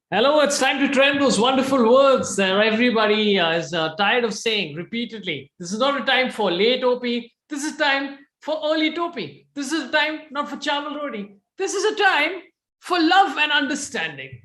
Hello, it's time to trend those wonderful words that everybody is tired of saying repeatedly. This is not a time for late OP. This is time for early topi. This is a time not for chawal roti. This is a time for love and understanding.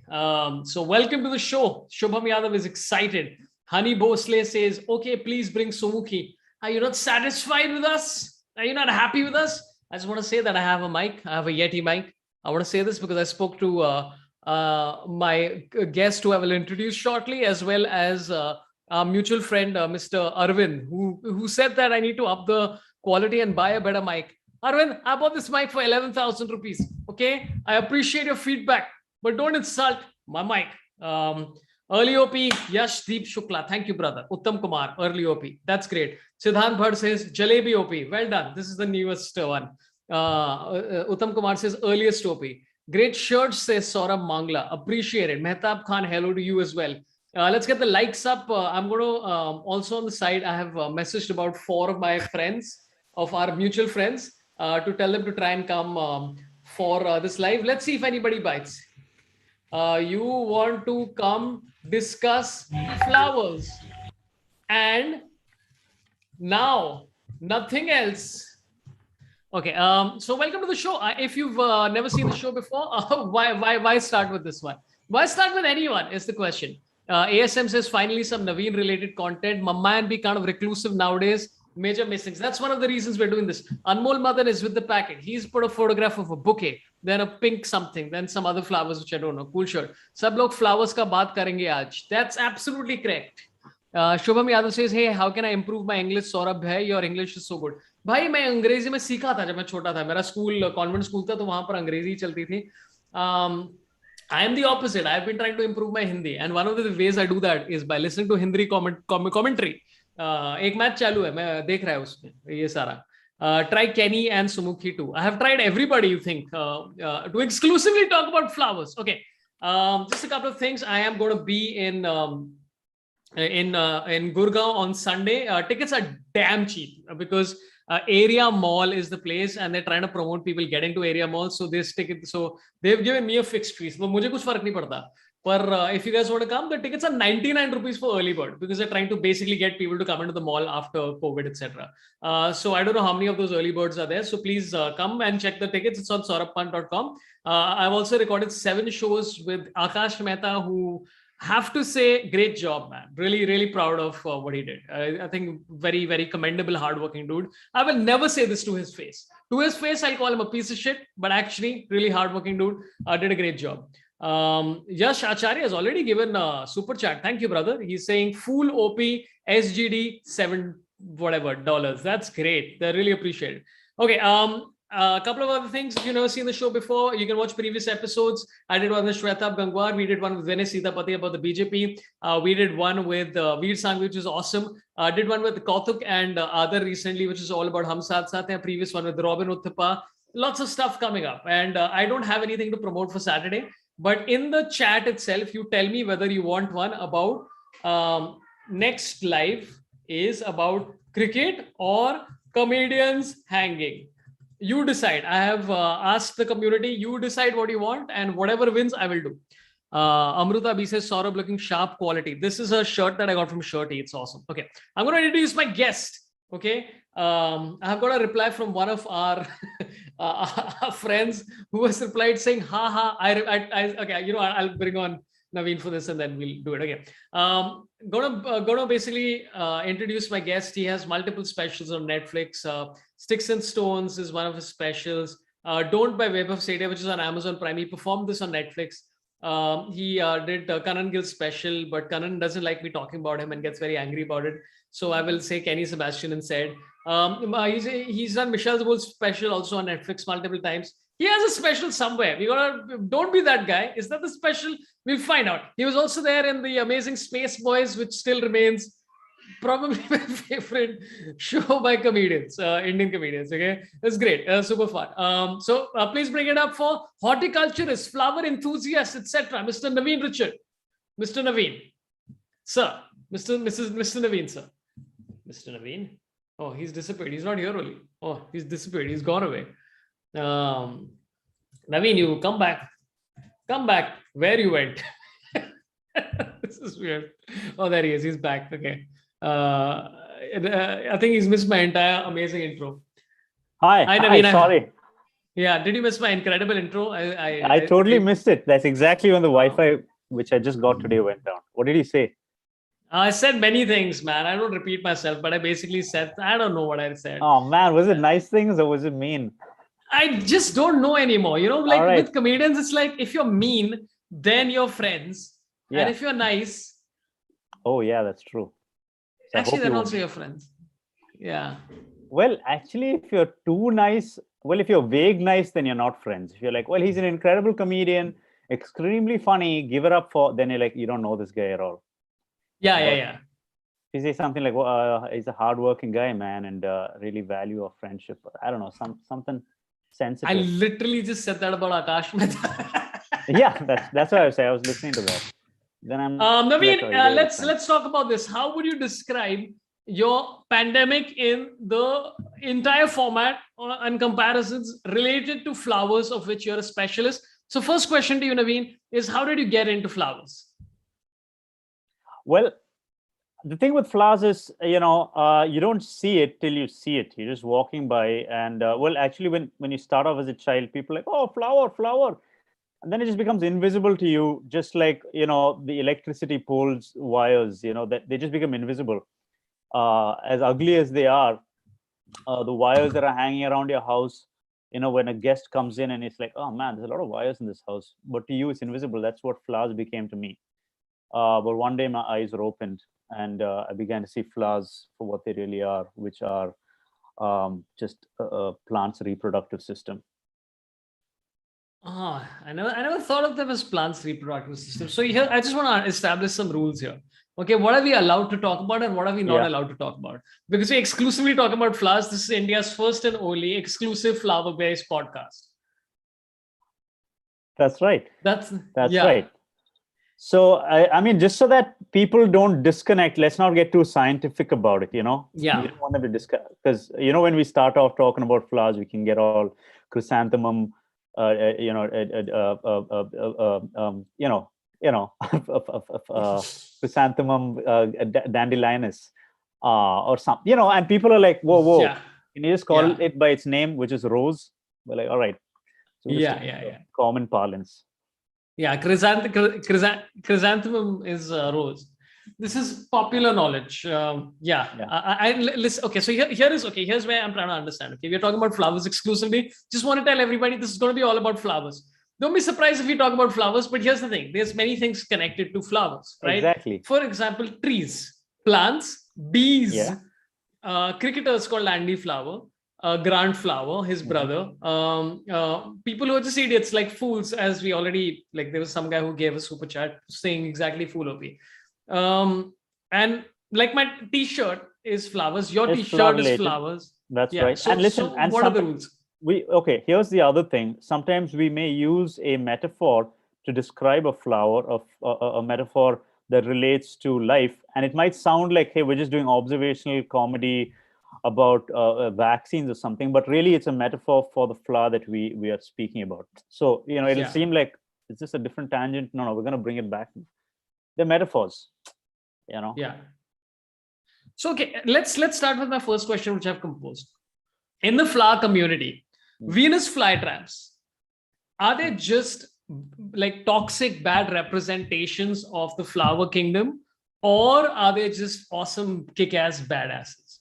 So welcome to the show. Shubham Yadav is excited. Honey Bosle says, okay, please bring Sumukhi. Are you not satisfied with us? Are you not happy with us? I just want to say that I have a mic. I have a Yeti mic. I want to say this because I spoke to my guest who I will introduce shortly, as well as our mutual friend, Mr. Arvind, who said that I need to up the quality and buy a better mic. Arvind, I bought this mic for 11,000 rupees. Okay, I appreciate your feedback, but don't insult my mic. Early OP, Yash Deep Shukla. Thank you, brother. Uttam Kumar, early OP. That's great. Siddhant Bhatt says, Jalebi OP. Well done. This is the newest one. Uttam Kumar says, earliest OP. Great shirt, says Sorabh Mangla. Appreciate it. Mehtab Khan, hello to you as well. Let's get the likes up. I'm going to also on the side, I have messaged about 4 of my friends, of our mutual friends, to tell them to try and come for this live. Let's see if anybody bites. You want to come discuss flowers. And now, nothing else. Okay, so welcome to the show. If you've never seen the show before, why start with this one? Why start with anyone is the question. ASM says finally some Naveen related content. Mamma and be kind of reclusive nowadays. Major missings. That's one of the reasons we're doing this. Anmol Madan is with the packet. He's put a photograph of a bouquet, then a pink something, then some other flowers which I don't know. Cool shirt. Sab log flowers ka baat karenge aaj. That's absolutely correct. Shubham Yadav says, hey, how can I improve my English? Saurabh hai, your English is so good. भाई मैं अंग्रेजी में सीखा था जब मैं छोटा था. मेरा स्कूल कॉन्वेंट स्कूल था तो वहां पर अंग्रेजी चलती थी. I am the opposite. I have been trying to improve my Hindi, and one of the ways I do that is by listening to Hindi commentary. एक मैच चालू है, मैं देख रहा है उसमें ये सारा. Try Kenny and Sumukhi too. I have tried everybody, you think, to exclusively talk about flowers. Okay, just a couple of things. I am going to be in Gurgaon on Sunday. Tickets are damn cheap because area mall is the place and they're trying to promote people getting to area mall. So this ticket, so they've given me a fixed fees. But मुझे कुछ फर्क नहीं पड़ता. But if you guys want to come, the tickets are 99 rupees for early bird because they're trying to basically get people to come into the mall after COVID, etc. So I don't know how many of those early birds are there. So please come and check the tickets. It's on sorabpan.com. I've also recorded 7 shows with Akash Mehta, who have to say, great job, man. Really, really proud of what he did. I think very, very commendable, hardworking dude. I will never say this to his face. To his face, I'll call him a piece of shit, but actually, really hardworking dude. Did a great job. Yash Acharya has already given a super chat. Thank you, brother. He's saying full OP SGD $7 whatever dollars. That's great. I really appreciate it. Okay. A couple of other things. If you've never seen the show before, you can watch previous episodes. I did one with Shwetab Gangwar. We did one with Vinay Sitapati about the BJP. We did one with Veer Sangvi, which is awesome. Did one with Kautuk and Adar recently, which is all about Hum Saath Saath Hain. Previous one with Robin Uthappa. Lots of stuff coming up. And I don't have anything to promote for Saturday. But in the chat itself, you tell me whether you want one about next live is about cricket or comedians hanging. You decide. I have asked the community, you decide what you want, and whatever wins, I will do. Amruta B says, Sorabh looking sharp quality. This is a shirt that I got from Shirty. It's awesome. Okay. I'm going to introduce my guest. Okay. I've got a reply from one of our, our friends who has replied saying, ha ha. Okay. You know, I'll bring on Naveen for this and then we'll do it. Okay. Gonna basically introduce my guest. He has multiple specials on Netflix. Sticks and Stones is one of his specials. Don't by Web of Sadia, which is on Amazon Prime. He performed this on Netflix. He did Kanan Gill's special, but Kanan doesn't like me talking about him and gets very angry about it. So I will say Kenny Sebastian instead. He's done Michelle Bull's special also on Netflix multiple times. He has a special somewhere. We gotta, don't be that guy. Is that the special? We'll find out. He was also there in the amazing Space Boys, which still remains probably my favorite show by comedians, Indian comedians. Okay, it's great, super fun. So please bring it up for horticulturist, flower enthusiast, etc. Mr. Naveen Richard, Mr. Naveen, sir, Mr. Naveen, sir, Mr. Naveen. Oh, he's disappeared. He's not here only. Oh, he's disappeared. He's gone away. Naveen, you come back. Come back. Where you went? This is weird. Oh, there he is. He's back. Okay. I think he's missed my entire amazing intro. Hi, Hi, hi, Naveen. sorry. Yeah, did you miss my incredible intro? I totally We, missed it. That's exactly when the Wi-Fi, which I just got today, went down. What did he say? I said many things, man. I don't repeat myself, but I basically said, I don't know what I said. Oh man, was it nice things or was it mean? I just don't know anymore. You know, All like right. with comedians, it's like if you're mean, then you're friends. And Yeah. if you're nice, Oh yeah, that's true. So I actually, hope then you. also you're friends. Yeah. Well, actually, if you're too nice, well, if you're vague nice, then you're not friends. If you're like, well, he's an incredible comedian, extremely funny, give it up for, then you're like, you don't know this guy at all. Yeah, yeah, But yeah. if you say something like, well, he's a hardworking guy, man, and really value our friendship. I don't know, something I sensitive. literally just said that about Akash Mehta. Yeah, that's what I was saying. I was listening to that. Then I'm like, Naveen, oh, you guys are friends. let's talk about this. How would you describe your pandemic in the entire format and comparisons related to flowers, of which you're a specialist? So, first question to you, Naveen, is how did you get into flowers? Well, the thing with flowers is, you don't see it till you see it. You're just walking by, and well, actually, when you start off as a child, people are like, oh, flower, flower, and then it just becomes invisible to you, just like the electricity poles wires. That they just become invisible. As ugly as they are, the wires that are hanging around your house. When a guest comes in and it's like, oh man, there's a lot of wires in this house, but to you it's invisible. That's what flowers became to me. But one day my eyes were opened, and I began to see flowers for what they really are, which are just a plant's reproductive system. I never thought of them as plants' reproductive system. So here, I just want to establish some rules here. Okay, what are we allowed to talk about and what are we not Yeah, allowed to talk about? Because we exclusively talk about flowers. This is India's first and only exclusive flower-based podcast. that's right. That's That's yeah, right. So I mean, just so that people don't disconnect, let's not get too scientific about it. We yeah, don't want them to discuss, because when we start off talking about flowers, we can get all chrysanthemum, you know, chrysanthemum dandelionus, or some, and people are like, whoa, whoa, yeah, can you just call yeah, it by its name, which is rose? We're like, all right, so we'll just yeah, stick yeah, to the yeah. common parlance. Yeah, chrysanthemum is rose. This is popular knowledge. Yeah, Yeah, listen. Okay, so here is okay. Here's where I'm trying to understand. Okay, we're talking about flowers exclusively. Just want to tell everybody this is going to be all about flowers. Don't be surprised if we talk about flowers. But here's the thing: there's many things connected to flowers, right? exactly. For example, trees, plants, bees, Yeah. cricketers called Andy Flower, Grant Flower, his Hmm. brother. People who are just idiots, like fools, as we already like. There was some guy who gave a super chat saying exactly foolery. And like my T-shirt is flowers. Your It's flower T-shirt is related. flowers. That's Yeah. right. And listen, So and what are the sometimes rules? okay, here's the other thing. Sometimes we may use a metaphor to describe a flower, of a metaphor that relates to life, and it might sound like, hey, we're just doing observational comedy about vaccines or something, but really it's a metaphor for the flower that we are speaking about. So it'll Yeah. seem like it's just a different tangent. No, no, we're going to bring it back. They're metaphors. you know Yeah. So okay, let's start with my first question, which I've composed. In the flower community, Mm. Venus flytraps, are they just like toxic bad representations of the flower kingdom, or are they just awesome kick-ass badasses?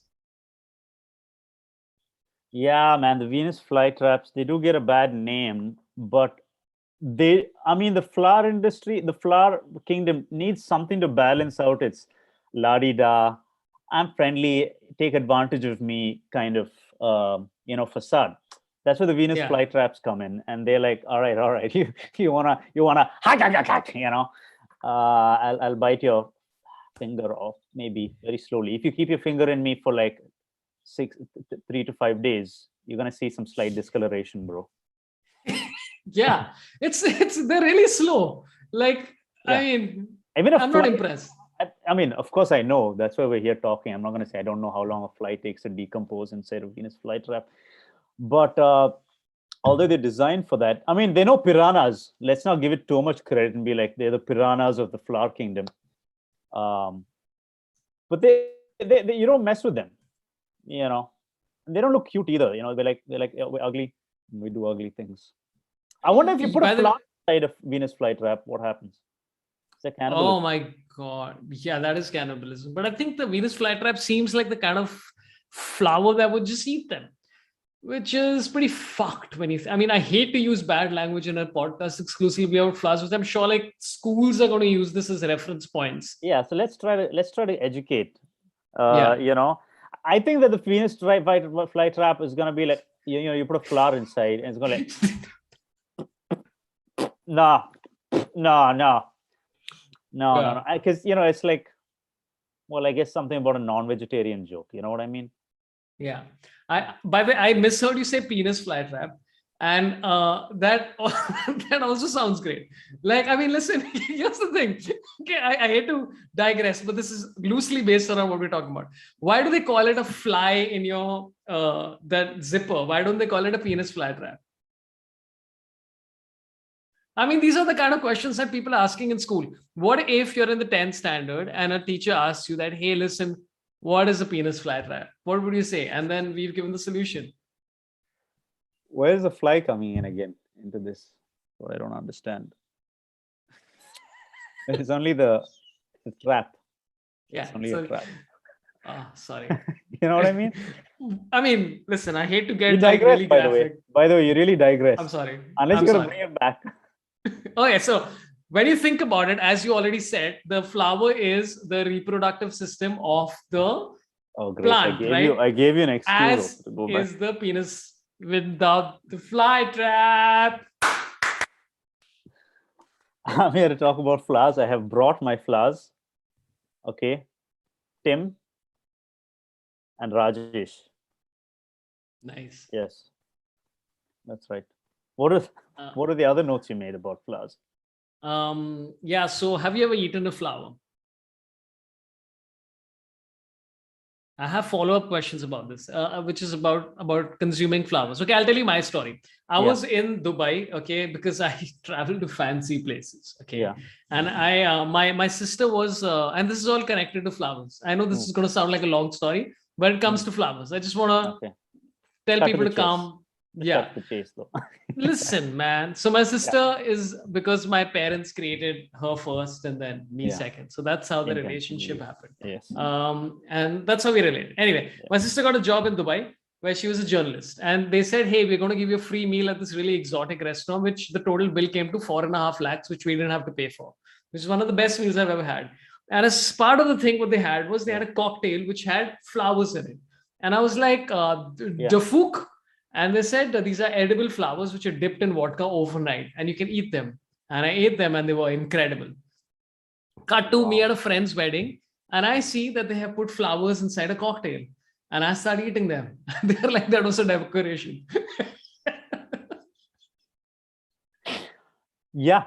Yeah, man, the Venus flytraps, they do get a bad name, but I mean, the flower industry, the flower kingdom needs something to balance out its la di da, I'm friendly, take advantage of me kind of, facade. That's where the Venus Yeah, flytraps come in, and they're like, all right, you wanna, ha, ha, ha, ha, I'll bite your finger off, maybe very slowly. If you keep your finger in me for like 3 to 5 days, you're gonna see some slight discoloration, bro. yeah. It's they're really slow. Like, I Yeah, mean, even a I'm not fly. impressed. I mean, of course, I know. That's why we're here talking. I'm not going to say I don't know how long a fly takes to decompose inside a Venus flytrap, but although they're designed for that. I mean, they know piranhas. Let's not give it too much credit and be like they're the piranhas of the flower kingdom. Um, but they you don't mess with them, you know. And they don't look cute either. You know, they're like "Yeah, we're ugly. We do ugly things." I wonder if you put a By the flower inside of Venus flytrap, what happens? Is that Oh cannibalism? my God. Yeah, that is cannibalism. But I think the Venus flytrap seems like the kind of flower that would just eat them, which is pretty fucked when I mean, I hate to use bad language in a podcast exclusively about flowers, but I'm sure like schools are going to use this as reference points. Yeah. So let's try to educate. Yeah. You know, I think that the Venus flytrap is gonna be like you put a flower inside and it's gonna like nah, no, no, no, no, Yeah. no. Because it's like, well, I guess something about a non-vegetarian joke. You know what I mean? Yeah. By the way, I misheard you say penis flytrap. And that that also sounds great. Like, I mean, listen, here's the thing. Okay, I hate to digress, but this is loosely based around what we're talking about. Why do they call it a fly in your that zipper? Why don't they call it a penis flytrap? I mean, these are the kind of questions that people are asking in school. What if you're in the 10th standard and a teacher asks you that, hey, listen, what is a penis flytrap? What would you say? And then we've given the solution. Where's the fly coming in again into this? What I don't understand. It's only the trap. Yeah. It's only a So, trap. sorry. You know what I mean? I mean, listen, I hate to You get like digress, really by the way. graphic. By the way, you really digress. I'm sorry. Unless I'm you're gonna sorry. bring it back. Okay, so when you think about it, as you already said, the flower is the reproductive system of the Oh, great! plant, right? I gave you an excuse As also to go back. is the penis without the fly trap. I'm here to talk about flowers. I have brought my flowers. Okay, Tim and Rajesh. Nice. Yes, that's right. What are Uh, what are the other notes you made about flowers? yeah. So, have you ever eaten a flower? I have follow-up questions about this, which is about consuming flowers. Okay, I'll tell you my story. I Yeah. was in Dubai, okay, because I travel to fancy places, okay, Yeah. and I my sister was, and this is all connected to flowers. I know this is going to sound like a long story, but it comes to flowers. I just want to Okay. tell Cut to people the to chase. calm. Just Yeah, cut to the chase, though. listen, man. So my sister is because my parents created her first and then me Yeah. second. So that's how the Intentionally. relationship happened. Yes. And that's how we relate. Anyway, my sister got a job in Dubai where she was a journalist, and they said, "Hey, we're going to give you a free meal at this really exotic restaurant," which the total bill came to 4.5 lakhs, which we didn't have to pay for, which is one of the best meals I've ever had. And as part of the thing, what they had was they had a cocktail which had flowers in it, and I was like, "Dafuk." And they said that these are edible flowers which are dipped in vodka overnight and you can eat them. And I ate them and they were incredible. Cut to me at a friend's wedding, and I see that they have put flowers inside a cocktail. And I start eating them. They're like, that was a decoration. Yeah.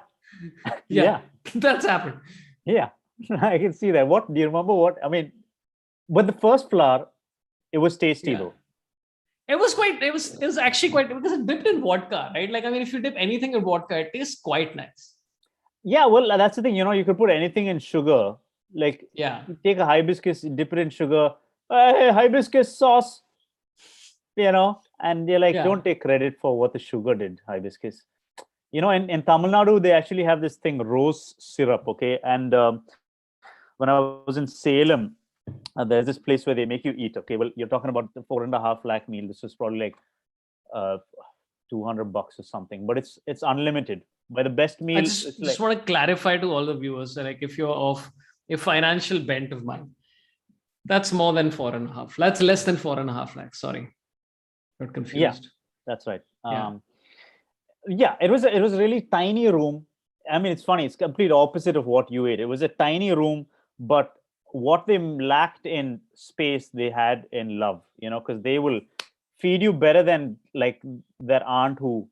Yeah, that's happened. Yeah. I can see that. What do you remember? What I mean? But the first flower, it was tasty Yeah. though. It was actually quite, because it dipped in vodka, right? Like, I mean, if you dip anything in vodka, it tastes quite nice. Yeah, well, that's the thing. You could put anything in sugar. Like, Yeah. you take a hibiscus, dip it in sugar. Hey, hibiscus sauce. And you're like, Yeah. don't take credit for what the sugar did, hibiscus. In Tamil Nadu, they actually have this thing, rose syrup. Okay, and when I was in Salem, there's this place where they make you eat. Okay, well, you're talking about the 4.5 lakh meal. This was probably like uh, $200 or something, but it's unlimited. By the best meal, I just want to clarify to all the viewers that, like, if you're of a financial bent of mine, that's more than 4.5. That's less than 4.5 lakhs. Sorry, got confused. Yeah, that's right. Yeah. Yeah, it was a really tiny room. I mean, it's funny. It's complete opposite of what you ate. It was a tiny room, but what they lacked in space, they had in love. Because they will feed you better than like their aunt who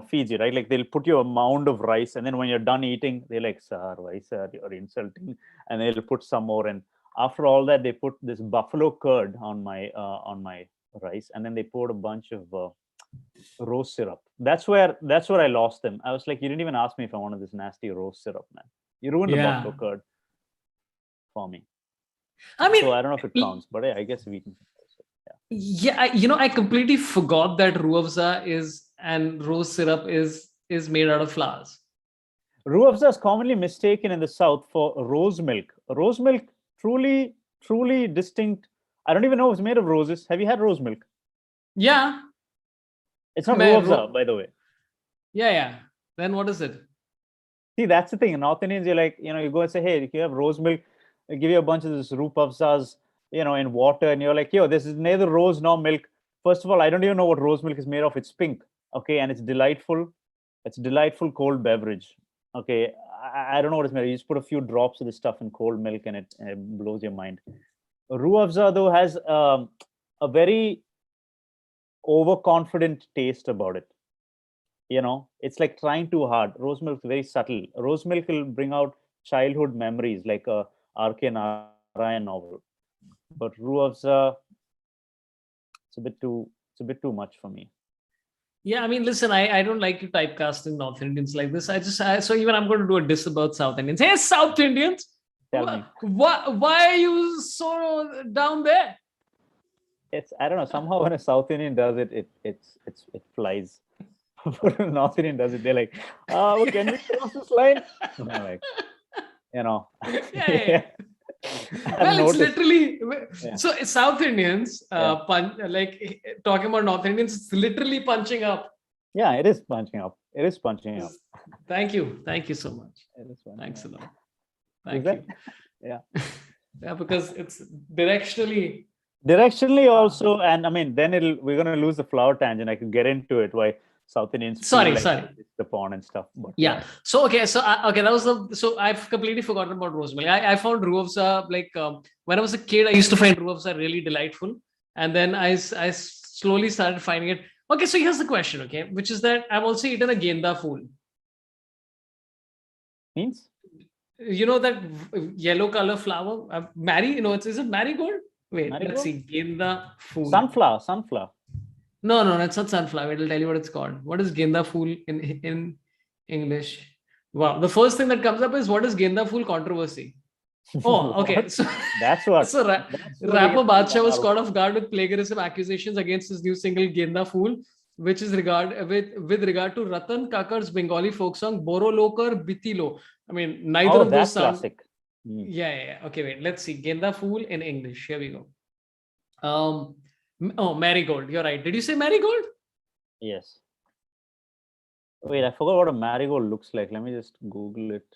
feeds you, right? Like they'll put you a mound of rice, and then when you're done eating, they're like, "Sir, why, sir, you're insulting," and they'll put some more. And after all that, they put this buffalo curd on my rice, and then they poured a bunch of Rose syrup. That's where I lost them. I was like, you didn't even ask me if I wanted this nasty rose syrup, man. You ruined the Yeah. buffalo curd for me. I mean, So I don't know if it counts, but I guess we can. Yeah, I completely forgot that Ruh Afza and rose syrup is made out of flowers. Roux Afza is commonly mistaken in the South for rose milk. Rose milk, truly distinct. I don't even know if it's made of roses. Have you had rose milk? Yeah. It's not Roux Afza, by the way. Yeah. Then what is it? See, that's the thing. In North Indians, you're like, you go and say, hey, you have rose milk, I give you a bunch of this Roux Afzas, in water, and you're like, yo, this is neither rose nor milk. First of all, I don't even know what rose milk is made of. It's pink, okay, and it's delightful. It's a delightful cold beverage. Okay, I don't know what it's made of. You just put a few drops of this stuff in cold milk, and it blows your mind. Roux Afza, though, has a very overconfident taste about it. It's like trying too hard. Rose milk is very subtle. Rose milk will bring out childhood memories, like a R.K. Narayan novel. But Roux Afza, it's a bit too much for me. Yeah, I mean, listen, I don't like to typecasting North Indians like this. So even I'm going to do a diss about South Indians. Hey, South Indians, Tell me. Why are you so down there? I don't know. Somehow when a South Indian does it, it flies. But a North Indian does it, they're like, well, can we cross this line? And I'm like, Yeah. Well, it's literally so South Indians like talking about North Indians, it's literally punching up. Yeah, it is punching up. Thank you so much. Thanks a lot. Thank you. Yeah, because it's directionally also, and I mean, then we're gonna lose the flower tangent. I could get into it why South Indians sorry the pond and stuff, but so that was so I've completely forgotten about rose milk. I found Roux Afza like when I was a kid, I used to find Roux Afza really delightful, and then I slowly started finding it. Okay, so here's the question, okay, which is that I've also eaten a genda fool. Means that yellow color flower, is it marigold? Wait, marigold? Let's see, genda fool. Sunflower. No, it's not sunflower. It'll tell you what it's called. What is genda fool in English? Wow. The first thing that comes up is, what is genda fool controversy? Oh, okay. So that's what. So rapper Badshah was caught off guard with plagiarism accusations against his new single Genda Fool, which is with regard to Ratan Kakar's Bengali folk song Boro Lokar Bitilo. I mean, neither of those sound. Classic. Yeah. Okay, wait. Let's see. Genda Fool in English. Here we go. Marigold. You're right. Did you say marigold? Yes. Wait, I forgot what a marigold looks like. Let me just Google it.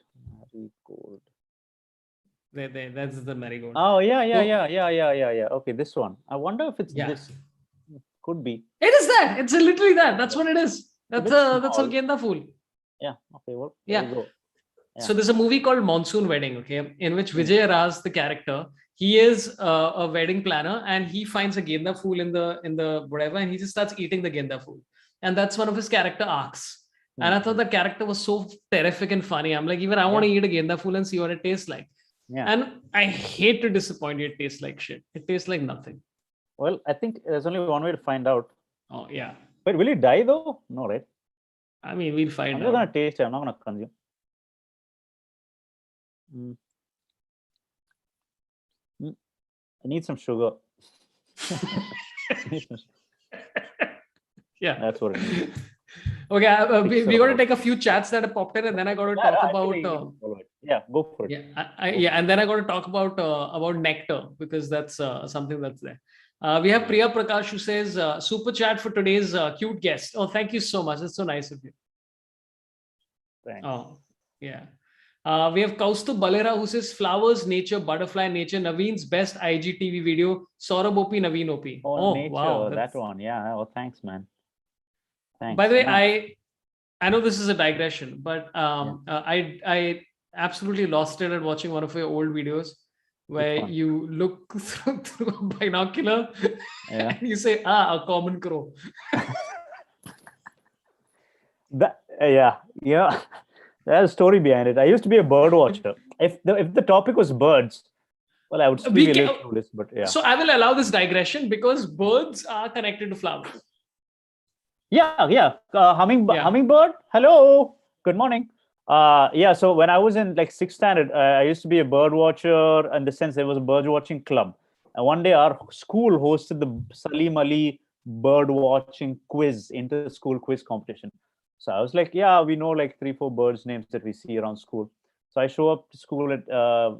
Marigold. There. That's the marigold. Oh, yeah. Okay, this one. I wonder if it's this. Could be. It is that. It's literally that. That's what it is. That's a Genda Fool. Yeah. Okay. Well, yeah. So there's a movie called Monsoon Wedding, okay, in which Vijay Raz, the character, he is a wedding planner, and he finds a Genda Fool in the whatever, and he just starts eating the Genda Fool, and that's one of his character arcs. And I thought the character was so terrific and funny. I'm like, even I want to eat a Genda Fool and see what it tastes like. Yeah. And I hate to disappoint you. It tastes like shit. It tastes like nothing. Well, I think there's only one way to find out. Oh yeah. But will it die though? No, right? I mean, we'll find out. I'm not gonna taste it. I'm not gonna consume. I need some sugar. Yeah, that's what it is. Okay, we got to take a few chats that have popped in, and then I got to talk about. Yeah, go for it. Yeah, and then I got to talk about Nectar, because that's something that's there. We have Priya Prakash who says, super chat for today's cute guest. Oh, thank you so much. That's so nice of you. Thanks. Oh, yeah. We have Kaustubh Balera who says, flowers, nature, butterfly, nature, Naveens best IGTV video, Sorabh OP, Naveen OP. Oh, nature, wow, that one. Yeah. Oh, thanks, man. Thanks. By the way, I know this is a digression, but I absolutely lost it at watching one of your old videos where you look through a binocular and you say, a common crow. Yeah. There's a story behind it. I used to be a bird watcher. If the topic was birds, well, I would still be a little clueless, but yeah. So I will allow this digression because birds are connected to flowers. Yeah. Yeah. Hummingbird. Hello. Good morning. Yeah. So when I was in like sixth standard, I used to be a bird watcher. In the sense, there was a bird watching club. And one day, our school hosted the Salim Ali bird watching quiz, inter school quiz competition. So I was like, yeah, we know like 3, 4 birds names that we see around school. So I show up to school at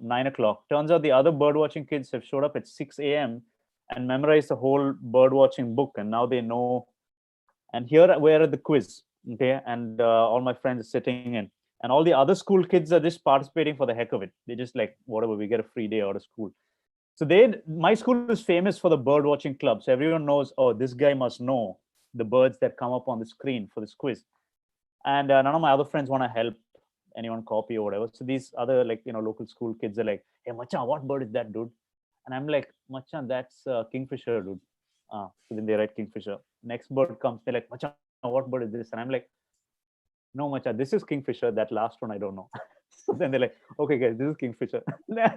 9 o'clock. Turns out the other bird watching kids have showed up at 6 a.m. and memorized the whole bird watching book, and now they know. And here we're at the quiz, okay, and all my friends are sitting in, and all the other school kids are just participating for the heck of it. They just like, whatever, we get a free day out of school. So my school is famous for the bird watching club, so everyone knows, oh, this guy must know the birds that come up on the screen for this quiz. And none of my other friends want to help anyone copy or whatever. So these other, like, local school kids are like, hey macha, what bird is that, dude? And I'm like, macha, that's kingfisher, dude. So then they write kingfisher. Next bird comes, they're like, macha, what bird is this? And I'm like, no macha, this is kingfisher, that last one I don't know. So then they're like, okay guys, this is kingfisher.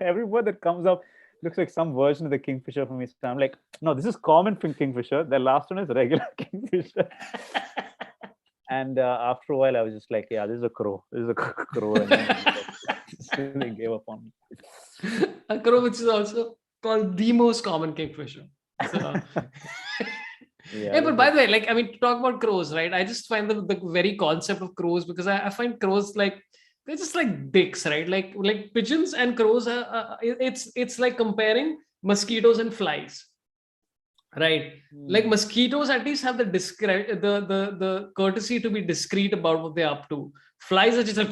Every bird that comes up looks like some version of the kingfisher for me. So I'm like, no, this is common kingfisher, the last one is regular kingfisher. And after a while I was just like, yeah, this is a crow, this is a crow. And then they gave up on me. A crow, which is also called the most common kingfisher. So, yeah, but by the way, like, I mean, to talk about crows, right? I just find the very concept of crows, because I find crows like, they're just like dicks, right? Like pigeons and crows are, it's like comparing mosquitoes and flies, right? Like mosquitoes at least have the courtesy to be discreet about what they're up to. Flies are just like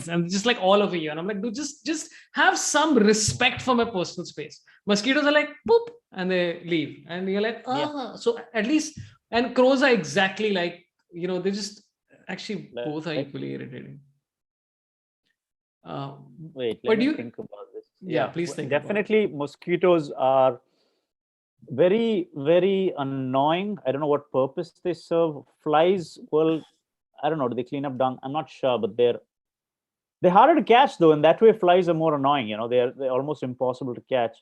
and just like all over you, and I'm like, dude, just have some respect for my personal space. Mosquitoes are like boop and they leave, and you're like, Yeah. so at least. And crows are exactly like, they just actually both are Like, equally irritating. wait, let But me you, think about this. yeah, Yeah, please think about it. definitely mosquitoes are very, very annoying. I don't know what purpose they serve. Flies, well, I don't know, do they clean up dung? I'm not sure, but they're harder to catch though. In that way, flies are more annoying. They're almost impossible to catch.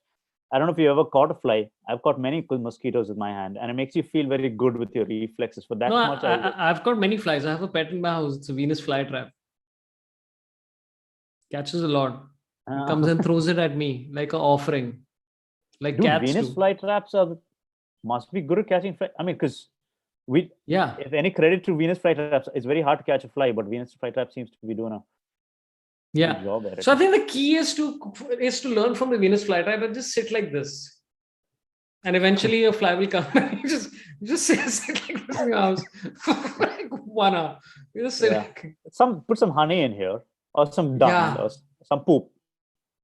I don't know if you ever caught a fly. I've caught many mosquitoes with my hand, and it makes you feel very good with your reflexes. For No, that much, I will. I've got many flies. I have a pet in my house. It's a Venus flytrap. Catches a lot. It comes and throws it at me like an offering, like Dude, cats Venus do. flytraps must be good at catching fly. I mean, because we, Yeah, if any credit to Venus flytraps, it's very hard to catch a fly, but Venus flytrap seems to be doing a good yeah. job at So I it. think the key is to learn from the Venus flytrap and just sit like this, and eventually a fly will come. And you just sit like this in your house for like 1 hour. You just sit. Yeah, put some honey in here, or some dung, or Yeah, some poop.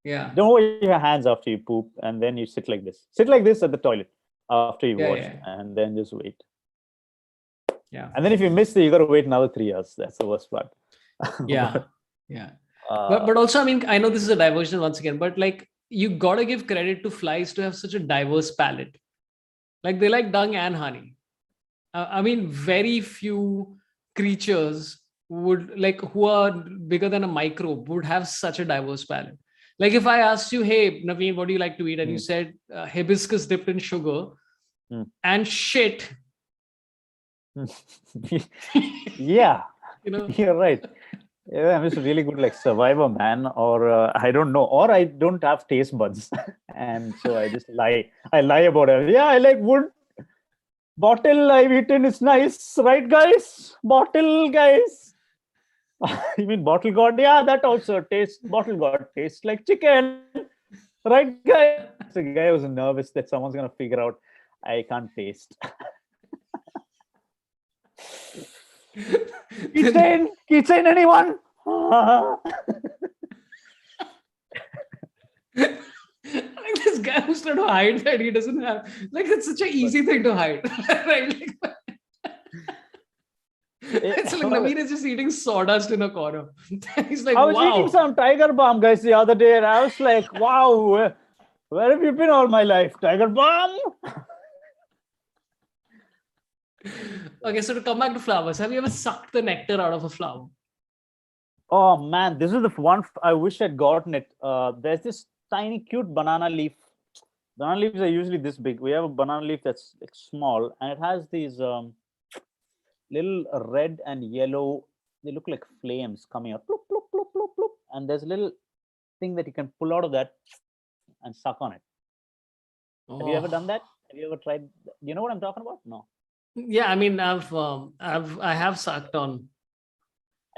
yeah, Don't wash your hands after you poop, and then you sit like this. Sit like this at the toilet after you yeah, washed, yeah, and then just wait. yeah, And then if you miss it, you got to wait another 3 years. That's the worst part. yeah, But, yeah. uh, But also, I mean, I know this is a diversion once again, but like, you gotta give credit to flies to have such a diverse palate. Like, they like dung and honey. I mean, very few creatures would, like, who are bigger than a microbe, would have such a diverse palate. Like, if I asked you, hey Naveen, what do you like to eat, and you mm, said hibiscus dipped in sugar mm, and shit, mm. Yeah, you know. you're right. Yeah, I'm just really good like survivor man, or I don't know, or I don't have taste buds, and so I just lie. I lie about it. Yeah, I like wood. Bottle I've eaten is nice, right, guys? Bottle guys. You mean bottle god? Yeah, that also tastes. Bottle god tastes like chicken, right, guys? The guy was nervous that someone's gonna figure out I can't taste. Keychain, keychain, anyone? Like, this guy who's trying to hide that he doesn't have, like, it's such an easy thing to hide. Right? Like, it's like Naveen is just eating sawdust in a corner. He's like, I was eating wow. some tiger balm, guys, the other day, and I was like, wow, where have you been all my life? Tiger balm? Okay, so to come back to flowers, have you ever sucked the nectar out of a flower? Oh man, this is the one I wish I'd gotten it. There's this tiny, cute banana leaf. Banana leaves are usually this big. We have a banana leaf that's like small, and it has these little red and yellow. They look like flames coming out. Bloop, bloop, bloop, bloop, bloop. And there's a little thing that you can pull out of that and suck on it. Have you ever done that? Oh. Have you ever tried? Do you know what I'm talking about? No. Yeah, I mean, I have sucked on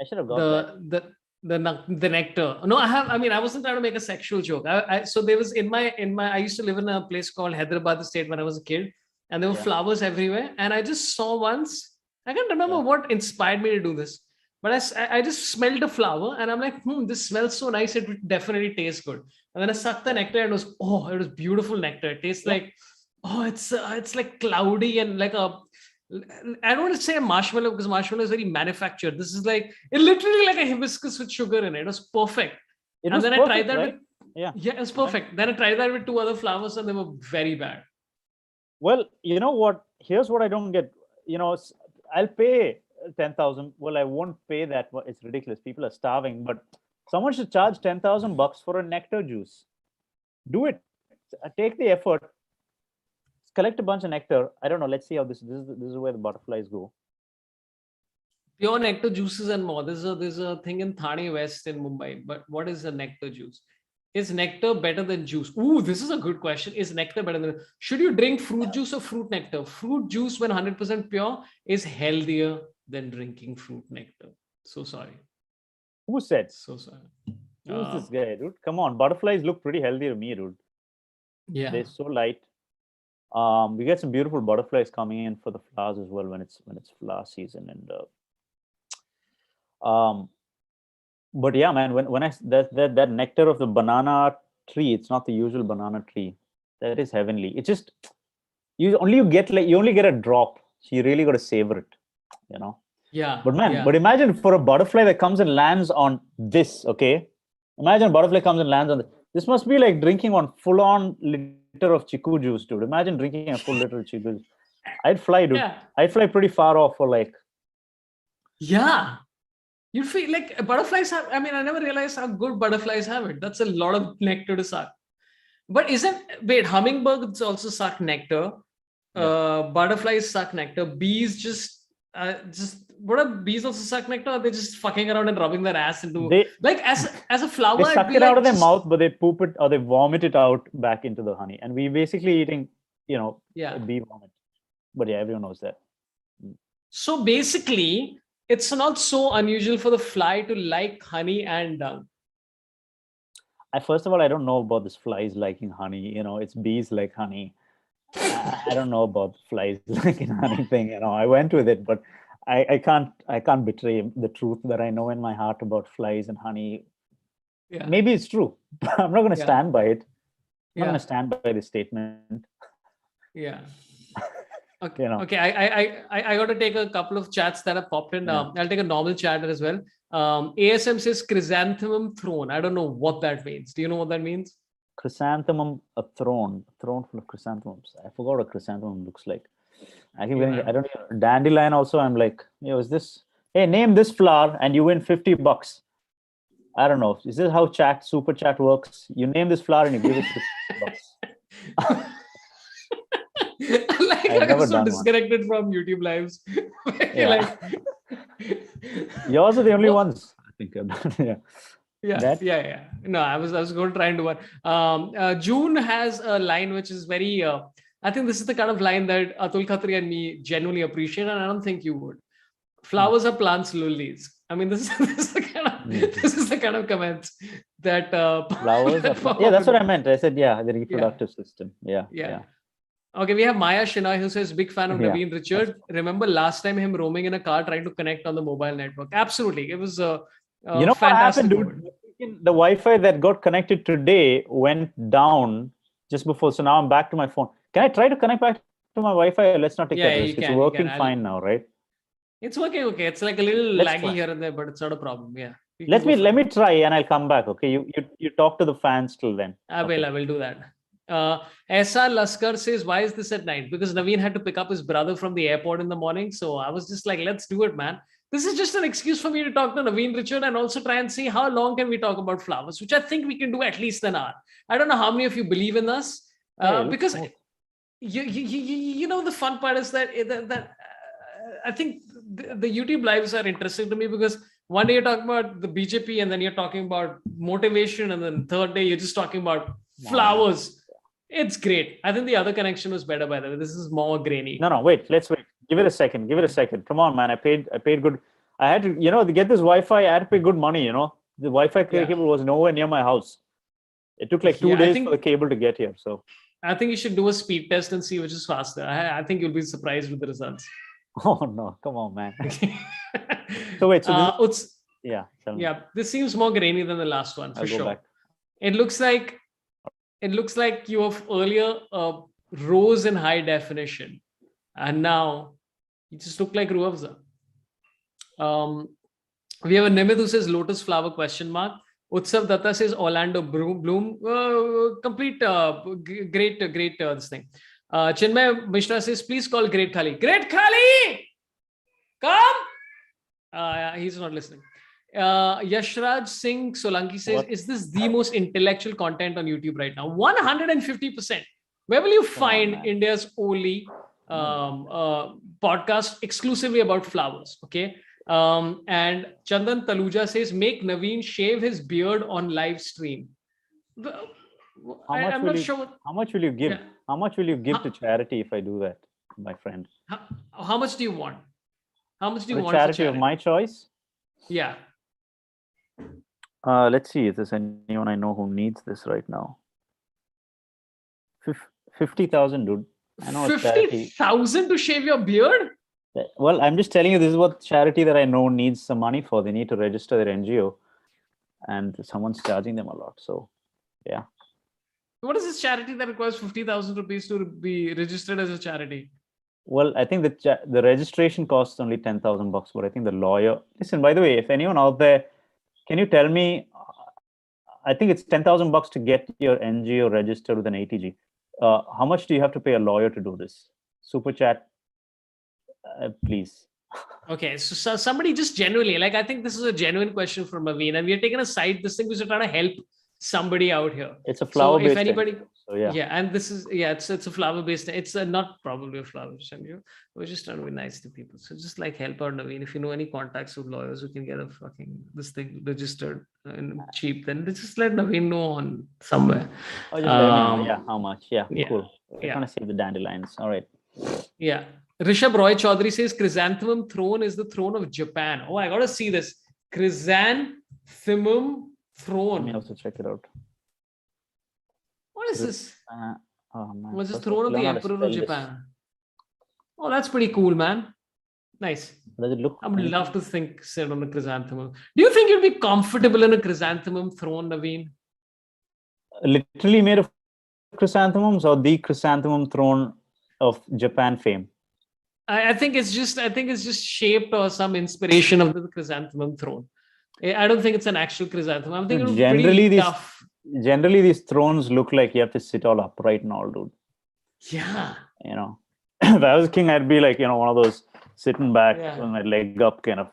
I should have got that. the nectar. No, I have. I mean, I wasn't trying to make a sexual joke. So there was in my. I used to live in a place called Hyderabad state when I was a kid, and there were Yeah. flowers everywhere. And I just saw once. I can't remember Yeah. what inspired me to do this, but I just smelled a flower, and I'm like, this smells so nice. It would definitely taste good. And then I sucked the nectar, and it was beautiful nectar. It tastes Yeah. like, it's like cloudy and like a. I don't want to say a marshmallow because marshmallow is very manufactured. This is like it literally like a hibiscus with sugar in it. It was perfect. It And was then I perfect, tried that right? with Yeah. it was perfect. Then I tried that with two other flowers and they were very bad. Well, you know what? Here's what I don't get. I'll pay 10,000. Well, I won't pay that. It's ridiculous. People are starving, but someone should charge 10,000 bucks for a nectar juice. Do it. Take the effort. Collect a bunch of nectar. I don't know. Let's see how this is where the butterflies go. Pure nectar juices and more. There's a thing in Thane West in Mumbai. But what is a nectar juice? Is nectar better than juice? Ooh, this is a good question. Is nectar better than? Should you drink fruit juice or fruit nectar? Fruit juice, when 100% pure, is healthier than drinking fruit nectar. So sorry. Who said? So sorry. Who's this guy, dude? Come on. Butterflies look pretty healthy to me, dude. Yeah. They're so light. We get some beautiful butterflies coming in for the flowers as well when it's flower season. And but yeah, man, when I that nectar of the banana tree, it's not the usual banana tree. That is heavenly. It's just you only get a drop. So you really got to savor it, you know. Yeah. But man, yeah. but imagine for a butterfly that comes and lands on this, okay? Imagine a butterfly comes and lands on this. This must be like drinking one full-on liter of chiku juice, dude. Imagine drinking a full liter of chiku juice. I'd fly, dude. Yeah. I'd fly pretty far off for like. Yeah. You feel like butterflies have, I mean, I never realized how good butterflies have it. That's a lot of nectar to suck. But hummingbirds also suck nectar. Butterflies suck nectar. Bees what are bees also suck nectar? Or they just fucking around and rubbing their ass into as a flower. They suck it out of their mouth, but they poop it or they vomit it out back into the honey. And we basically eating, bee vomit. But yeah, everyone knows that. So basically, it's not so unusual for the fly to like honey and dung. First of all, I don't know about this flies liking honey. It's bees like honey. I don't know about flies liking honey thing. I went with it, but I can't betray the truth that I know in my heart about flies and honey. Yeah. Maybe it's true. I'm not going to stand by it. I'm not going to stand by this statement. Yeah. Okay. Okay. I got to take a couple of chats that have popped in. I'll take a normal chat as well. ASM says chrysanthemum throne. I don't know what that means. Do you know what that means? Chrysanthemum, a throne full of chrysanthemums. I forgot what a chrysanthemum looks like. I don't know. Dandelion also, I'm like, is this, hey, name this flower and you win $50. I don't know. Is this how super chat works? You name this flower and you give it $50. I got so disconnected from YouTube lives. Yours are the only ones, I think. Yeah. No, I was going to try and do one. June has a line which is very. I think this is the kind of line that Atul Khatri and me genuinely appreciate, and I don't think you would. Flowers are plants, lullies. I mean, this is the kind of comments that flowers. That's what I meant. I said, the reproductive system. Yeah. Okay, we have Maya Shinoy who says, big fan of Naveen Richard. Remember last time him roaming in a car trying to connect on the mobile network? Absolutely. It was fantastic. What happened, dude? The Wi-Fi that got connected today went down just before. So now I'm back to my phone. Can I try to connect back to my Wi-Fi? Let's not take that risk. It's working fine now, right? It's working okay. It's like a little laggy here and there, but it's not a problem. Yeah. Let me try and I'll come back. Okay. You talk to the fans till then. I will do that. SR Laskar says, why is this at night? Because Naveen had to pick up his brother from the airport in the morning. So I was just like, let's do it, man. This is just an excuse for me to talk to Naveen Richard and also try and see how long can we talk about flowers, which I think we can do at least an hour. I don't know how many of you believe in us, because you know, the fun part is that I think the YouTube lives are interesting to me because one day you're talking about the BJP and then you're talking about motivation, and then third day you're just talking about flowers. It's great. I think the other connection was better, by the way. This is more grainy. No, wait. Let's wait. Give it a second. Come on, man. I paid good. I had to, to get this Wi-Fi. I had to pay good money. The Wi-Fi cable was nowhere near my house. It took like 2 days for the cable to get here. So I think you should do a speed test and see which is faster. I think you'll be surprised with the results. Oh no! Come on, man. So wait. So this, this seems more grainy than the last one for sure. Back. It looks like you have earlier rose in high definition, and now you just look like Ruafza. We have a Nimit who says Lotus flower ? Utsav Datta says Orlando Bloom. Complete great this thing. Chinmay Mishra says please call Great Khali. Great Khali, come. He's not listening. Yashraj Singh Solanki says, is this the most intellectual content on YouTube right now? 150%. Where will you find India's only podcast exclusively about flowers? Okay. And Chandan Taluja says, make Naveen shave his beard on live stream. I'm not sure. How much will you give? Yeah. How much will you give to charity if I do that, my friend? How much do you want? How much do you want? Charity of my choice? Yeah. Let's see if there's anyone I know who needs this right now. 50,000, dude. I know 50,000 to shave your beard? Well, I'm just telling you, this is what charity that I know needs some money for. They need to register their NGO, and someone's charging them a lot. So, yeah. What is this charity that requires 50,000 rupees to be registered as a charity? Well, I think that the registration costs only 10,000 bucks, but I think the lawyer. Listen, by the way, if anyone out there, can you tell me? I think it's 10,000 bucks to get your NGO registered with an ATG. How much do you have to pay a lawyer to do this? Super chat. Please. Okay, so somebody just genuinely, I think this is a genuine question from Naveen, and we are taking a side this thing because we're trying to help somebody out here. It's a flower based. So if anybody, and this is it's a flower based. It's not probably a flower based. We're just trying to be nice to people. So just help out Naveen. If you know any contacts with lawyers who can get a this thing registered and cheap, then just let Naveen know on somewhere. Or just let me know, how much? Yeah, cool. We're trying to save the dandelions. All right. Yeah. Rishabh Roy Chaudhary says chrysanthemum throne is the throne of Japan. Oh, I gotta see this. Chrysanthemum throne. Let me also check it out. What is this? What's the throne of the Emperor of Japan? Oh, that's pretty cool, man. Nice. Does it look? I would love to sit on a chrysanthemum. Do you think you'd be comfortable in a chrysanthemum throne, Naveen? Literally made of chrysanthemums, or the chrysanthemum throne of Japan fame? I think it's just shaped or some inspiration of the chrysanthemum throne. I don't think it's an actual chrysanthemum. I'm thinking generally these thrones look like you have to sit all upright and all, dude. Yeah. If I was king, I'd be one of those sitting back with my leg up kind of.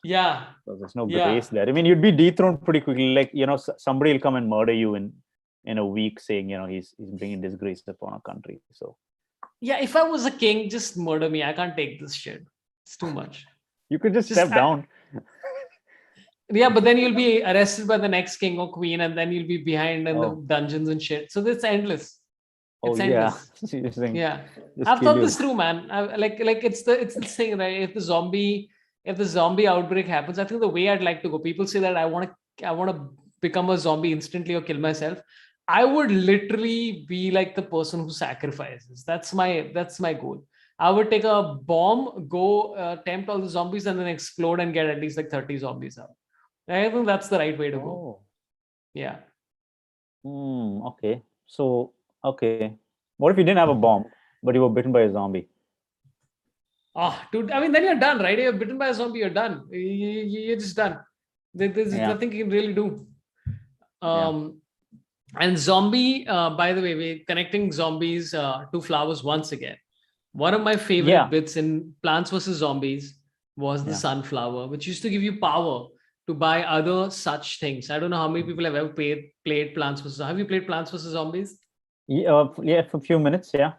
Yeah. There's no grace there. I mean, you'd be dethroned pretty quickly. Somebody will come and murder you in a week, saying he's bringing disgrace upon our country. So. Yeah, if I was a king, just murder me. I can't take this shit. It's too much. You could just step down. Yeah, but then you'll be arrested by the next king or queen, and then you'll be behind in the dungeons and shit. So it's endless. It's endless. Yeah. I've thought this through, man. It's the thing, right? If the zombie outbreak happens, I think the way I'd like to go, people say that I want to become a zombie instantly or kill myself. I would literally be like the person who sacrifices. That's my goal. I would take a bomb, go tempt all the zombies, and then explode and get at least 30 zombies out. I think that's the right way to go. Yeah. Okay. So, what if you didn't have a bomb, but you were bitten by a zombie? Dude, I mean, then you're done, right? You're bitten by a zombie, you're done. You're just done. There's nothing you can really do. And zombie, by the way, we're connecting zombies to flowers once again. One of my favorite bits in Plants vs. Zombies was the sunflower, which used to give you power to buy other such things. I don't know how many people have ever played Plants vs. Have you played Plants vs. Zombies? Yeah, for a few minutes, yeah.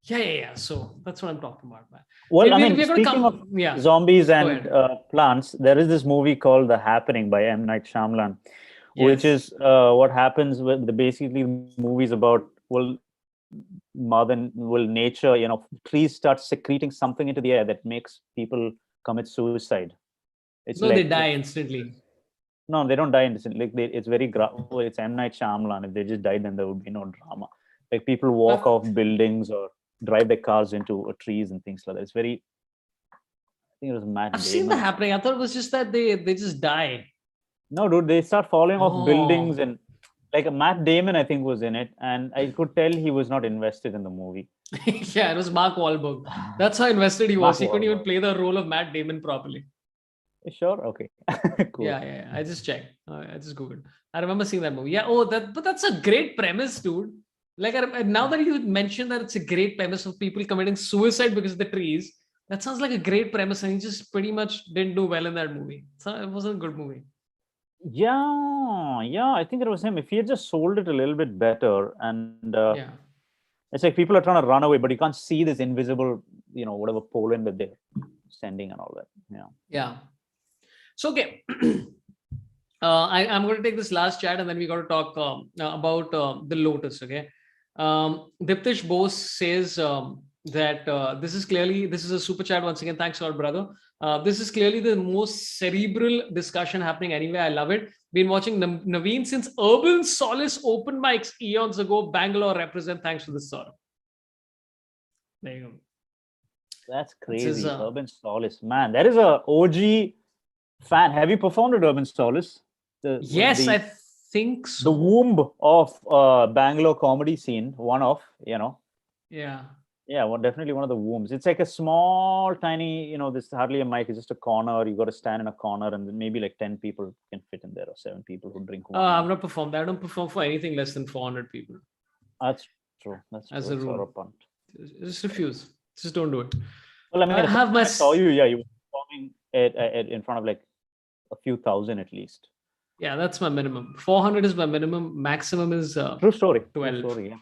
Yeah. So that's what I'm talking about, man. Well, I mean, We're going to speaking of come. Yeah. zombies Go and ahead. plants, there is this movie called The Happening by M. Night Shyamalan, which Yes. is what happens with the basically movies about, well, mother, well, nature, trees start secreting something into the air that makes people commit suicide. It's No, they like, die instantly. no, they don't die instantly. Like it's very, well, it's M. Night Shyamalan. If they just died, then there would be no drama. Like people walk That, off buildings or drive their cars into trees and things like that. It's very, I think it was I've Matt seen that Damon or happening. I thought it was just that they just die. no, dude, they start falling off buildings, Oh. and like Matt Damon, I think, was in it, and I could tell he was not invested in the movie. Yeah, it was Mark Wahlberg. That's how invested he was. Mark He couldn't even Wahlberg. play the role of Matt Damon properly. Sure, okay, cool. Yeah. I just checked. I just googled. I remember seeing that movie. Yeah. Oh, but that's a great premise, dude. Like now that you mentioned that it's a great premise of people committing suicide because of the trees, that sounds like a great premise, and he just pretty much didn't do well in that movie. So it wasn't a good movie. Yeah, I think it was him. If he had just sold it a little bit better, and Yeah. it's like people are trying to run away, but you can't see this invisible, whatever pollen that they're sending and all that. Yeah. Yeah. So okay. I'm going to take this last chat and then we got to talk about the Lotus. Okay. Diptish Bose says that this is a super chat once again. Thanks a lot, brother. This is clearly the most cerebral discussion happening anyway. I love it. Been watching Naveen since Urban Solace open mics eons ago. Bangalore represent. Thanks for this, Sorabh. There you go. That's This is, crazy. Urban Solace, man. That is a OG fan. Have you performed at Urban Solace? yes, I think The so. womb of Bangalore comedy scene. One of, Yeah. Yeah, definitely one of the wombs. It's like a small, tiny, this hardly a mic. It's just a corner. You got to stand in a corner, and then maybe like 10 people can fit in there, or 7 people who drink wine. I've not performed. I don't perform for anything less than 400 people. That's true. That's As true. a It's rule. punt. Just refuse. Just don't do it. Well, I mean, I have my. I saw you. Yeah, you were performing in front of like a few thousand at least. Yeah, that's my minimum. 400 is my minimum. Maximum is True story. 12. True story, yeah.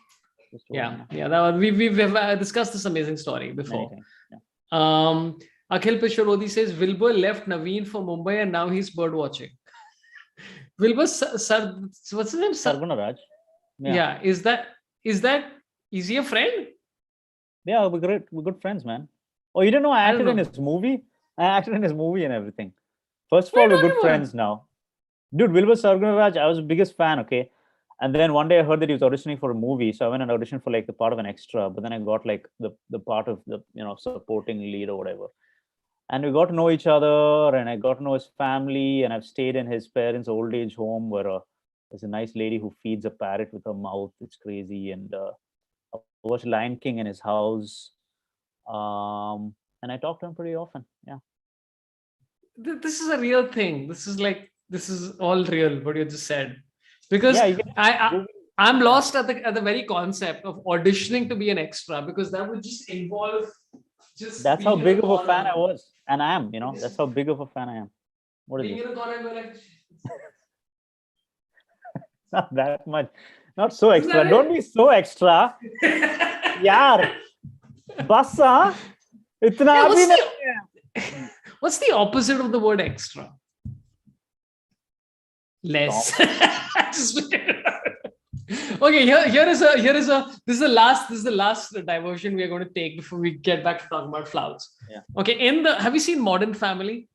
Yeah. That we've discussed this amazing story before. Yeah. Akhil Pisharodi says Wilbur left Naveen for Mumbai and now he's bird watching. Wilbur, what's his name? Sargunaraj. Yeah. Is he a friend? Yeah, we're great. We're good friends, man. Oh, you didn't know I acted in his movie? I acted in his movie and everything. First of all, we're good friends now. Dude, Wilbur Sargunaraj, I was the biggest fan, okay? And then one day I heard that he was auditioning for a movie. So I went and auditioned for like the part of an extra, but then I got like the part of the, supporting lead or whatever. And we got to know each other, and I got to know his family, and I've stayed in his parents' old age home where there's a nice lady who feeds a parrot with her mouth. It's crazy. And I watched Lion King in his house. And I talk to him pretty often. Yeah. This is a real thing. This is all real, what you just said. Because I'm lost at the very concept of auditioning to be an extra, because that would just involve that's how big of a fan I was. And I am, that's how big of a fan I am. What is being it? in a corner and go like not that much. Not so extra. Don't be so extra. Yaar. Bassa. What's the opposite of the word extra? Less. Okay, this is the last diversion we are going to take before we get back to talking about flowers. Yeah. Okay, have you seen Modern Family?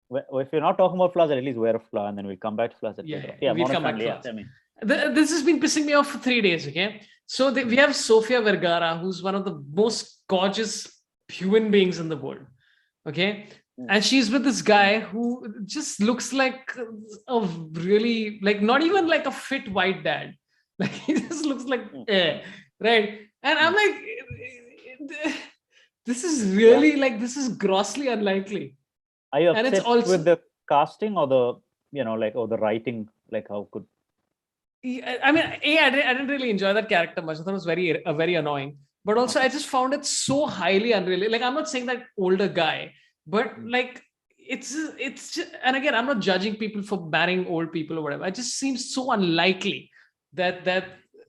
Well, if you're not talking about flowers, at least wear a flower, and then we'll come back to flowers. We'll come back to flowers. This has been pissing me off for 3 days. Okay, so we have Sofia Vergara, who's one of the most gorgeous human beings in the world. Okay. And she's with this guy who just looks like a really, like, not even like a fit white dad. Like, he just looks like, right? And I'm like, this is really this is grossly unlikely. Are you upset with the casting or the, or the writing? Like, how could? I mean, I didn't really enjoy that character much. I thought it was very annoying. But also, I just found it so highly unrealistic. Like, I'm not saying that older guy, but like it's just, and again, I'm not judging people for marrying old people or whatever. It just seems so unlikely that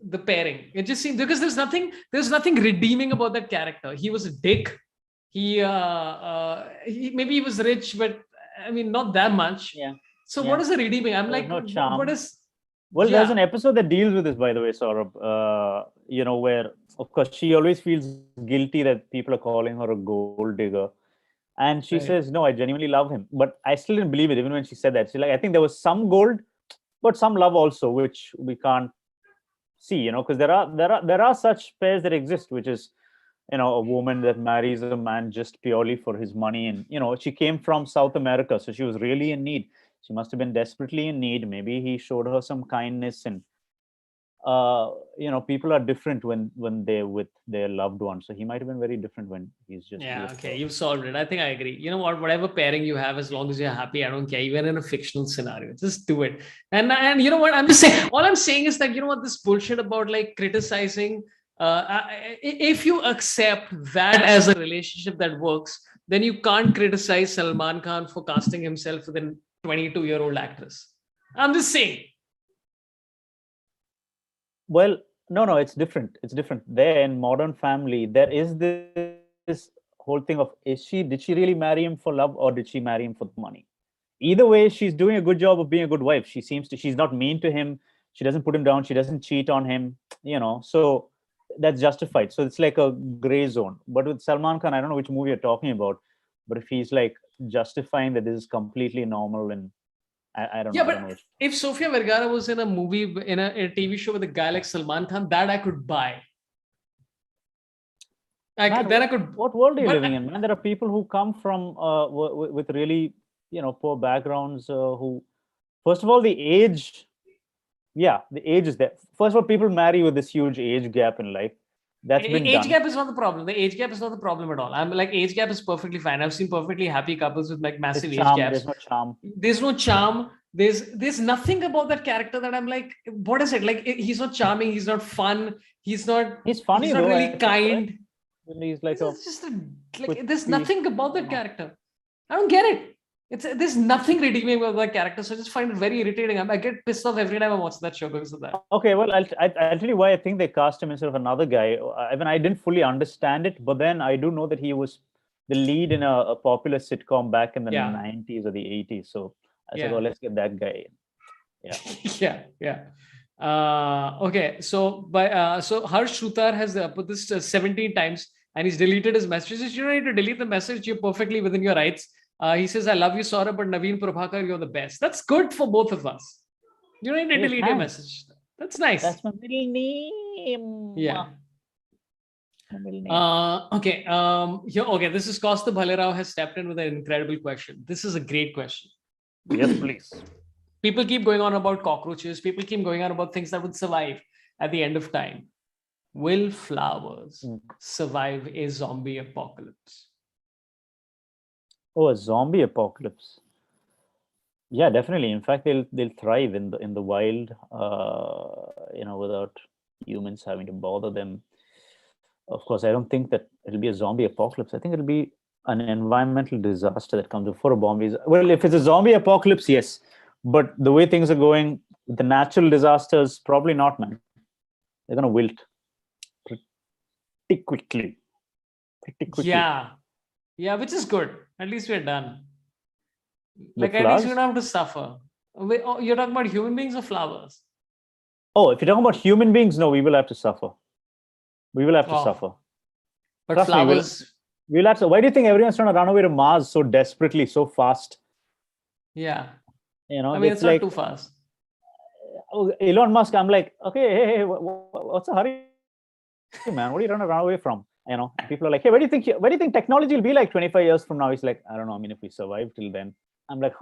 the pairing. It just seems because there's nothing redeeming about that character. He was a dick. He maybe he was rich, but I mean not that much. Yeah. So Yeah. what is the redeeming? I'm There's like, no what charm. is? Well, there's an Yeah, episode that deals with this, by the way, Saurabh. Where of course she always feels guilty that people are calling her a gold digger, and she right. says, "No, I genuinely love him." But I still didn't believe it, even when she said that. She's like, "I think there was some gold, but some love also, which we can't see." Because there are such pairs that exist, which is a woman that marries a man just purely for his money, and she came from South America, so she was really in need. She must have been desperately in need. Maybe he showed her some kindness, and people are different when they're with their loved one, so he might have been very different when he's just Yeah, with okay, her. you've solved it. I think I agree. You know what? Whatever pairing you have, as long as you're happy, I don't care. Even in a fictional scenario, just do it. And you know what? I'm just saying. All I'm saying is that you know what this bullshit about like criticizing. If you accept that as a relationship that works, then you can't criticize Salman Khan for casting himself with a 22-year-old actress. I'm just saying. Well, no, it's different there in Modern Family. There is this whole thing of, did she really marry him for love, or did she marry him for the money? Either way, she's doing a good job of being a good wife. She's not mean to him. She doesn't put him down. She doesn't cheat on him. So that's justified. So it's like a gray zone. But with Salman Khan, I don't know which movie you're talking about, but if he's like justifying that this is completely normal, and I don't know, Yeah, I don't know but which. if Sofia Vergara was in a movie in a TV show with a guy like Salman Khan, that I could buy. Man, Then I could, what world are you but living in, man? There are people who come from with really poor backgrounds, who, first of all, the age. Yeah, the age is there. First of all, people marry with this huge age gap in life. That's been age done. gap is not the problem. The age gap is not the problem at all. I'm like, age gap is perfectly fine. I've seen perfectly happy couples with like There's massive age charm. gaps. There's no charm. There's no charm. There's nothing about that character that I'm like, what is it? Like he's not charming, he's not fun, he's not He's he's funny not though, really I think, right? kind. When he's like a It's just like there's quippy, nothing about I don't that know. character. I don't get it. There's nothing redeeming about that character, so I just find it very irritating. I get pissed off every time I watch that show because of that. Okay, well, I'll tell you why I think they cast him instead of another guy. I mean, I didn't fully understand it, but then I do know that he was the lead in a popular sitcom back in the Yeah, 90s or the 80s. So I said, yeah. oh, let's get that guy in. Yeah. Yeah. Okay, so Harsh Shrutar has put this 17 times and he's deleted his messages. You don't need to delete the message. You're perfectly within your rights. He says, "I love you, Saurabh, but Naveen Prabhakar, you're the best." That's good for both of us. You don't need to Hey, delete your thanks. message. That's nice. That's my middle name. Yeah. My middle name. Okay. Okay. This is Costa Bhalerao has stepped in with an incredible question. This is a great question. Yes, please. People keep going on about cockroaches. People keep going on about things that would survive at the end of time. Will flowers survive a zombie apocalypse? Oh, a zombie apocalypse. Yeah, definitely. In fact, they'll thrive in the wild, without humans having to bother them. Of course, I don't think that it'll be a zombie apocalypse. I think it'll be an environmental disaster that comes before a zombie. Well, if it's a zombie apocalypse, yes. But the way things are going, the natural disasters, probably not, man. They're gonna wilt pretty quickly. Pretty quickly. Yeah, which is good. At least we're done. The Like at least we flowers? don't have to suffer. You're talking about human beings or flowers? Oh, if you're talking about human beings, no, we will have to suffer. We will have to Oh, suffer. but Trust me, flowers. we'll have to. Why do you think everyone's trying to run away to Mars so desperately, so fast? Yeah. I mean, It's it's not like, too fast. Elon Musk. I'm like, okay, hey, what's the hurry, man? What are you trying to run away from? People are like, hey, where do you think technology will be like 25 years from now? He's like, I don't know. I mean, if we survive till then, I'm like,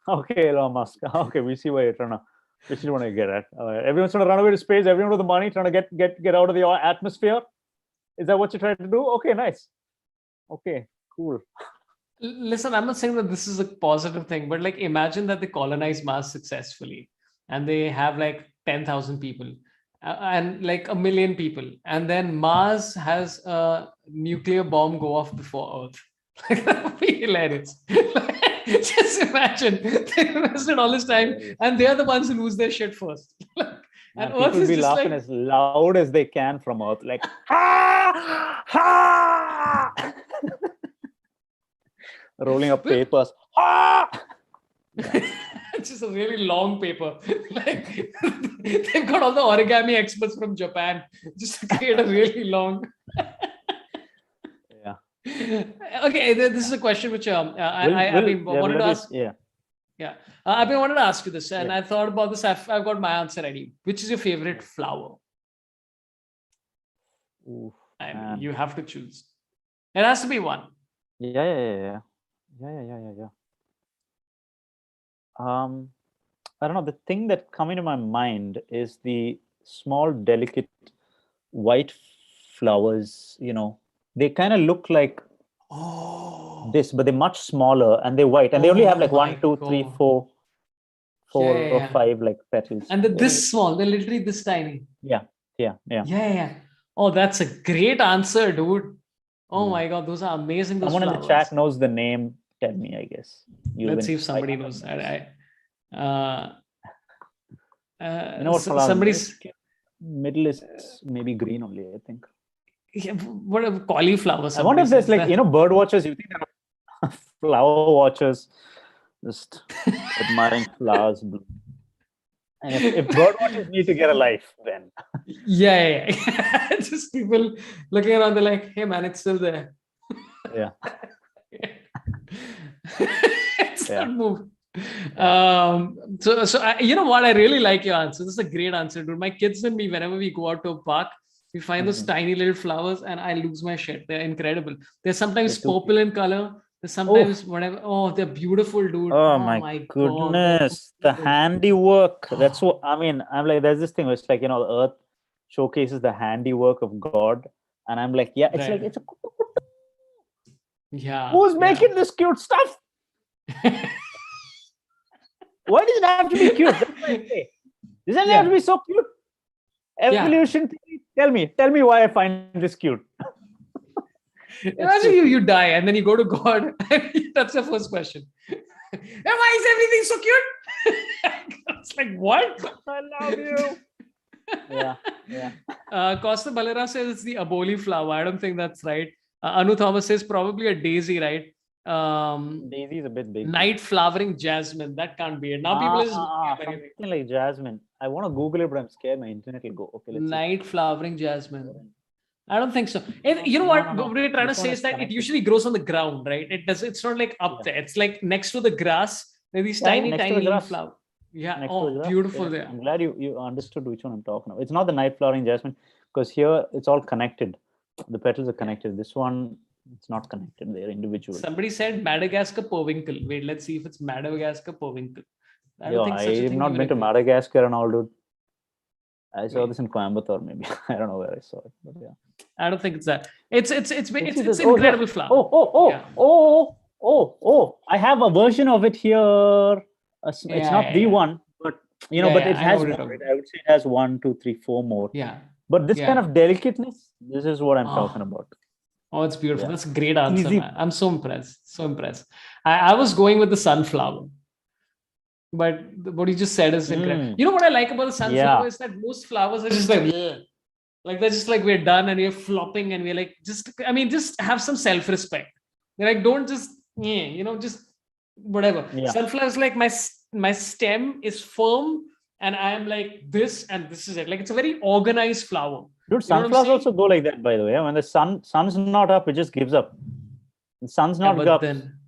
okay, Elon Musk. Okay, we see where you're trying to. We see what you get at. Everyone's trying to run away to space. Everyone with the money trying to get out of the atmosphere. Is that what you're trying to do? Okay, nice. Okay, cool. Listen, I'm not saying that this is a positive thing, but like imagine that they colonize Mars successfully and they have like 10,000 people and like a million people. And then Mars has a nuclear bomb go off before Earth. Like, that would be hilarious. Just imagine they invested all this time and they're the ones who lose their shit first. And And Earth people is be just laughing like, as loud as they can from Earth, like ha ha, rolling up papers. Ha! Yeah. it's just a really long paper. Like they've got all the origami experts from Japan just to create a really long. Yeah. Okay, this is a question which I've been Yeah, wanted we'll to at ask. least, yeah. Yeah, I've been wanted to ask you this, and Yeah. I thought about this. I've got my answer ready. Which is your favorite flower? Oof, I mean, man. you have to choose. It has to be one. Yeah, yeah, yeah, yeah. Yeah, yeah, yeah, yeah, yeah. I don't know. The thing that come into my mind is the small, delicate white flowers. They kind of look like Oh, this, but they're much smaller and they're white, and they only have oh like my one, two, three, God. four, Yeah, four yeah, or yeah. five like petals. And they're Very, this small. They're literally this tiny. yeah, yeah, yeah, Yeah, yeah, yeah. Oh, that's a great answer, dude. Oh yeah. my God, those are amazing, those Someone in the chat flowers. knows the name. Tell me, I guess you'll Let's win see if somebody 500 knows. bucks. Uh, You know what flower? somebody's Middle is maybe green only, I think. yeah, what a cauliflower. I wonder Somebody if there's says like, that. bird watchers. You think there are flower watchers just admiring flowers bloom? And if bird watchers need to get a life, then Yeah, yeah, yeah. Just people looking around. They're like, "Hey, man, it's still there." yeah, It's yeah, not moved. yeah. You know what? I really like your answer. This is a great answer, dude. My kids and me, whenever we go out to a park, we find those Mhm. tiny little flowers, and I lose my shit. They're incredible. They're They're sometimes too purple cute. in color. They're Oh, sometimes whatever. Oh, they're beautiful, dude. oh Oh my my God, they're goodness, the beautiful. handiwork. That's Oh, what I mean. I'm like, there's this thing where it's like, the earth showcases the handiwork of God. And I'm like, yeah, it's like, right. it's a, Yeah, who's yeah. making this cute stuff? Why does it have to be cute? That's what I say. Doesn't it have to Yeah, be so cute? yeah. Evolution theory, tell me why I find this cute. That's Imagine so you cute. die and then you go to God. That's your first question. And why is everything so cute? It's like what? I love you. Yeah, yeah. Costa Balera says it's the aboli flower. I don't think that's right. Anu Thomas says probably a daisy, right? Daisy is a bit big. Night flowering jasmine. That can't be it. Now people are just looking up anything. Something like jasmine. I want to Google it, but I'm scared my internet will go. Okay, let's see. Night flowering jasmine. I don't think so. And No, you know no, what? no, What no. we're trying to This one say is is that it connected. usually grows on the ground, right? It does. It's not like up Yeah. there. It's like next to the grass. There are these Yeah, tiny, next to tiny the little grass. flowers. Yeah. Next to the Oh, grass. beautiful Yeah. there. I'm glad you understood which one I'm talking about. It's not the night flowering jasmine because here it's all connected. The petals are Yeah. connected. This one, it's not connected. They're individual. Somebody said Madagascar periwinkle. Wait, let's see if it's Madagascar periwinkle. I don't Yo, think such a I've thing not even been to exists. Madagascar and all, dude. I saw Wait, this in Coimbatore, maybe. I don't know where I saw it, but yeah. I don't think it's that. It's Let's see it's this. Oh, here. incredible flower. Yeah. I have a version of it here. It's Yeah, not yeah, the yeah. one, but Yeah, but it yeah. I know has what you're more. talking about. I would say it has 1, 2, 3, 4 more. Yeah. But this kind Yeah. of delicateness, this is what I'm talking Oh, about. oh, it's beautiful. Yeah. That's a great answer, Easy. man. I'm so impressed. So impressed. I was going with the sunflower. But what you just said is incredible. You know what I like about the sunflower Yeah. is that most flowers are just like, "Bleh." Like they're just like we're done and we're flopping and we're like just have some self-respect. They're like don't just just whatever. Yeah. Sunflower is like my stem is firm and I am like this and this is it. Like it's a very organized flower. Dude, You know what I'm sunflowers saying? also go like that, by the way. When the sun's not up, it just gives up. The sun's Yeah, not but up. then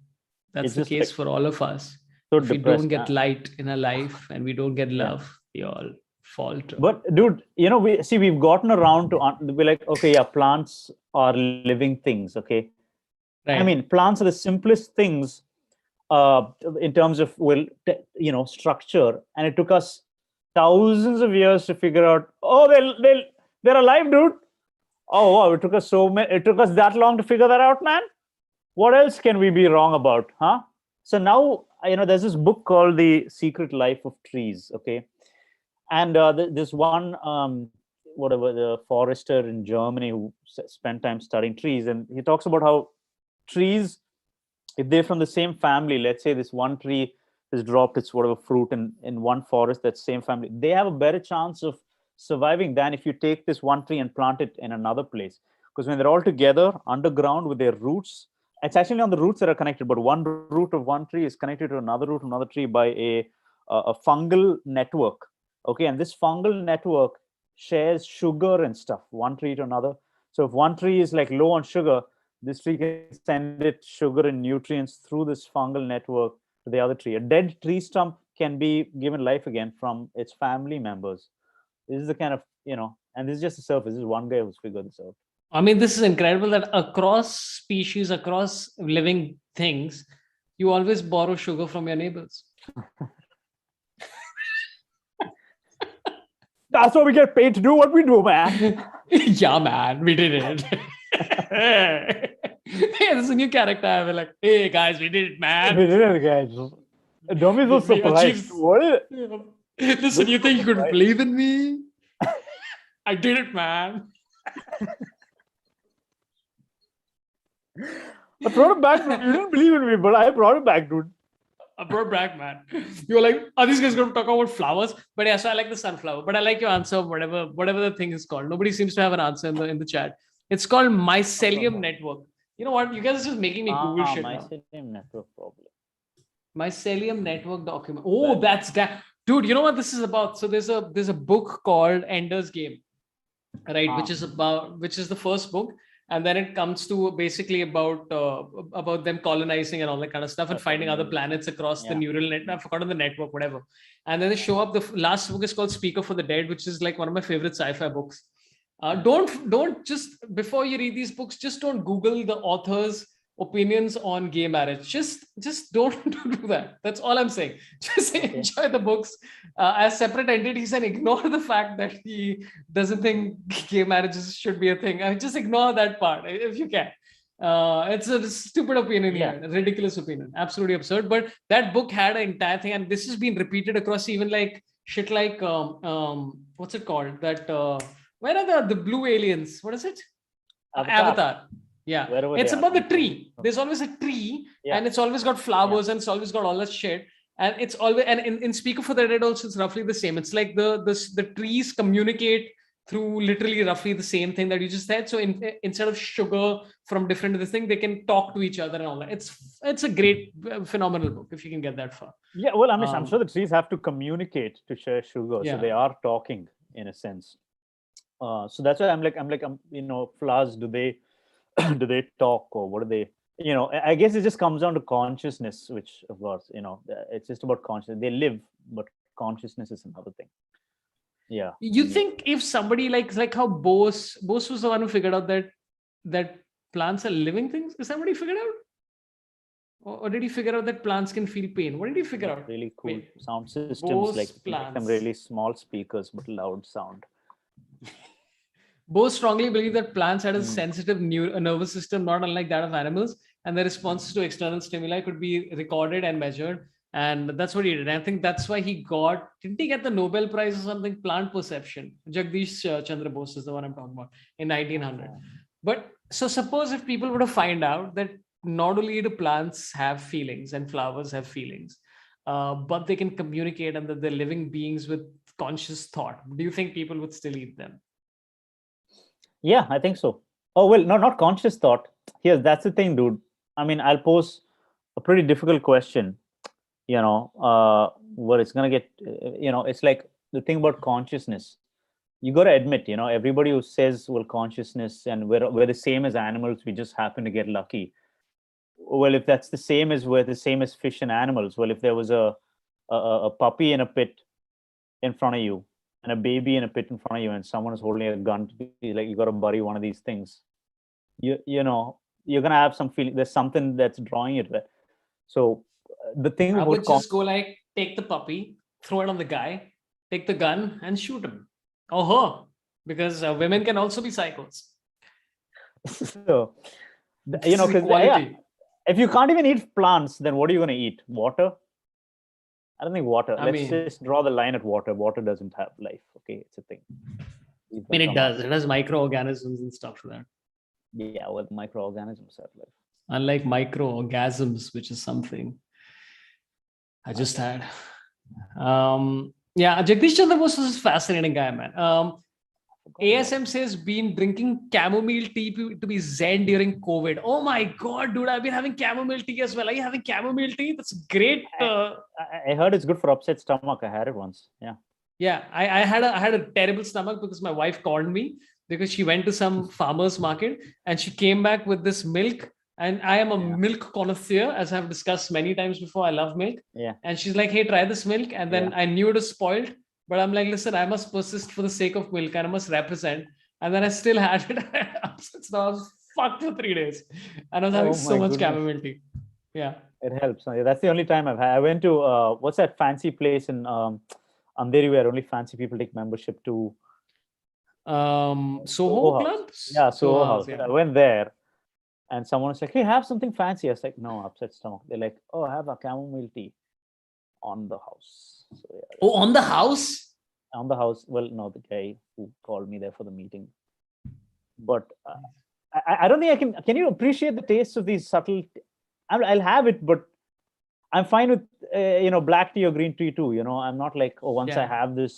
that's It's the just case like for all of us. so If we don't depressed. get light in our life and we don't get Yeah. love, we all falter. But dude, we've gotten around to be like, okay, yeah, plants are living things. Okay, I Right. mean, plants are the simplest things in terms of structure, and it took us thousands of years to figure out. Oh, they're alive, dude. Oh wow, it took us It took us that long to figure that out, man. What else can we be wrong about, huh? So now there's this book called The Secret Life of Trees. Okay, and this one whatever the forester in Germany who spent time studying trees, and he talks about how trees, if they're from the same family, let's say this one tree has dropped its whatever fruit in one forest, that same family, they have a better chance of surviving than if you take this one tree and plant it in another place. Because when they're all together underground with their roots, it's actually on the roots that are connected, but one root of one tree is connected to another root of another tree by a fungal network. Okay, and this fungal network shares sugar and stuff, one tree to another. So if one tree is like low on sugar, this tree can send it sugar and nutrients through this fungal network to the other tree. A dead tree stump can be given life again from its family members. This is the kind of, and this is just the surface. This is one guy who's figured this out. I mean, this is incredible that across species, across living things, you always borrow sugar from your neighbors. That's what we get paid to do what we do, man. Yeah, man, we did it. Hey, this is a new character. I was like, hey, guys, we did it, man. We did it, guys. Don't be so surprised. What? Listen, you think you could believe in me? I did it, man. I brought it back, dude. You didn't believe in me, but I brought it back, dude. I brought it back, man. You were like, are these guys going to talk about flowers? But yeah, so I like the sunflower. But I like your answer, whatever the thing is called. Nobody seems to have an answer in the chat. It's called Mycelium network. You know what? You guys are just making me Google shit now. Mycelium network problem. Mycelium network document. Oh, that's that. Dude, you know what this is about? So there's a book called Ender's Game, right? Which is the first book. And then it comes to basically about them colonizing and all that kind of stuff and finding other planets across the neural net. I've forgotten the network, whatever. And then they show up. The last book is called Speaker for the Dead, which is like one of my favorite sci-fi books. Don't just, before you read these books, just don't Google the author's opinions on gay marriage. Just don't do that. That's all I'm saying. Just enjoy the books as separate entities and ignore the fact that he doesn't think gay marriages should be a thing. Just ignore that part if you can. It's a stupid opinion here, a ridiculous opinion, absolutely absurd. But that book had an entire thing, and this has been repeated across even like shit like what's it called? That where are the blue aliens? What is it? Avatar. Yeah, it's about the tree. There's always a tree, and it's always got flowers, and it's always got all that shit. And it's always, and in Speaker for the Dead also, it's roughly the same. It's like the trees communicate through literally roughly the same thing that you just said. So instead of sugar from different this thing, they can talk to each other and all that. It's a great, phenomenal book if you can get that far. Yeah, well, I'm sure the trees have to communicate to share sugar, so they are talking in a sense. So that's why I'm like, flowers, do they talk, or what do they? I guess it just comes down to consciousness, which of course, it's just about consciousness. They live, but consciousness is another thing. Yeah. You think if somebody like how Bose was the one who figured out that plants are living things? Is that what he figured out? Or did he figure out that plants can feel pain? What did he figure out? Really cool sound systems, Bose like plants. Them really small speakers but loud sound. Bose strongly believed that plants had a sensitive nervous system, not unlike that of animals, and their responses to external stimuli could be recorded and measured. And that's what he did. And I think that's why didn't he get the Nobel Prize or something? Plant perception. Jagdish Chandra Bose is the one I'm talking about in 1900. But so suppose if people were to find out that not only do plants have feelings and flowers have feelings, but they can communicate and that they're living beings with conscious thought, do you think people would still eat them? Yeah, I think so. Oh, well, no, not conscious thought. That's the thing, dude. I mean, I'll pose a pretty difficult question. What it's going to get, it's like the thing about consciousness. You got to admit, everybody who says, well, consciousness and we're the same as animals, we just happen to get lucky. Well, if that's the same as we're the same as fish and animals, well, if there was a puppy in a pit in front of you and a baby in a pit in front of you and someone is holding a gun to be like, you got to bury one of these things, you're going to have some feeling. There's something that's drawing you to that. So the thing I would just go like, take the puppy, throw it on the guy, take the gun and shoot him or her, because women can also be psychos. So, because if you can't even eat plants, then what are you going to eat? Water? I don't think water. Let's just draw the line at water. Water doesn't have life. Okay, it's a thing. It does. It has microorganisms and stuff for that. Yeah, well, microorganisms have life. Unlike microorgasms, which is something I just had. Yeah, Jagdish Chandra Bose is a fascinating guy, man. Forgot about ASM says been drinking chamomile tea to be zen during COVID. Oh my god, dude! I've been having chamomile tea as well. Are you having chamomile tea? That's great. I heard it's good for upset stomach. I had it once. Yeah. Yeah, I had a terrible stomach because my wife called me because she went to some farmer's market and she came back with this milk. And I am a Yeah. milk connoisseur, as I've discussed many times before. I love milk. Yeah. And she's like, hey, try this milk. And then Yeah. I knew it was spoiled, but I'm like, listen, I must persist for the sake of milk and I must represent. And then I still had it. So I was fucked for 3 days. And I was having Oh so my much goodness. chamomile tea. Yeah. It helps. That's the only time I've had. I went to what's that fancy place in Andheri where only fancy people take membership to Soho Soho House. clubs? Yeah, Soho Soho House, House. yeah. I went there and someone was like, "Hey, have something fancy." I was like, "No, upset stomach." They're like, "Oh, have a chamomile tea on the house." So yeah, Oh, on the house? on the house. Well, no, the guy who called me there for the meeting. But I don't think I can. Can you appreciate the taste of these subtle? I'll have it, but I'm fine with black tea or green tea too. I'm not like, oh, once I Yeah. have this,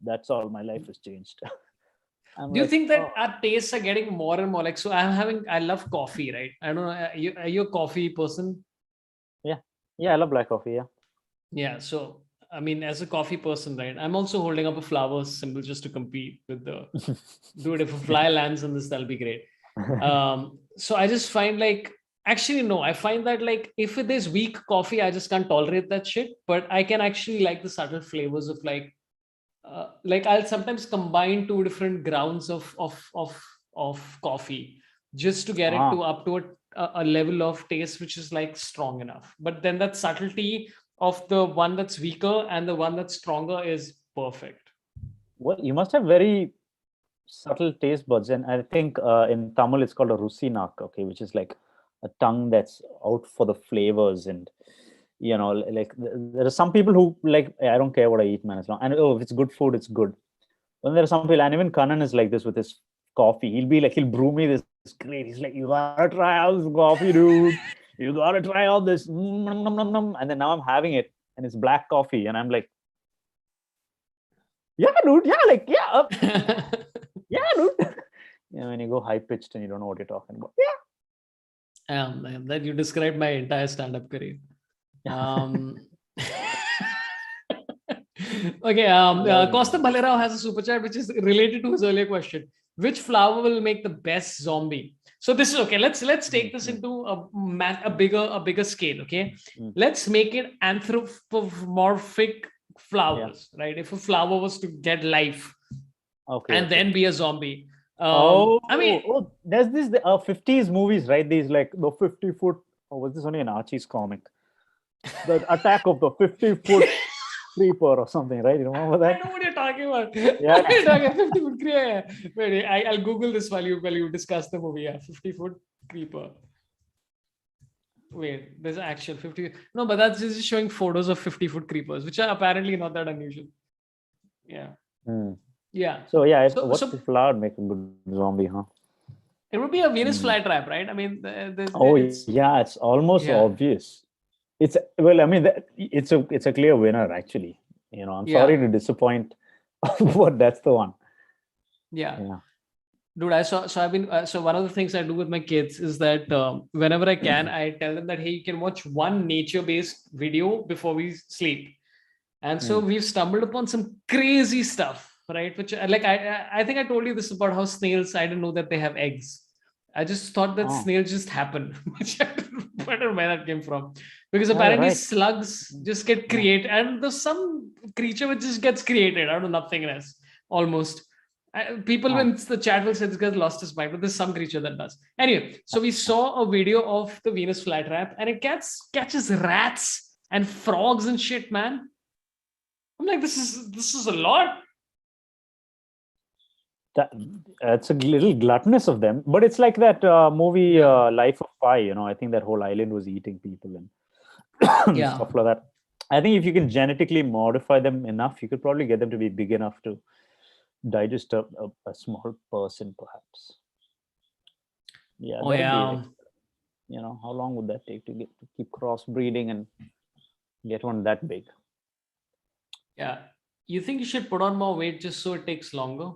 that's all. My life has changed. I'm Do you like, think oh that our tastes are getting more and more like, so I love coffee, right? I don't know, are you a coffee person? yeah, yeah. I love black coffee. Yeah. Yeah. So, I mean, as a coffee person, right? I'm also holding up a flower symbol just to compete with the, dude, if a fly lands on this, that'll be great. So I just find like, actually, no, I find that like, if it is weak coffee, I just can't tolerate that shit. But I can actually like the subtle flavors of like I'll sometimes combine two different grounds of coffee just to get it ah, to up to a level of taste which is like strong enough. But then that subtlety of the one that's weaker and the one that's stronger is perfect. well, you must have very subtle taste buds, and I think in Tamil it's called a rusinak, okay, which is like a tongue that's out for the flavors, and like there are some people who like, I don't care what I eat, man, as long and oh, if it's good food, it's good. Then there are some people, and even Kanan is like this with his coffee. He'll brew me this great. He's like, you gotta try out this coffee, dude. You gotta try out this. Nom, nom, nom, nom. And then now I'm having it, and it's black coffee, and I'm like, yeah, dude, yeah, like, yeah, yeah, dude. When you go high pitched and you don't know what you're talking about. That you described my entire stand-up career. Yeah. Okay, Love Costa it. Bhalerao has a super chat which is related to his earlier question. Which flower will make the best zombie? So this is okay. Let's take this Mm, into a bigger scale. Okay, mm. let's make it anthropomorphic Yeah. flowers, right? If a flower was to get life Okay. and Okay. then be a zombie, Oh, I mean, there's this 50s movies, right? These like the 50-foot. Oh, was this only an Archie's comic? The attack of the 50-foot creeper or something, right? You remember I that? know what you're talking about. Yeah. You're talking 50-foot creeper. Wait, I'll Google this while you discuss the movie. Yeah, 50-foot creeper. Wait, there's actual 50. No, but that's just showing photos of 50-foot creepers, which are apparently not that unusual. Yeah. Hmm. Yeah. So yeah, So what so flower make a good zombie, huh? it would be a Venus Hmm. flytrap, right? I mean, Oh it's yeah, it's almost yeah, obvious. It's well, I mean, it's a clear winner actually. I'm sorry yeah, to disappoint, but that's the one. yeah. Yeah. Dude, so one of the things I do with my kids is that whenever I can, I tell them that, hey, you can watch one nature-based video before we sleep. And so Hmm. we've stumbled upon some crazy stuff, right? Which like I think I told you this about how snails, I didn't know that they have eggs. I just thought that Oh, snails just happen, which I don't know where that came from. Because yeah, you're apparently right. slugs Hmm. just get Yeah. created, and there's some creature which just gets created out of nothingness almost. People Oh. in the chat will say this guy's lost his mind, but there's some creature that does. Anyway, so we saw a video of the Venus flytrap, and it catches rats and frogs and shit, man. I'm like, this is a lot. That, it's a little gluttonous of them, but it's like that movie Yeah, Life of Pi. I think that whole island was eating people and yeah. stuff like that. I think if you can genetically modify them enough, you could probably get them to be big enough to digest a small person, perhaps. Yeah, Oh that'd be yeah, like, how long would that take to keep crossbreeding and get one that big? yeah. You think you should put on more weight just so it takes longer?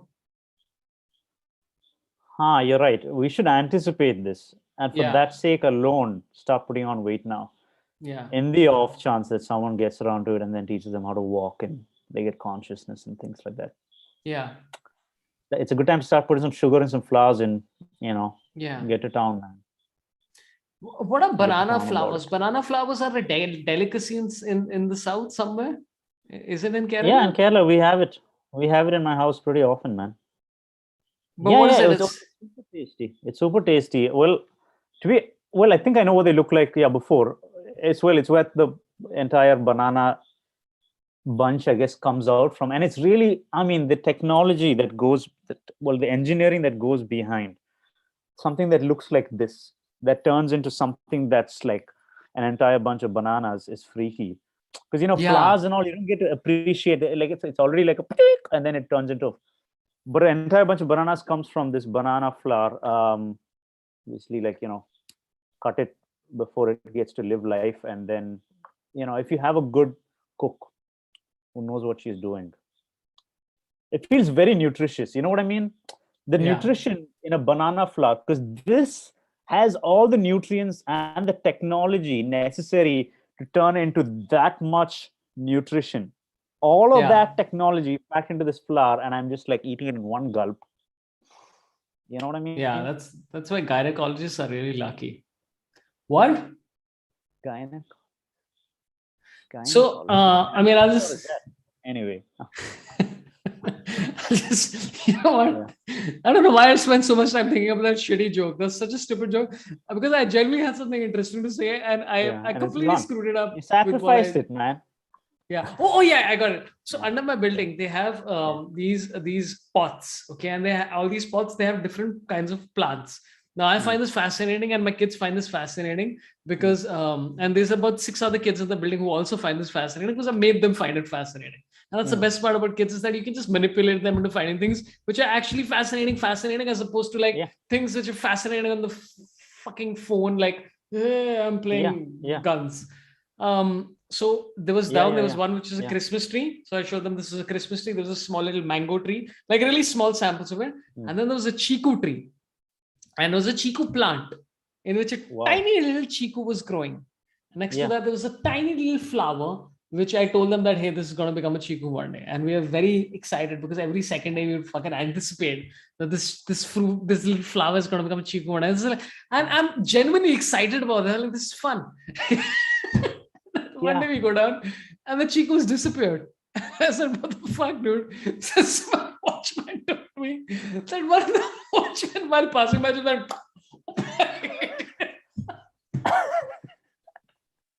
You're right. We should anticipate this. And for Yeah, that sake alone, start putting on weight now. yeah, In the off chance that someone gets around to it and then teaches them how to walk and they get consciousness and things like that. yeah, It's a good time to start putting some sugar and some flowers in, yeah. get to town, man. What are Get to banana town about flowers? it. Banana flowers are a delicacy in the south somewhere. Is it in Yeah, in Kerala? Kerala, we have it. We have it in my house pretty often, man. But Yeah, what is yeah, it? it's It's super tasty. It's super tasty. Well, I think I know what they look like. Yeah, before. It's where the entire banana bunch, I guess, comes out from. And it's really, I mean, the technology the engineering that goes behind something that looks like this, that turns into something that's like an entire bunch of bananas is freaky. Because, yeah, flowers and all, you don't get to appreciate it. Like it's already like a and then it turns into, but an entire bunch of bananas comes from this banana flower. Basically, like, cut it before it gets to live life. And then, if you have a good cook who knows what she's doing, it feels very nutritious. You know what I mean? The yeah, nutrition in a banana flour, because this has all the nutrients and the technology necessary to turn into that much nutrition. All of yeah, that technology packed into this flour, and I'm just like eating it in one gulp. You know what I mean? yeah. That's why gynecologists are really lucky. What? Gyne- So, Gynecology. What I kind of mean, I'll flour is just, that? Anyway, I'll just, you know yeah, what? I don't know why I spent so much time thinking about that shitty joke. That's such a stupid joke because I genuinely had something interesting to say and yeah, I and it's completely gone. screwed it up You with what sacrificed I. it, man. Yeah. Oh, yeah, I got it. So Yeah, under my yeah, building, they have yeah. these pots. Okay, and all these pots they have different kinds of plants. Now I Mm, find this fascinating, and my kids find this fascinating mm, because and there's about 6 other kids in the building who also find this fascinating because I made them find it fascinating. And that's the mm. best part about kids is that you can just manipulate them into finding things which are actually fascinating, as opposed to like Yeah, things which are fascinating on the fucking phone, like I'm yeah, playing yeah, guns. So yeah, there yeah, was yeah, one which is a yeah. Christmas tree. So I showed them this is a Christmas tree. There was a small little mango tree, like really small samples of it. Mm. And then there was a chiku tree, and there was a chiku plant in which a Wow. tiny little chiku was growing. Next to Yeah. that, there was a tiny little flower, which I told them that, hey, this is going to become a chiku one day. And we are very excited because every second day we would fucking anticipate that this fruit, this little flower is going to become a chiku one day. And I'm genuinely excited about that. Like, this is fun. One Yeah. day we go down and the Chicos disappeared. I said, what the fuck, dude? So my watchman told me that one of the watchmen while passing by just went,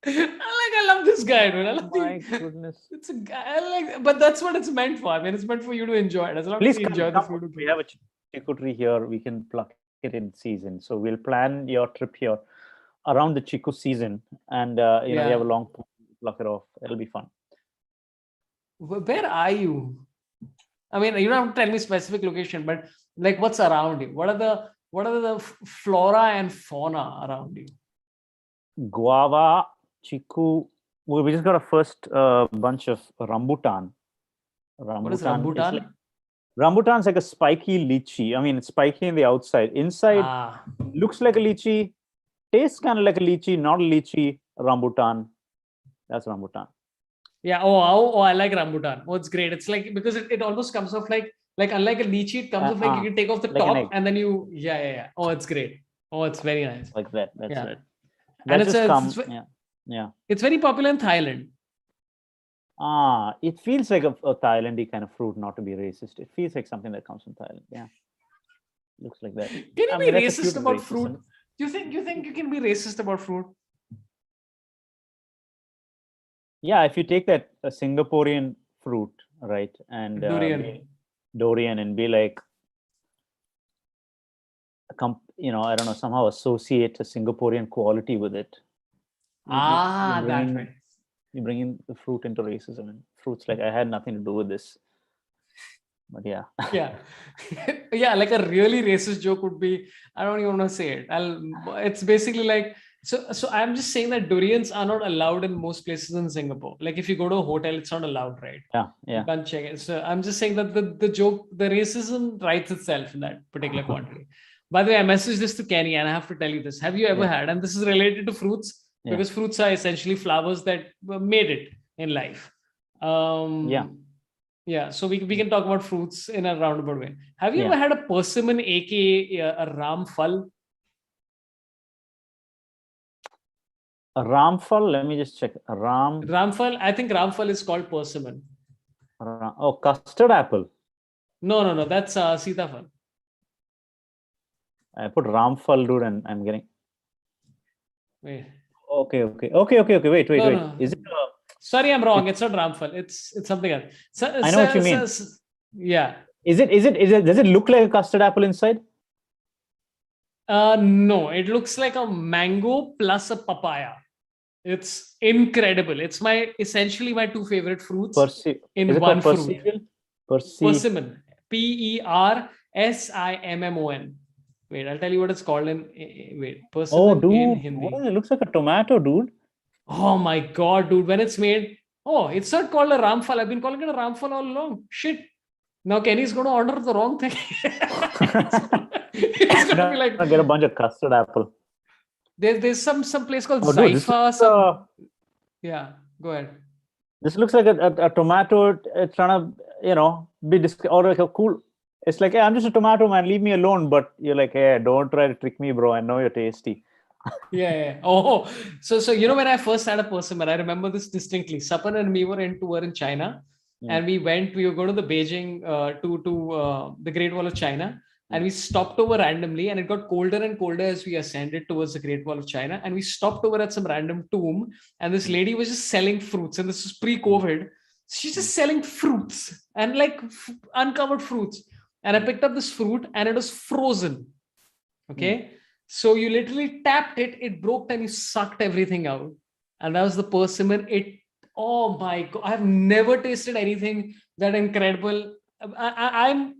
I love this guy, dude. I Oh love my the goodness. it's a guy. I like, but that's what it's meant for. I mean, it's meant for you to enjoy it. As long as Please you come, enjoy the come. food. We have a chicory here. We can pluck it in season. So we'll plan your trip here around the chiku season, and you have a Yeah. long pluck it off. It'll be fun. Where are you? I mean, you don't have to tell me specific location, but like what's around you? What are the flora and fauna around you? Guava, chiku. Well, we just got a first bunch of rambutan. What is Rambutan is like rambutan? rambutan's like a spiky lychee. I mean, it's spiky on the outside. Inside Ah, looks like a lychee, tastes kind of like a lychee, not a lychee. Rambutan. That's rambutan. yeah. Oh, I like rambutan. Oh, it's great. It's like because it almost comes off like unlike a lychee, it comes off like you can take off the Like an top egg, and then you yeah. Oh, it's great. Oh, it's very nice. like that. That's Yeah, right. and That's just come. Yeah, yeah. it's very popular in Thailand. It feels like a Thailandy kind of fruit, not to be racist. It feels like something that comes from Thailand. Yeah, looks like that. Can you I be mean, that's a racist cute about fruit? racism. Do you think you can be racist about fruit? Yeah, if you take that Singaporean fruit, right, and Durian. Dorian, and be like, I don't know, somehow associate a Singaporean quality with it. You Ah, that way. you bring in the fruit into racism, and fruits like I had nothing to do with this, but yeah. Yeah. Yeah, like a really racist joke would be, I don't even want to say it. It's basically like So I'm just saying that durians are not allowed in most places in Singapore. Like if you go to a hotel, it's not allowed, right? Yeah, You yeah. can't check it. So I'm just saying that the joke, the racism writes itself in that particular quantity. By the way, I messaged this to Kenny and I have to tell you this. Have you ever Yeah. had, and this is related to fruits, Yeah. because fruits are essentially flowers that made it in life. Yeah. Yeah, so we can talk about fruits in a roundabout way. Have you Yeah. ever had a persimmon, aka a ramphal? A Ramphal, let me just check. Ramphal, I think ramphal is called persimmon. Oh, custard apple. No, that's Sitafal. I put Ramphal, dude, and I'm getting. Wait. Okay. Wait. No, no. Is it? Sorry, I'm wrong. It, It's not ramphal. It's something else. I know what you mean. Yeah. Is it? Does it look like a custard apple inside? No, it looks like a mango plus a papaya. It's incredible. It's essentially my two favorite fruits Is in it one called fruit. Persimmon. Persimmon. Wait, I'll tell you what it's called in. Wait, Oh, persimmon in dude, what Hindi. is it? It looks like a tomato, dude. Oh my God, dude. When it's made, oh, it's not called a ramphal. I've been calling it a ramphal all along. Shit. Now Kenny's going to order the wrong thing. He's going to be like, get a bunch of custard apple. There's some place called Oh, dude, Zaifa. Yeah, go ahead. This looks like a tomato. It's trying to, be or like a cool. It's like, hey, I'm just a tomato, man. Leave me alone. But you're like, hey, don't try to trick me, bro. I know you're tasty. Yeah. Oh, so when I first had a persimmon, I remember this distinctly. Sapan and me were in China, and we were going to the Beijing to the Great Wall of China, and we stopped over randomly, and it got colder and colder as we ascended towards the Great Wall of China, and we stopped over at some random tomb, and this lady was just selling fruits, and this was pre-COVID. She's just selling fruits and like uncovered fruits, and I picked up this fruit, and it was frozen. Okay. So you literally tapped it, it broke, and you sucked everything out. And that was the persimmon. Oh my God, I've never tasted anything that incredible. I'm,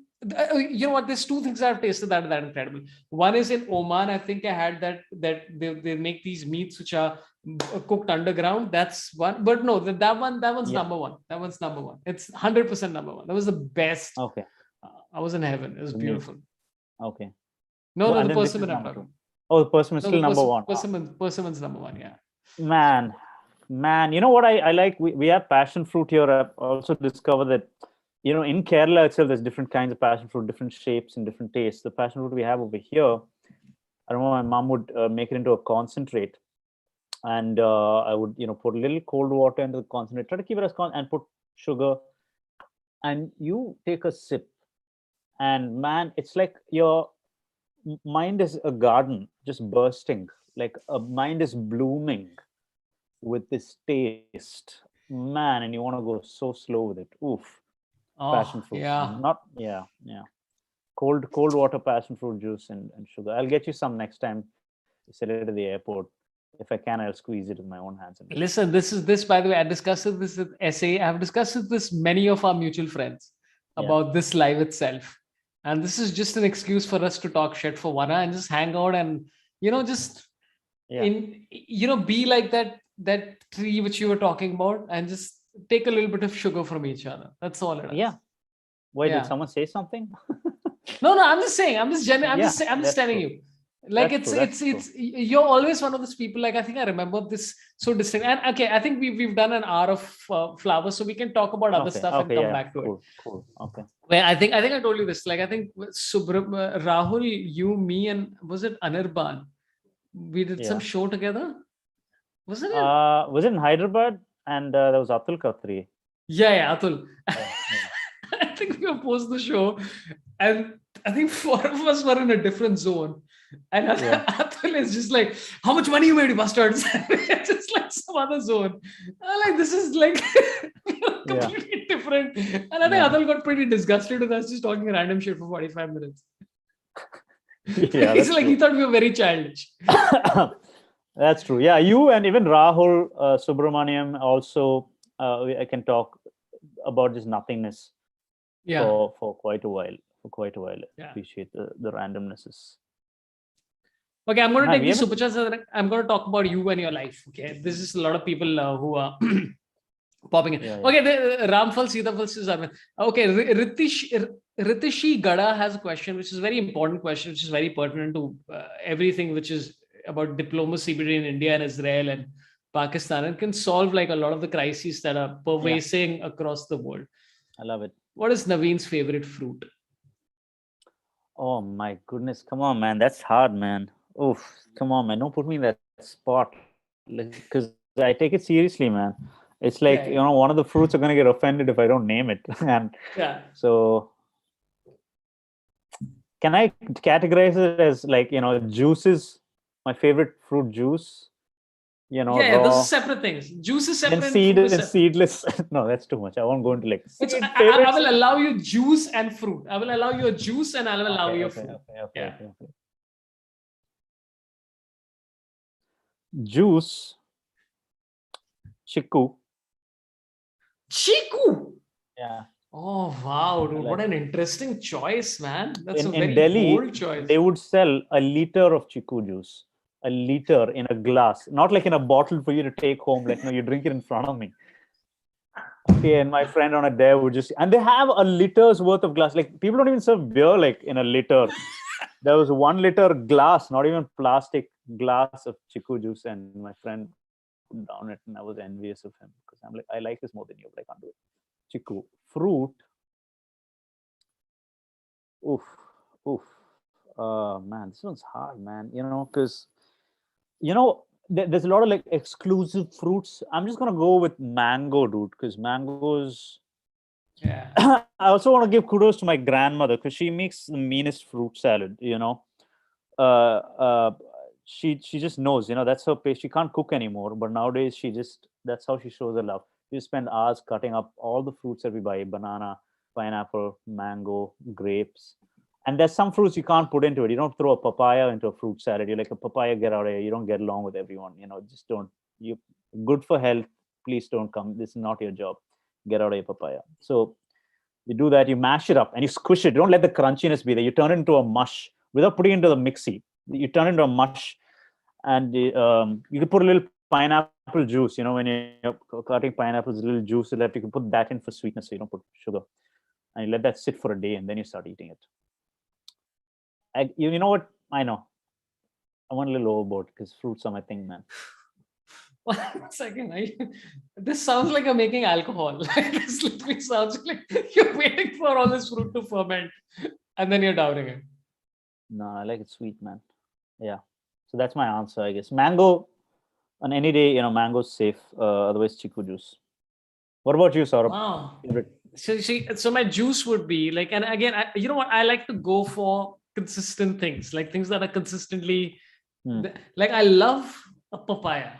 you know what? There's two things I've tasted that are that incredible. One is in Oman. I think I had that they make these meats which are cooked underground. That's one. But no, that one's number one. That one's number one. It's 100% number one. That was the best. Okay. I was in heaven. It was beautiful. Okay. No, the persimmon I'm talking. Oh, the persimmon is still number one. Persimmon's number one, yeah. Man, you know what I like? We have passion fruit here. I've also discovered that, in Kerala itself, there's different kinds of passion fruit, different shapes and different tastes. The passion fruit we have over here, I remember my mom would make it into a concentrate, and I would, put a little cold water into the concentrate, try to keep it as and put sugar, and you take a sip, and man, it's like your mind is a garden just bursting, like a mind is blooming with this taste, man, and you want to go so slow with it. Oof. Passion fruit. Yeah. Cold water passion fruit juice and sugar. I'll get you some next time you sell it at the airport. If I can, I'll squeeze it with my own hands. Listen, this, by the way, I discussed this with SA. I've discussed this many of our mutual friends about this live itself. And this is just an excuse for us to talk shit for 1 hour and just hang out and, just be like that tree which you were talking about, and just take a little bit of sugar from each other. That's all it is. Yeah. Why did someone say something? No, I'm just saying. I'm just telling you. Like it's you're always one of those people. Like I think I remember this so distinct. And okay, I think we've done an hour of flowers, so we can talk about other stuff and come back to it. Cool. Okay. Where I think I told you this. Like I think Rahul, you, me, and was it Anirban? We did some show together. Wasn't it? Was it in Hyderabad? And there was Atul Khatri. Yeah, Atul. I think we opposed the show, and I think 4 of us were in a different zone. And Atul is just like, how much money you made, you bastards? It's just like some other zone. I'm like, this is like completely different. And I think Atul got pretty disgusted with us just talking random shit for 45 minutes. He's like, he thought we were very childish. That's true. Yeah, you and even Rahul Subramaniam also, I can talk about just nothingness for quite a while. Yeah. Appreciate the randomnesses. Okay, I'm going to Man, take we these haven't. super chats and I'm going to talk about you and your life. Okay, this is a lot of people who are popping in. Yeah, yeah. Okay, Ramfal Sitafal says, okay, Ritishi Gada has a question, which is a very important question, which is very pertinent to everything which is about diplomacy between India and Israel and Pakistan, and can solve like a lot of the crises that are pervasive across the world. I love it. What is Naveen's favorite fruit? Oh my goodness, come on, man. That's hard, man. Oof, come on, man. Don't put me in that spot. Because I take it seriously, man. It's like, Yeah, one of the fruits are going to get offended if I don't name it. And yeah. so, can I categorize it as like, juices? My favorite fruit juice, Yeah, those are raw. separate things. Juice is Then separate and seed fruit is and separate. seedless. No, that's too much. I won't go into like It's, seed I favorites. will allow you juice and fruit. I will allow you a juice and I will allow Okay, you a okay, fruit. okay, okay, Yeah. okay. Juice, chiku. Chiku. Yeah. Oh wow, dude! What Like an interesting choice, man. That's a in very Delhi, bold choice. they would sell a liter of chiku juice, a liter in a glass, not like in a bottle for you to take home. Like, no, you drink it in front of me. Okay, and my friend on a day would just, and they have a liter's worth of glass. Like, people don't even serve beer like in a liter. There was 1 liter glass, not even plastic glass of chiku juice, and my friend put down it, and I was envious of him because I'm like, I like this more than you, but I can't do it. Chiku fruit, oof, oof. Man, this one's hard, man. Because there's a lot of like exclusive fruits. I'm just gonna go with mango, dude, because mangoes. Yeah. I also want to give kudos to my grandmother because she makes the meanest fruit salad. Uh, uh, she just knows. That's her pace. She can't cook anymore, but nowadays that's how she shows her love. We spend hours cutting up all the fruits that we buy: banana, pineapple, mango, grapes. And there's some fruits you can't put into it. You don't throw a papaya into a fruit salad. You're like, a papaya, get out of here. You don't get along with everyone. Just don't. You good for health. Please don't come. This is not your job. Get out of your papaya. So you do that. You mash it up and you squish it. Don't let the crunchiness be there. You turn it into a mush without putting it into the mixie. You turn it into a mush, and you can put a little pineapple juice. When you're cutting pineapples, a little juice left. You can put that in for sweetness, so you don't put sugar, and you let that sit for a day, and then you start eating it. You know what? I know. I went a little overboard because fruits are my thing, man. 1 second. This sounds like you're making alcohol. Like, this literally sounds like you're waiting for all this fruit to ferment and then you're downing it. No, I like it sweet, man. Yeah. So that's my answer, I guess. Mango, on any day, mango's safe. Otherwise, chiku juice. What about you, Sorab? Wow. Favorite? So my juice would be like, and again, you know what? I like to go for consistent things, like things that are consistently, like I love a papaya.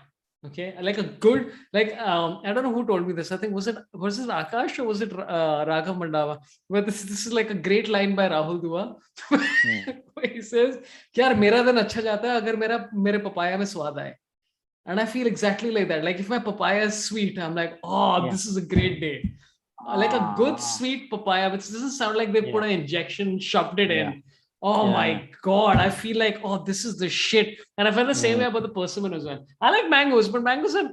Okay, I like a good, like I don't know who told me this. I think was it Akash or was it Raghav Mandava? But this is like a great line by Rahul Dua. He says, "यार मेरा दिन अच्छा जाता है अगर मेरे papaya में स्वाद आए." And I feel exactly like that. Like if my papaya is sweet, I'm like, oh, this is a great day. Like a good sweet papaya, which doesn't sound like they put an injection, shoved it in. Oh my God. I feel like, oh, this is the shit. And I felt the same way about the persimmon as well. I like mangoes, but mangoes are,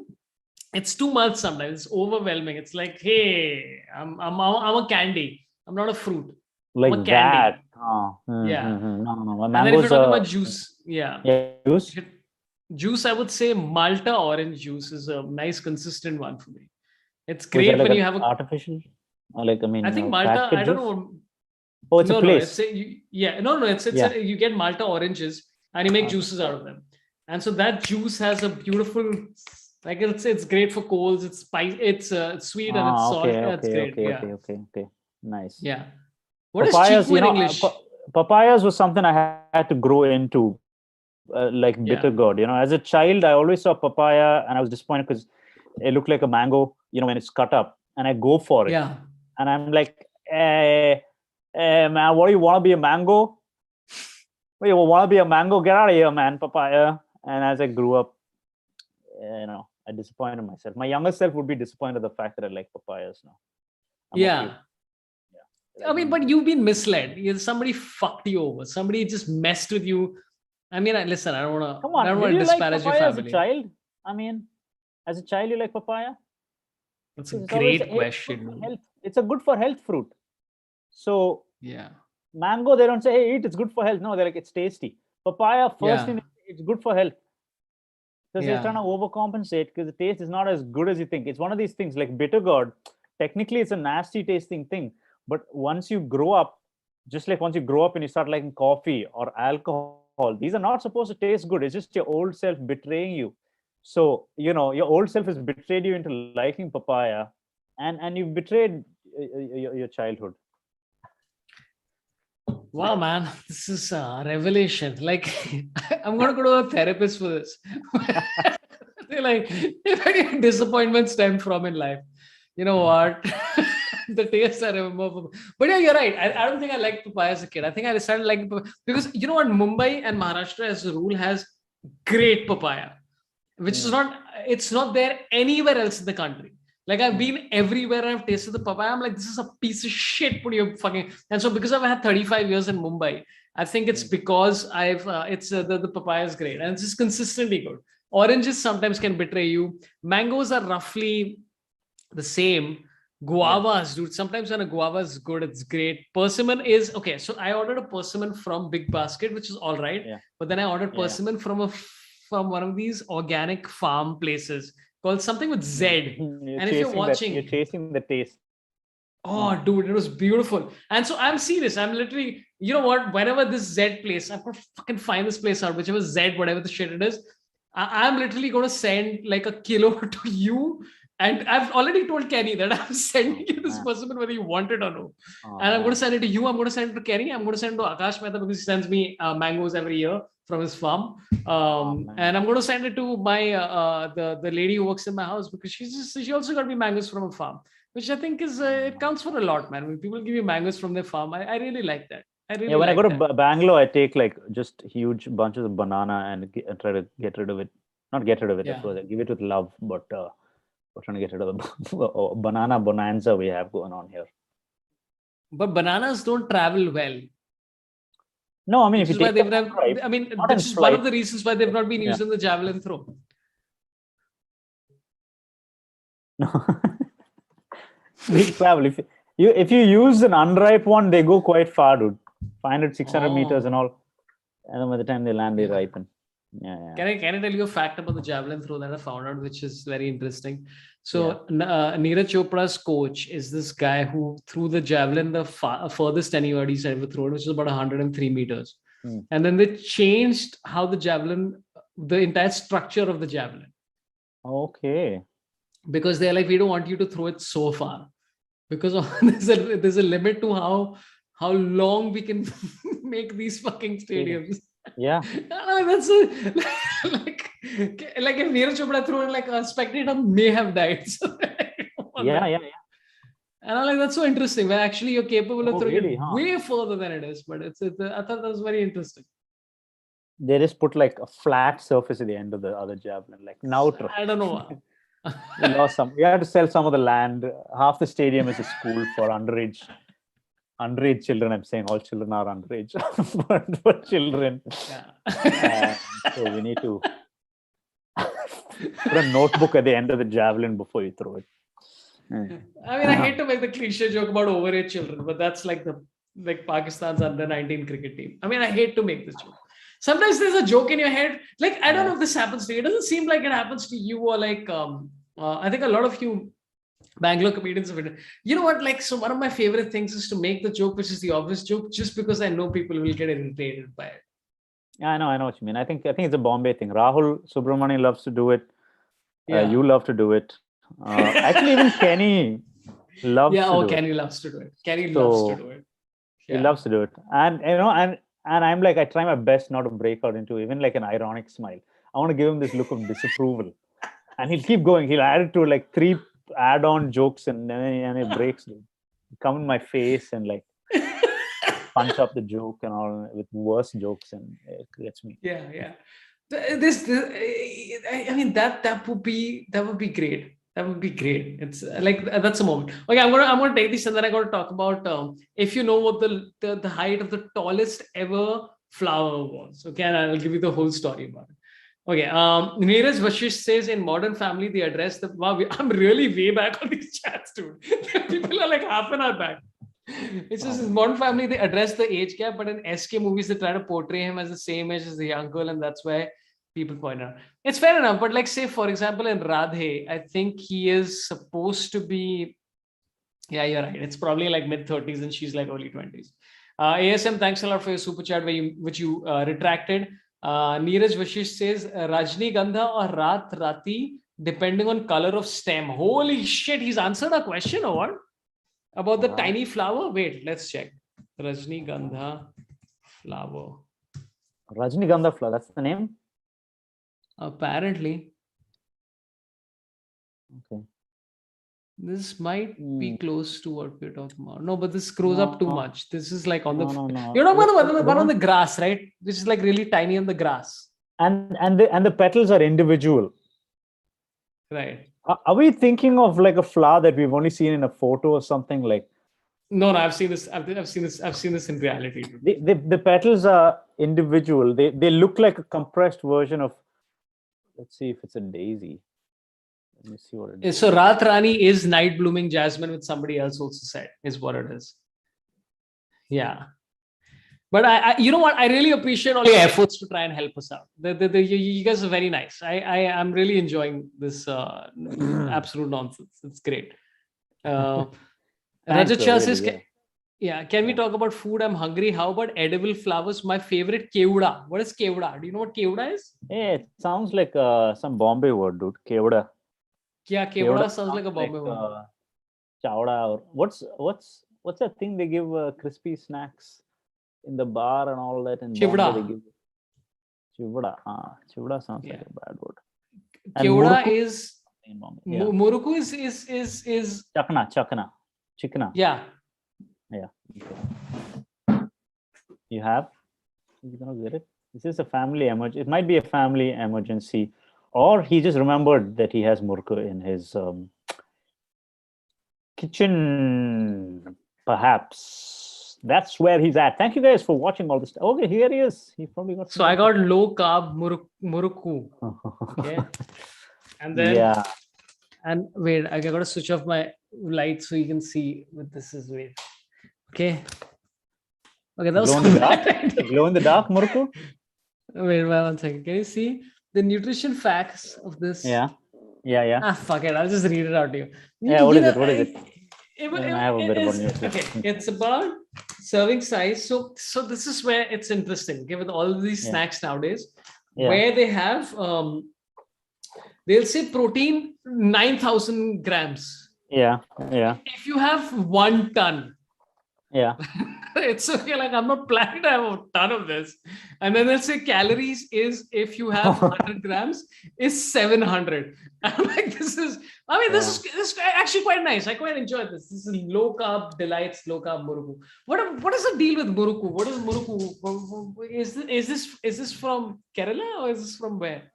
it's too much sometimes. It's overwhelming. It's like, hey, I'm a candy. I'm not a fruit. Like I'm a that. candy. Yeah. No. And then if you're Mangoes talking about juice, yeah. juice. Juice, I would say Malta orange juice is a nice, consistent one for me. It's Was that great like when an you have a. artificial? Or like, I I mean, think Malta. packet I don't juice? know. Oh, it's a No. It's place. no. You get Malta oranges and you make juices out of them, and so that juice has a beautiful. Like it's great for colds. It's spice. It's sweet and it's salt. Yeah, it's great. Yeah. Okay. Nice. Yeah. What is Papayas, chiku in English? papayas was something I had to grow into, like bitter Yeah. gourd. As a child, I always saw papaya and I was disappointed because it looked like a mango, when it's cut up, and I go for it. Yeah. And I'm like, man, what do you want to be a mango? Well, you want to be a mango? Get out of here, man, papaya. And as I grew up, I disappointed myself. My younger self would be disappointed at the fact that I like papayas now. I'm okay. Yeah. I mean, but you've been misled. Somebody fucked you over. Somebody just messed with you. I mean, listen, I don't Come want on, to did you like disparage your papaya as a family. child? I mean, as a child, you like papaya? That's a It's always, great hey, it's good for question. health. It's a good for health fruit. So Yeah. mango, they don't say, hey, eat, it's good for health. No, they're like, it's tasty. Papaya, first thing, Yeah. it's good for health. Because they're trying Yeah. to overcompensate because the taste is not as good as you think. It's one of these things like bitter gourd. Technically, it's a nasty tasting thing. But once you grow up, just like once you grow up and you start liking coffee or alcohol, these are not supposed to taste good. It's just your old self betraying you. So, your old self has betrayed you into liking papaya and you've betrayed your childhood. Wow, man, this is a revelation. Like, I'm gonna go to a therapist for this. They're like, if any disappointment stem from in life, you know what? The tastes are removable. But yeah, you're right. I don't think I liked papaya as a kid. I think I started liking because you know what? Mumbai and Maharashtra, as a rule, has great papaya, which is Mm, it's not there anywhere else in the country. Like I've mm, been everywhere, I've tasted the papaya. I'm like, this is a piece of shit. Put your fucking. And so because I've had 35 years in Mumbai, I think it's mm, because it's the papaya is great and it's just consistently good. Oranges sometimes can betray you. Mangoes are roughly the same. yeah, Guavas, dude. Sometimes when a guava is good, it's great. Persimmon is okay. So I ordered a persimmon from Big Basket, which is all right. yeah, But then I ordered yeah. persimmon from one of these organic farm places called something with Z. You're And if you're chasing that. You're watching, chasing the taste. oh, dude, it was beautiful. And so I'm serious. I'm literally, you know what? Whenever this Z place, I'm gonna fucking find this place out, whichever Z, whatever the shit it is. I'm literally going to send like a kilo to you. And I've already told Kenny that I'm sending Oh you this man. persimmon whether you want it or no. Oh And I'm going to man. send it to you. I'm going to send it to Kenny. I'm going to send it to Akash Mehta because he sends me mangoes every year from his farm. Oh And man. I'm going to send it to my the lady who works in my house because she also got me mangoes from a farm, which I think is it counts for a lot, man. When people give you mangoes from their farm, I really like that. I Yeah, really when I go like to that. Bangalore, I take like just huge bunches of banana and and try to get rid of it. Not get rid of it, of Yeah. course. I give it with love, but we're trying to get rid of the banana bonanza we have going on here. But bananas don't travel well, No, I mean if which you is why take them they've never, unripe, I mean, not in which is one flight. of the reasons why they've not been Yeah. used in the javelin throw. No. They travel. If you use an unripe one, they go quite far, dude. 500, 600 meters and Oh, all. And then by the time they land, they yeah. ripen. Yeah, yeah. Can I tell you a fact about the javelin throw that I found out, which is very interesting? So, Yeah. Neeraj Chopra's coach is this guy who threw the javelin the furthest anybody's ever thrown, which is about 103 meters. Mm. And then they changed how the entire structure of the javelin, Okay. because they're like, we don't want you to throw it so far because there's a limit to how long we can make these fucking stadiums. Yeah. I mean, that's like if Neeraj Chopra threw it, like a spectator may have died. So, Yeah, yeah, yeah. and I'm like, that's so interesting. Where actually you're capable of Oh, throwing it really? Huh? way further than it is. But I thought that was very interesting. They just put like a flat surface at the end of the other javelin, like neutral. I don't know. We lost some. We had to sell some of the land. Half the stadium is a school for underage children. I'm saying all children are underage, but for children. Yeah. So we need to put a notebook at the end of the javelin before you throw it. I mean, I hate to make the cliche joke about overage children, but that's like Pakistan's under 19 cricket team. I mean, I hate to make this joke. Sometimes there's a joke in your head. Like, I don't know if this happens to you. It doesn't seem like it happens to you or like, I think a lot of you Bangalore comedians of it. You know what? Like, so one of my favorite things is to make the joke, which is the obvious joke, just because I know people will get irritated by it. Yeah, I know what you mean. I think it's a Bombay thing. Rahul Subramani loves to do it. Yeah. You love to do it. Actually, even Kenny loves yeah. to Oh, do Kenny it. loves to do it. Kenny loves to do it. He loves to do it, and I'm like, I try my best not to break out into even like an ironic smile. I want to give him this look of disapproval, and he'll keep going. He'll add it to like 3 add-on jokes, and then it breaks. He'll come in my face and like punch up the joke and all with worse jokes, and it gets me. Yeah. I mean, that would be great. That would be great. It's like that's a moment. Okay, I'm gonna take this and then I gotta talk about if you know what the height of the tallest ever flower was. Okay, and I'll give you the whole story about it. Okay, Neeraj Vashish says in Modern Family, they address the. Wow, I'm really way back on these chats, dude. People are like half an hour back. It's just in Modern Family, they address the age gap, but in SK movies, they try to portray him as the same age as the young girl, and that's why people point out. It's fair enough, but like, say, for example, in Radhe, I think he is supposed to be. Yeah, you're right. It's probably like mid-30s and she's like early 20s. ASM, thanks a lot for your super chat which you retracted. Neeraj Vashish says Rajni Gandha or Rat Rati, depending on color of stem. Holy shit, he's answered a question or what? About the tiny flower? Wait, let's check. Rajni Gandha flower. Rajnigandha flower, that's the name? Apparently. Okay. This might be close to what we're talking about. No, but this grows up too much. This is like on the. You're talking about the one on the grass, right? Which is like really tiny on the grass. And the petals are individual. Right. Are we thinking of like a flower that we've only seen in a photo or something like? No, I've seen this. I've seen this in reality. The petals are individual. They look like a compressed version of. Let's see if it's a daisy. Let me see what it is. So Rat Rani is night blooming jasmine, which somebody else also said is what it is. Yeah. But I you know what? I really appreciate all your efforts to try and help us out. You guys are very nice. I'm really enjoying this absolute nonsense. It's great. Rajat Shah says, yeah, can we talk about food? I'm hungry. How about edible flowers? My favorite, kevda. What is kevda? Do you know what kevda is? Yeah, it sounds like some Bombay word, dude. Kevda. Yeah, kevda sounds like a Bombay word. Chowda or what's that thing they give crispy snacks in the bar and all that in Chivda. Bombay? They give chivda. Chivda sounds like a bad word. Kevda is yeah. Muruku is chikna. Yeah. Okay. You have? You gonna get it? This is a family emergency. It might be a family emergency, or he just remembered that he has murku in his kitchen. Perhaps that's where he's at. Thank you guys for watching all this. Okay, here he is. He probably got. So I got low carb muruku. Okay, and then and wait, I gotta switch off my light so you can see what this is. Wait. Okay, that was glow in the dark murku. Wait 1 second. Can you see the nutrition facts of this? Yeah. Fuck it. I'll just read it out to you. What is it? I have a bit about nutrition. Okay, it's about serving size. So this is where it's interesting. Okay, with all of these snacks nowadays, where they have they'll say protein 9,000 grams. Yeah. If you have 1 ton. Yeah. It's okay, like I'm not planning to have a ton of this. And then they'll say calories is, if you have 100 grams, is 700. I'm like, this is actually quite nice. I quite enjoy this. This is low carb delights, low carb muruku. What is the deal with muruku? What is muruku? Is this from Kerala or is this from where?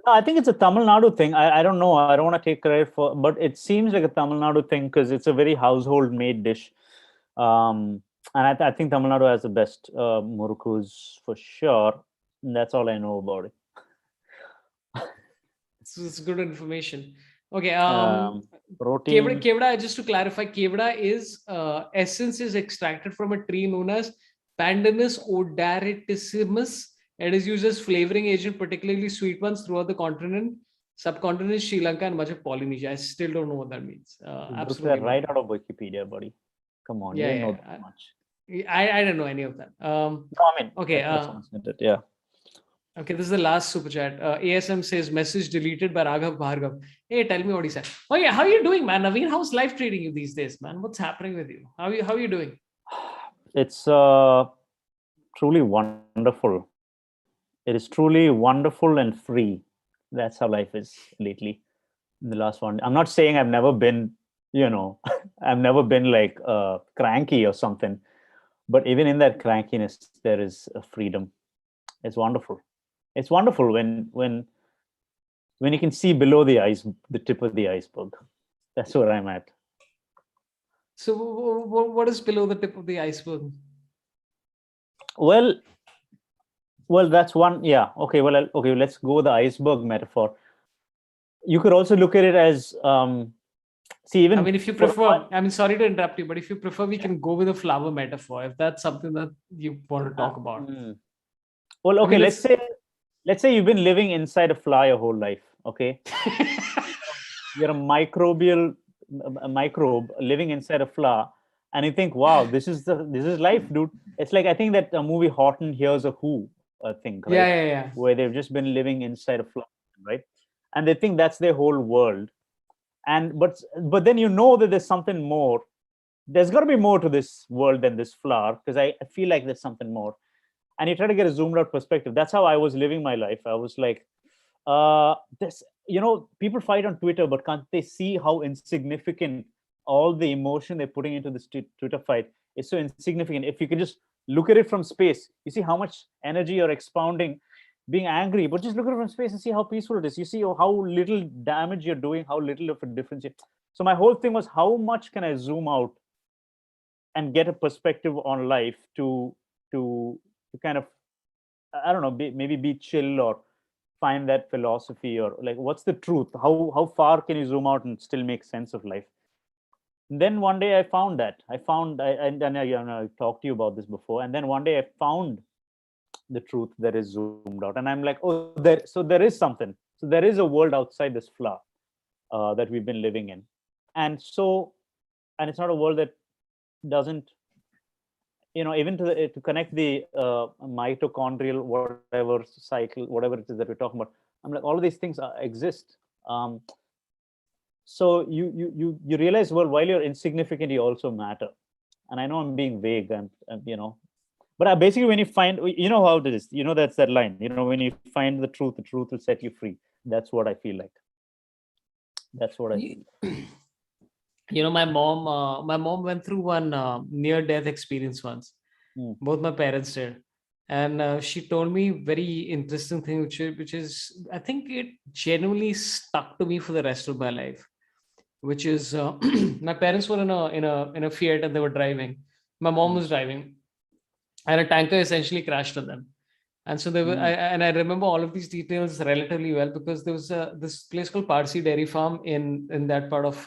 I think it's a Tamil Nadu thing. I don't know. I don't want to take credit for, but it seems like a Tamil Nadu thing because it's a very household made dish. And I think Tamil Nadu has the best murukus for sure. And that's all I know about it. It's good information. Okay. Protein. Kevda, just to clarify, kevda is essence is extracted from a tree known as Pandanus odoraticimus. It is used as flavoring agent, particularly sweet ones throughout the subcontinent, Sri Lanka, and much of Polynesia. I still don't know what that means. Absolutely. Right out of Wikipedia, buddy. Come on, you don't know that much. I don't know any of that. No, I mean, okay. Yeah. Okay, this is the last super chat. ASM says message deleted by Raghav Bhargav. Hey, tell me what he said. Oh yeah, how are you doing, man? Naveen, how's life treating you these days, man? What's happening with you? How are you doing? It's truly wonderful. It is truly wonderful and free. That's how life is lately. In the last one, I'm not saying I've never been, I've never been like cranky or something, but even in that crankiness, there is a freedom. It's wonderful. It's wonderful when you can see below the tip of the iceberg. That's where I'm at. So what is below the tip of the iceberg? Well, that's one. Yeah. Okay. Well, okay. Let's go with the iceberg metaphor. You could also look at it as see, I even mean, if you for a prefer, while, I mean, sorry to interrupt you, but if you prefer, we can go with a flower metaphor if that's something that you want to talk about. hmm. Well, I okay. mean, let's. Let's say you've been living inside a fly your whole life. Okay, you're a microbial a microbe living inside a flower, and you think, wow, this is life, dude. It's like, I think that movie Horton Hears a Who thing, right, Yeah, yeah, yeah. where they've just been living inside a flower, right, and they think that's their whole world. And but then you know that there's something more. There's got to be more to this world than this flower, because I feel like there's something more. And you try to get a zoomed out perspective. That's how I was living my life. I was like, this, people fight on Twitter, but can't they see how insignificant all the emotion they're putting into this Twitter fight is? So insignificant. If you can just look at it from space, you see how much energy you're expounding being angry, but just look at it from space and see how peaceful it is. You see how little damage you're doing, how little of a difference. So my whole thing was, how much can I zoom out and get a perspective on life to kind of, I don't know, maybe be chill, or find that philosophy, or like, what's the truth? How far can you zoom out and still make sense of life? And then one day I found that. I've talked to you about this before. And then one day I found the truth that is zoomed out, and I'm like, oh, there is something. So there is a world outside this flower that we've been living in, and so, and it's not a world that doesn't, even to connect the mitochondrial whatever cycle, whatever it is that we're talking about. I'm like, all of these things exist. um, so you realize, well, while you're insignificant, you also matter. And I know I'm being vague, and but basically, when you find, how it is, that's that line, when you find the truth will set you free. That's what I feel like. That's what I You, feel. my mom went through one near death experience once. Mm, Both my parents did. And she told me very interesting thing, which is I think it genuinely stuck to me for the rest of my life. Which is my parents were in a Fiat and they were driving. My mom mm, was driving, and a tanker essentially crashed on them. And so they were, mm, and I remember all of these details relatively well because there was this place called Parsi Dairy Farm in that part of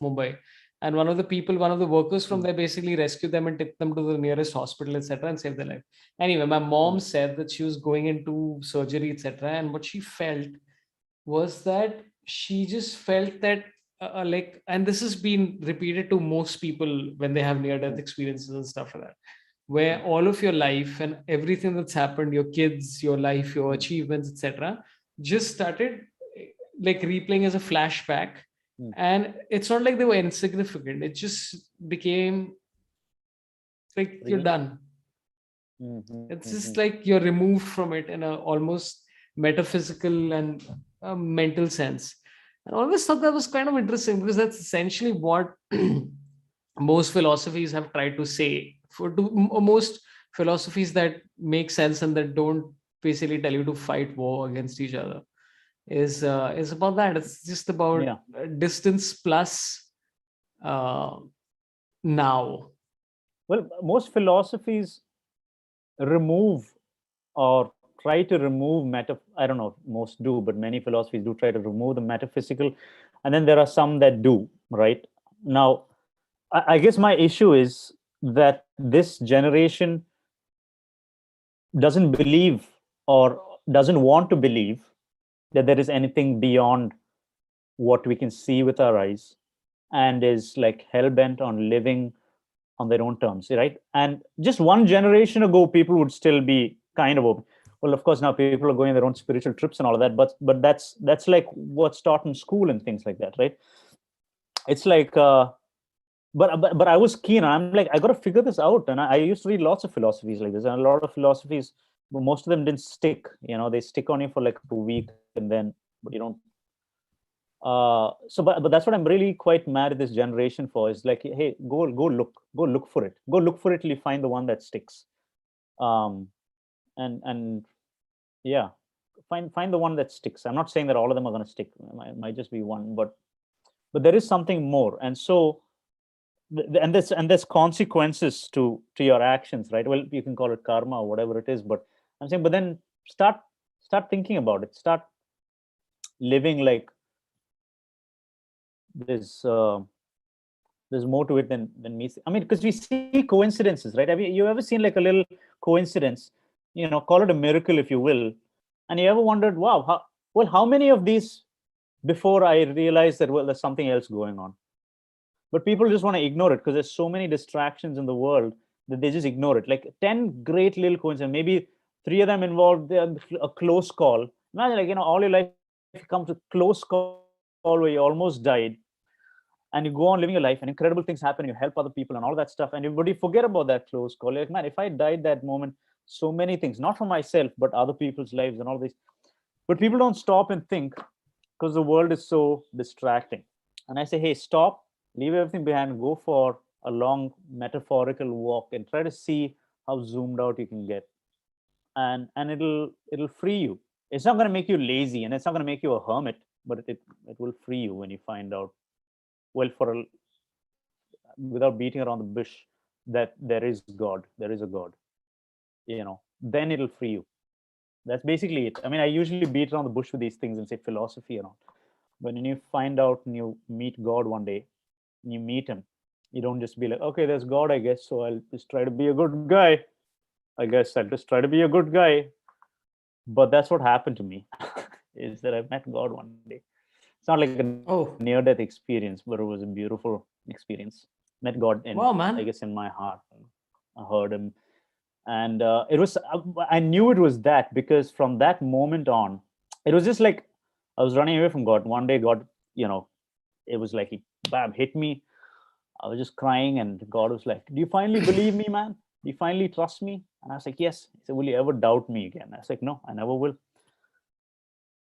Mumbai, and one of the workers from mm, there basically rescued them and took them to the nearest hospital, etc., and saved their life. Anyway, my mom mm, said that she was going into surgery, etc., and what she felt was that she just felt that like, and this has been repeated to most people when they have near death mm, experiences and stuff like that, where mm, all of your life and everything that's happened, your kids, your life, your mm, achievements, etc., just started like replaying as a flashback. mm. And it's not like they were insignificant, it just became like you're Real. done. Mm, mm, It's mm, just like you're removed from it in a almost metaphysical and mental sense. And I always thought that was kind of interesting because that's essentially what most philosophies have tried to say. Most philosophies that make sense and that don't basically tell you to fight war against each other is about that. It's just about yeah. distance plus uh, now. Well, most philosophies remove, or try to remove I don't know if most do, but many philosophies do try to remove the metaphysical, and then there are some that do, right? Now, I guess my issue is that this generation doesn't believe, or doesn't want to believe, that there is anything beyond what we can see with our eyes, and is like hell bent on living on their own terms, right? And just one generation ago, people would still be kind of open. Well, of course, now people are going their own spiritual trips and all of that, but that's like what's taught in school and things like that, right? It's like, but I was keen. I'm like, I got to figure this out, and I used to read lots of philosophies like this, and a lot of philosophies, but most of them didn't stick. They stick on you for like a week, and then, but you don't. But that's what I'm really quite mad at this generation for, is like, hey, go look for it, till you find the one that sticks. um and yeah, find the one that sticks. I'm not saying that all of them are going to stick. It might just be one, but there is something more. And so and there's consequences to your actions, right? Well, you can call it karma or whatever it is, but I'm saying, but then start thinking about it. Start living like there's there's more to it than me. I mean, because we see coincidences, right? Have you ever seen like a little coincidence? Call it a miracle if you will. And you ever wondered, wow, how many of these before I realized that, well, there's something else going on? But people just want to ignore it because there's so many distractions in the world that they just ignore it. Like 10 great little coincidences, maybe three of them involved a close call. Imagine, like, all your life you come to close call where you almost died, and you go on living your life and incredible things happen and you help other people and all that stuff, and everybody forget about that close call. Like, man, if I died that moment, so many things, not for myself but other people's lives and all this. But people don't stop and think because the world is so distracting. And I say, hey, stop, leave everything behind, go for a long metaphorical walk and try to see how zoomed out you can get. And it'll free you. It's not going to make you lazy and it's not going to make you a hermit, but it will free you when you find out, well, without beating around the bush, that there is a god. Then it'll free you. That's basically it. I mean, I usually beat around the bush with these things and say philosophy and all. But when you find out and you meet God one day, and you meet him, you don't just be like, okay, there's God, I guess, so I'll just try to be a good guy. I guess I'll just try to be a good guy. But that's what happened to me, is that I met God one day. It's not like a Oh, near-death experience, but it was a beautiful experience. Met God wow, I man. guess, in my heart. I heard him, and it was. I knew it was that because from that moment on, it was just like I was running away from God. One day, God, it was like he bam hit me. I was just crying, and God was like, "Do you finally believe me, man? Do you finally trust me?" And I was like, "Yes." He said, "Will you ever doubt me again?" I was like, "No, I never will."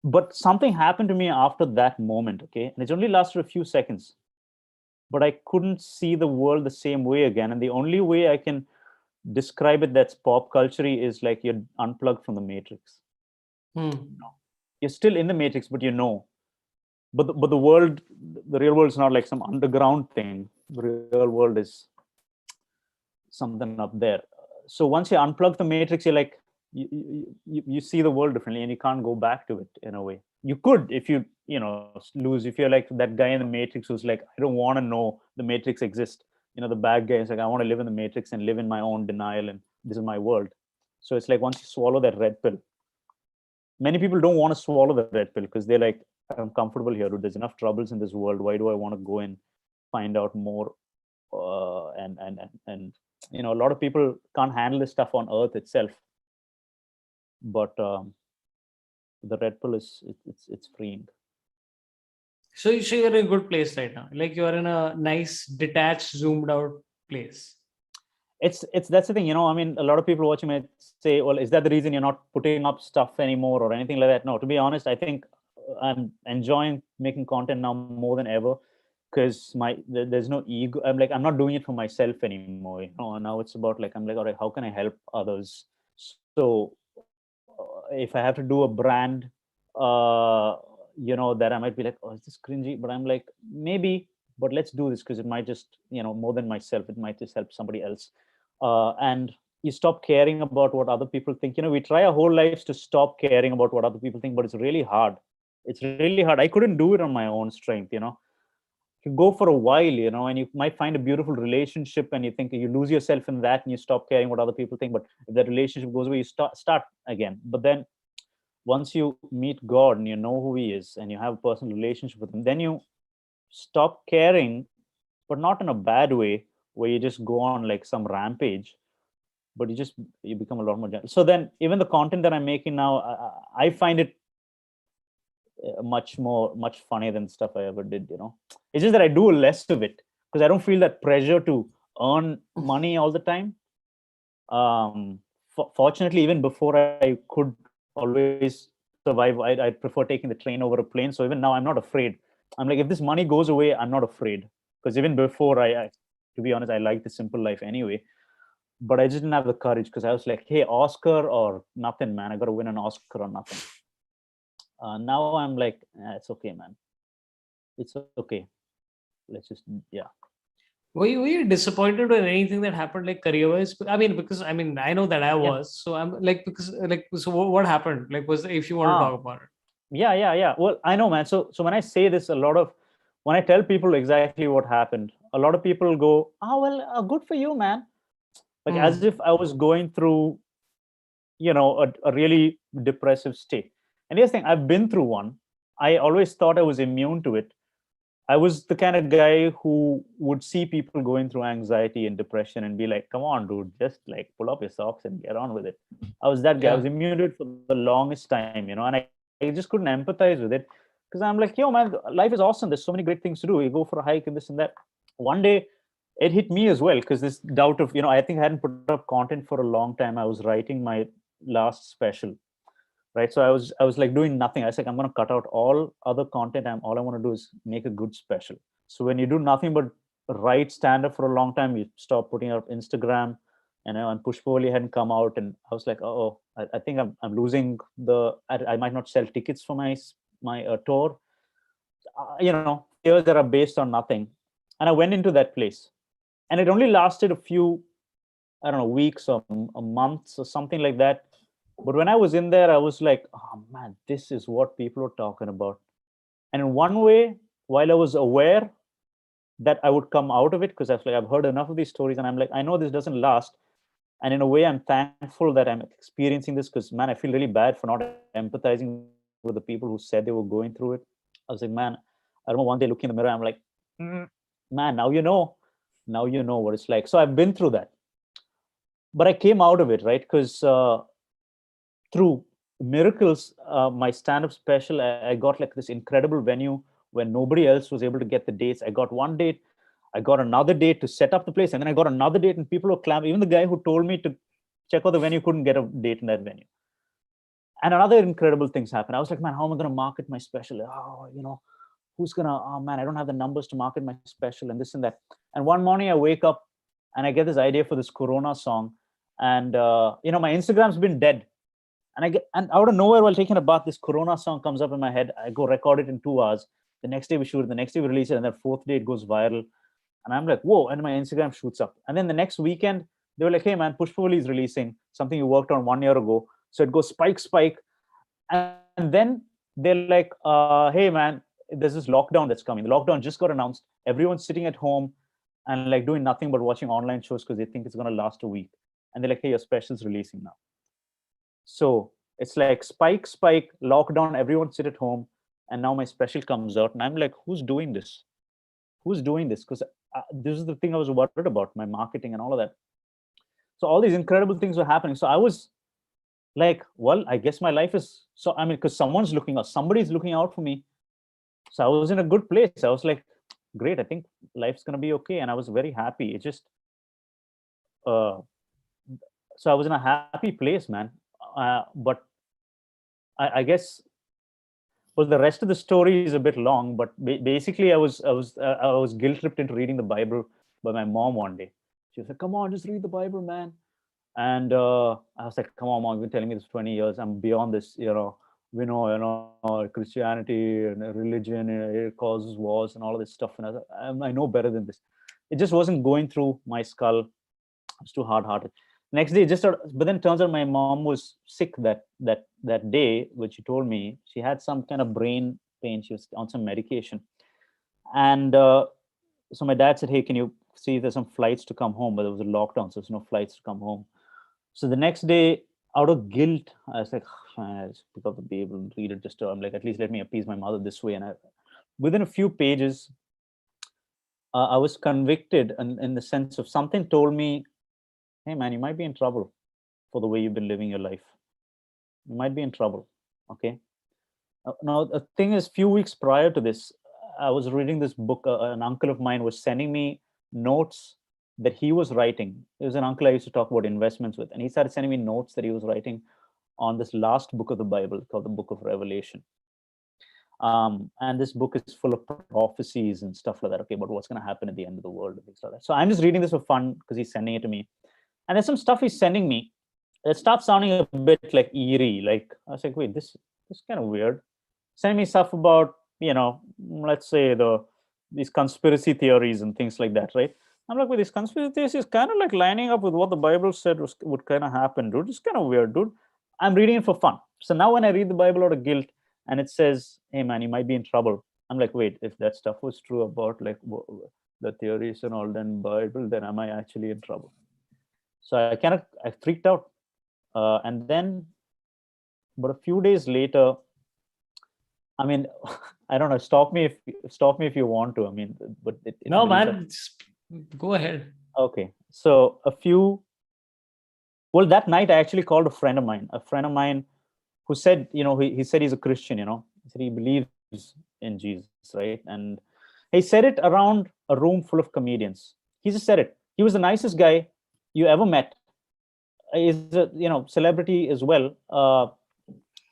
But something happened to me after that moment, okay? And it only lasted a few seconds. But I couldn't see the world the same way again. And the only way I can describe it that's pop culture is like you're unplugged from the matrix. Hmm. You're still in the matrix, but but the world, the real world is not like some underground thing. The real world is something up there. So once you unplug the matrix, you're like, you see the world differently and you can't go back to it in a way. You could if lose, if you're like that guy in the matrix who's like, I don't want to know the matrix exists. The bad guy is like, I want to live in the matrix and live in my own denial, and this is my world. So it's like once you swallow that red pill, many people don't want to swallow the red pill because they're like, I'm comfortable here, dude. There's enough troubles in this world. Why do I want to go and find out more? And a lot of people can't handle this stuff on earth itself, but the red pill it's freeing. So you're in a good place right now. Like you are in a nice, detached, zoomed out place. It's that's the thing. I mean, a lot of people watching might say, well, is that the reason you're not putting up stuff anymore or anything like that? No, to be honest, I think I'm enjoying making content now more than ever, because there's no ego. I'm not doing it for myself anymore. Now it's about like, I'm like, all right, how can I help others? So if I have to do a brand, that I might be like, oh, is this cringy? But I'm like, maybe, but let's do this because it might just, more than myself, it might just help somebody else. And you stop caring about what other people think. We try our whole lives to stop caring about what other people think, but it's really hard. It's really hard. I couldn't do it on my own strength. You go for a while, and you might find a beautiful relationship and you think you lose yourself in that and you stop caring what other people think. But if that relationship goes away, you start again. But then once you meet God and you know who he is and you have a personal relationship with him, then you stop caring, but not in a bad way where you just go on like some rampage, but you become a lot more gentle. So then even the content that I'm making now, I find it much funnier than stuff I ever did. It's just that I do less of it because I don't feel that pressure to earn money all the time. Fortunately, even before I could always survive, I prefer taking the train over a plane. So even now I'm not afraid. I'm like, if this money goes away, I'm not afraid, because even before, to be honest, I like the simple life anyway. But I just didn't have the courage because I was like, hey, Oscar or nothing, man. I got to win an Oscar or nothing. Now I'm like, it's okay, man. It's okay. Let's just, yeah. Were you disappointed with anything that happened like career-wise? I mean, because I know that I Yeah. was. So I'm like, because like, so what happened? Like, was if you want to Ah, talk about it? yeah. Well, I know, man. So when I say this, when I tell people exactly what happened, a lot of people go, "Ah, well, good for you, man." Like as Hmm. if I was going through, a really depressive state. And here's the thing: I've been through one. I always thought I was immune to it. I was the kind of guy who would see people going through anxiety and depression and be like, "Come on, dude, just like pull up your socks and get on with it." I was that guy. I was Yeah. immune to it for the longest time, and I just couldn't empathize with it because I'm like, "Yo, man, life is awesome. There's so many great things to do. You go for a hike and this and that." One day, it hit me as well because this doubt of, I think I hadn't put up content for a long time. I was writing my last special, right? So I was like doing nothing. I was like, I'm going to cut out all other content. All I want to do is make a good special. So when you do nothing but write stand up for a long time, you stop putting out Instagram, and Pushpoli hadn't come out, and I was like, oh, I think I'm losing I might not sell tickets for my tour. Fears that are based on nothing. And I went into that place, and it only lasted a few, I don't know, weeks or months or something like that. But when I was in there, I was like, oh man, this is what people are talking about. And in one way, while I was aware that I would come out of it, because I was like, I've heard enough of these stories, and I'm like, I know this doesn't last. And in a way, I'm thankful that I'm experiencing this, because man, I feel really bad for not empathizing with the people who said they were going through it. I was like, man, I remember one day looking in the mirror, I'm like, "Mm, man, now you know what it's like." So I've been through that, but I came out of it, right? Because through miracles, my stand-up special, I got like this incredible venue where nobody else was able to get the dates. I got one date, I got another date to set up the place, and then I got another date, and people were clamoring. Even the guy who told me to check out the venue couldn't get a date in that venue. And another incredible things happened. I was like, man, how am I going to market my special? Oh, who's gonna? Oh man, I don't have the numbers to market my special, and this and that. And one morning I wake up and I get this idea for this Corona song, and my Instagram's been dead. And out of nowhere, while taking a bath, this Corona song comes up in my head. I go record it in 2 hours. The next day we shoot it. The next day we release it, and then fourth day it goes viral. And I'm like, whoa! And my Instagram shoots up. And then the next weekend they were like, hey man, Pushpavali is releasing something you worked on 1 year ago. So it goes spike, spike, and then they're like, hey man, there's this lockdown that's coming. The lockdown just got announced. Everyone's sitting at home and like doing nothing but watching online shows because they think it's going to last a week. And they're like, hey, your special's releasing now. So it's like spike, spike, lockdown, everyone sit at home. And now my special comes out. And I'm like, who's doing this? Who's doing this? Because this is the thing I was worried about, my marketing and all of that. So all these incredible things were happening. So I was like, well, I guess my life is so, I mean, because somebody's looking out for me. So I was in a good place. I was like, great, I think life's going to be okay. And I was very happy. It just, uh, so I was in a happy place, man. But I guess, well, the rest of the story is a bit long, but basically, I was guilt tripped into reading the Bible by my mom one day. She was like, "Come on, just read the Bible, man." And I was like, "Come on, mom, you've been telling me this 20 years. I'm beyond this. We know, Christianity and religion, it causes wars and all of this stuff. And I know better than this. It just wasn't going through my skull. I was too hard-hearted. Next day, but then turns out my mom was sick that day, which she told me she had some kind of brain pain. She was on some medication, and so my dad said, "Hey, can you see if there's some flights to come home?" But there was a lockdown, so there's no flights to come home. So the next day, out of guilt, I was like, "I just pick up the Bible and read it." I'm like, at least let me appease my mother this way. And within a few pages, I was convicted, in the sense of something told me, hey man, you might be in trouble for the way you've been living your life. You might be in trouble. Okay. Now the thing is, few weeks prior to this, I was reading this book. An uncle of mine was sending me notes that he was writing. It was an uncle I used to talk about investments with, and he started sending me notes that he was writing on this last book of the Bible called the Book of Revelation. And this book is full of prophecies and stuff like that. Okay, about what's going to happen at the end of the world and things like that. So I'm just reading this for fun because he's sending it to me. And there's some stuff he's sending me. It starts sounding a bit like eerie. Like I was like, wait, this is kind of weird. Send me stuff about, let's say these conspiracy theories and things like that, right? I'm like, well, this conspiracy theory is kind of like lining up with what the Bible said would kind of happen, dude. It's kind of weird, dude. I'm reading it for fun. So now when I read the Bible out of guilt and it says, hey, man, you might be in trouble, I'm like, wait, if that stuff was true about like the theories and all, then Bible, then am I actually in trouble? So I freaked out. And then, but a few days later, I mean, I don't know. Stop me if you want to. I mean, but it No, builds up. man, go ahead. Okay, so well, that night I actually called a friend of mine who said, he said he's a Christian. He said he believes in Jesus, right? And he said it around a room full of comedians. He just said it. He was the nicest guy you ever met. He's a celebrity as well,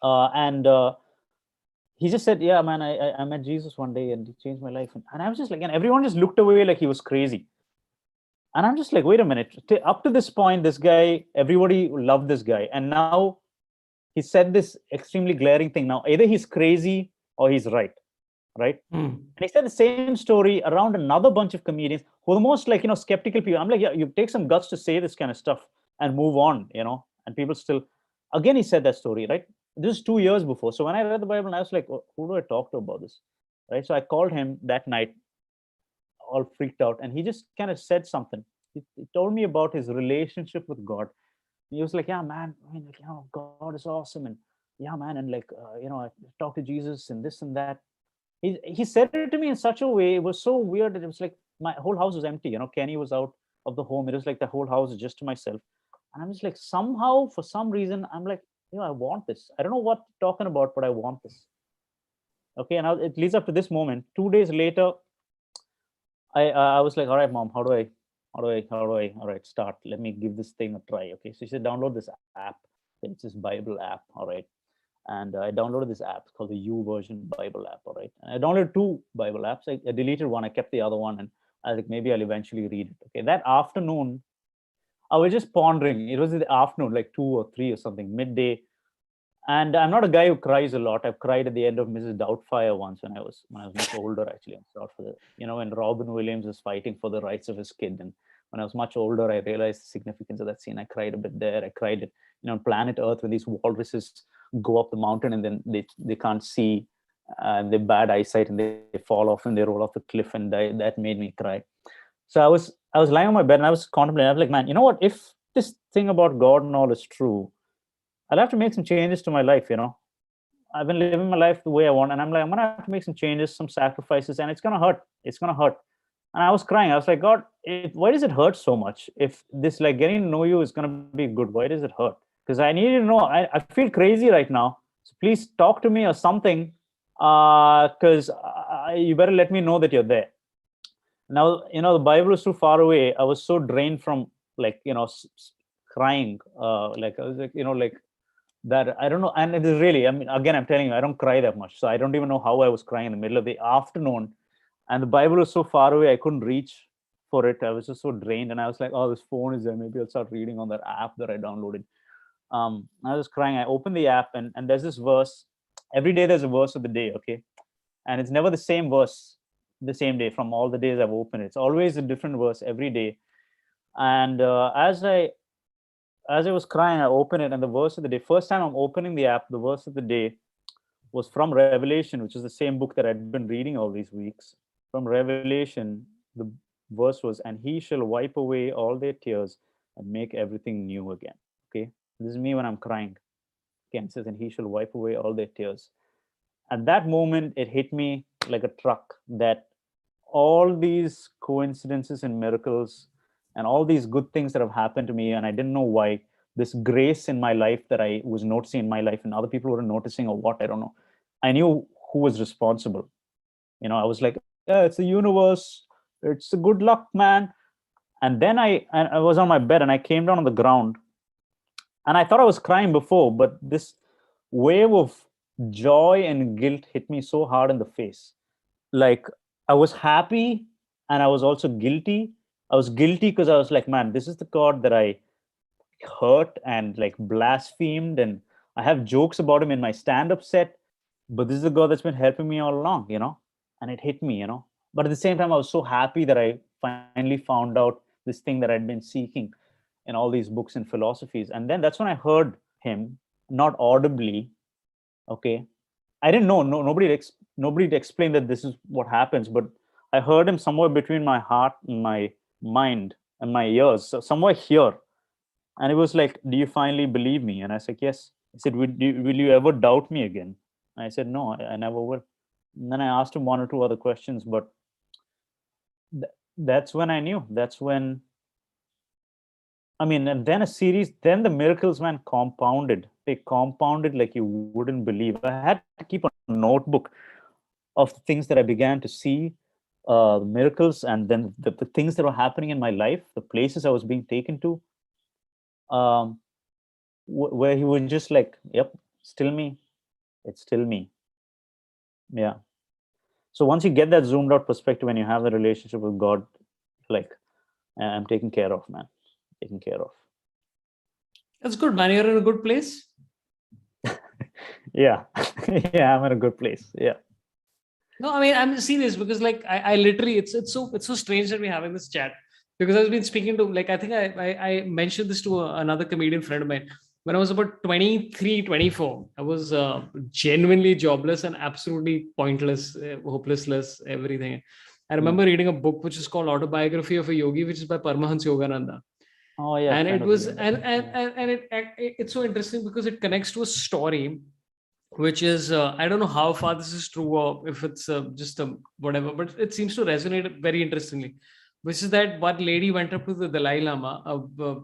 and he just said, "Yeah, man, I met Jesus one day and he changed my life." And I was just like, and everyone just looked away like he was crazy. And I'm just like, wait a minute. Up to this point, this guy, everybody loved this guy, and now he said this extremely glaring thing. Now, either he's crazy or he's right, right? And he said the same story around another bunch of comedians who are the most like skeptical people. I'm like, yeah, you take some guts to say this kind of stuff and move on, and people still. Again, he said that story, right? This is 2 years before. So when I read the Bible, I was like, oh, who do I talk to about this, right? So I called him that night, all freaked out, and he just kind of said something. He told me about his relationship with God. He was like, yeah, man, I mean, like, God is awesome, and yeah, man, and like, I talked to Jesus and this and that. He said it to me in such a way. It was so weird that it was like my whole house was empty. Kenny was out of the home. It was like the whole house is just to myself, and I'm just like, somehow, for some reason, I'm like, I want this. I don't know what you're talking about, but I want this. Okay, and it leads up to this moment. 2 days later, I was like, all right, mom, all right, start. Let me give this thing a try. Okay, so she said, download this app. It's this Bible app. All right, and I downloaded this app called the U version Bible app. All right, and I downloaded two Bible apps. I deleted one. I kept the other one, and I was like, maybe I'll eventually read it. Okay, that afternoon, I was just pondering. It was in the afternoon, like 2 or 3 or something, midday. And I'm not a guy who cries a lot. I've cried at the end of Mrs. Doubtfire once when I was much older. Actually, I'm sorry for the when Robin Williams was fighting for the rights of his kid, and when I was much older, I realized the significance of that scene. I cried a bit there. I cried at Planet Earth when these walruses go up the mountain and then they can't see, and they bad eyesight and they fall off and they roll off the cliff and die. That made me cry. So I was lying on my bed and I was contemplating. I was like, man, you know what? If this thing about God and all is true, I'll have to make some changes to my life. I've been living my life the way I want, and I'm like, I'm gonna have to make some changes, some sacrifices, and it's gonna hurt. It's gonna hurt. And I was crying. I was like, God, why does it hurt so much? If this like getting to know you is gonna be good, why does it hurt? Because I need to know. I feel crazy right now. So please talk to me or something. Because you better let me know that you're there. Now, the Bible is too far away. I was so drained from like, crying. Like I was like, like that. I don't know. And it is really, I mean, again, I'm telling you, I don't cry that much. So I don't even know how I was crying in the middle of the afternoon. And the Bible was so far away, I couldn't reach for it. I was just so drained. And I was like, oh, this phone is there. Maybe I'll start reading on that app that I downloaded. I was crying. I opened the app and there's this verse. Every day there's a verse of the day, okay? And it's never the same verse the same day from all the days I've opened it. It's always a different verse every day. And as I was crying, I opened it, and the verse of the day. First time I'm opening the app, the verse of the day was from Revelation, which is the same book that I'd been reading all these weeks. From Revelation, the verse was, "And he shall wipe away all their tears and make everything new again." Okay, this is me when I'm crying. Again, it says, "And he shall wipe away all their tears." At that moment, it hit me like a truck that all these coincidences and miracles and all these good things that have happened to me, and I didn't know why, this grace in my life that I was noticing in my life and other people were noticing, or what, I don't know. I knew who was responsible. I was like, yeah, it's the universe, it's a good luck, man. And then I was on my bed and I came down on the ground, and I thought I was crying before, but this wave of joy and guilt hit me so hard in the face. Like, I was happy and I was also guilty. I was guilty because I was like, man, this is the God that I hurt and like blasphemed, and I have jokes about him in my stand-up set, but this is the God that's been helping me all along. And it hit me. But at the same time, I was so happy that I finally found out this thing that I'd been seeking in all these books and philosophies. And then that's when I heard him, not audibly. Okay, I didn't know. No, nobody explained that this is what happens. But I heard him somewhere between my heart and my mind and my ears, so somewhere here. And it was like, "Do you finally believe me?" And I said, "Yes." He said, "Will you ever doubt me again?" And I said, "No, I never will." And then I asked him one or two other questions, but that's when I knew. That's when, I mean, and then then the miracles, man, compounded. They compounded like you wouldn't believe. I had to keep a notebook of the things that I began to see, miracles, and then the things that were happening in my life, the places I was being taken to, um, where he was just like, "Yep, still me. It's still me." Yeah. So once you get that zoomed out perspective and you have the relationship with God, like, I'm taken care of, man. Taken care of. That's good, man. You're in a good place. Yeah. Yeah, I'm in a good place. Yeah. No, I mean, I'm serious because like I literally, it's so strange that we're having this chat because I've been speaking to, like, I think I mentioned this to another comedian friend of mine. When I was about 23, 24, I was genuinely jobless and absolutely pointless, hopelessless, everything. I remember reading a book which is called Autobiography of a Yogi, which is by Paramahansa Yogananda. Oh yeah. And Kind it of was, yeah. it's so interesting because it connects to a story which is I don't know how far this is true or if it's just a whatever, but it seems to resonate very interestingly. Which is that one lady went up to the Dalai Lama, a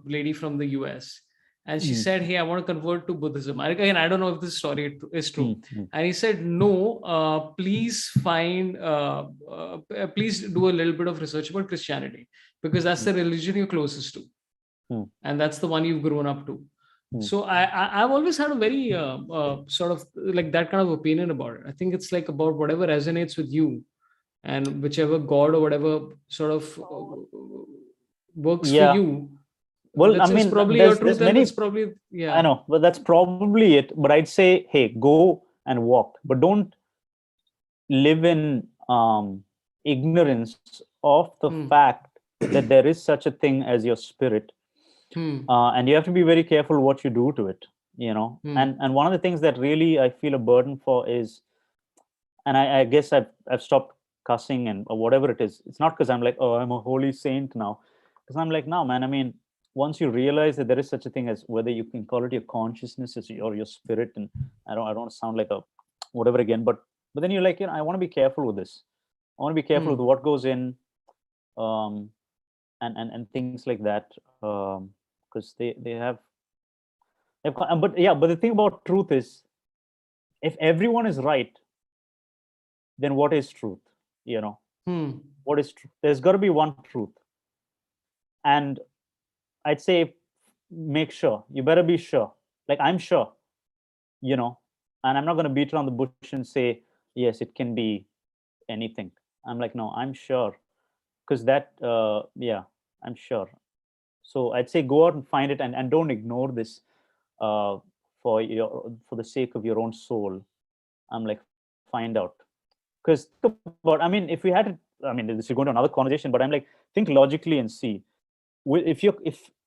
lady from the US, and she said, "Hey, I want to convert to Buddhism." Again, I don't know if this story is true. And he said, "No, please do a little bit of research about Christianity because that's the religion you're closest to, and that's the one you've grown up to." So I've always had a very sort of like that kind of opinion about it. I think it's like about whatever resonates with you, and whichever God or whatever sort of works for Yeah. you. Well, I That's mean, probably your there's truth, and that's many. probably I know, but that's probably it. But I'd say, hey, go and walk, but don't live in ignorance of the fact that there is such a thing as your spirit, and you have to be very careful what you do to it. And one of the things that really I feel a burden for is, and I guess I've stopped cussing and or whatever it is. It's not because I'm like, oh, I'm a holy saint now, because I'm like, no, man. I mean, once you realize that there is such a thing as, whether you can call it your consciousness or your spirit, and I don't want to sound like a whatever again, but then you're like, I want to be careful with this. I want to be careful with what goes in, um, and things like that, because but yeah, but the thing about truth is, if everyone is right, then what is truth? What is truth? There's got to be one truth, and I'd say, make sure, you better be sure. Like, I'm sure, and I'm not going to beat around the bush and say, yes, it can be anything. I'm like, no, I'm sure, because yeah, I'm sure. So I'd say, go out and find it, and don't ignore this, for the sake of your own soul. I'm like, find out. Because I mean, if we had to, I mean, this is going to another conversation, but I'm like, think logically and see, if you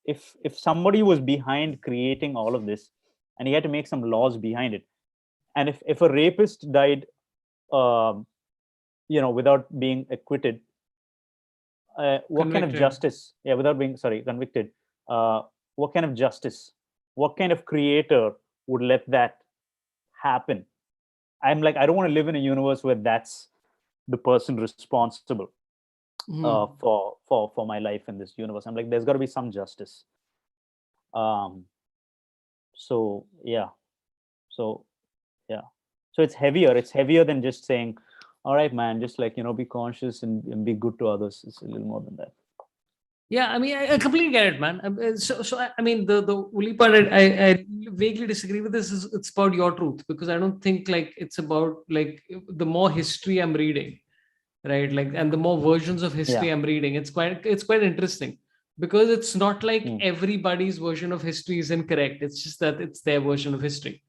if somebody was behind creating all of this, and he had to make some laws behind it, and if a rapist died, um, without being acquitted, what kind of justice? Yeah, without being, sorry, convicted. What kind of justice? What kind of creator would let that happen? I'm like, I don't want to live in a universe where that's the person responsible for my life in this universe. I'm like, there's got to be some justice. Um, so yeah, so yeah, so it's heavier. It's heavier than just saying, all right, man, just like, be conscious and be good to others. It's a little more than that. Yeah, I mean, I completely get it, man. I mean, the only part I vaguely disagree with this is it's about your truth, because I don't think like it's about like the more history I'm reading, right? Like, and the more versions of history I'm reading, it's quite interesting, because it's not like everybody's version of history is incorrect. It's just that it's their version of history,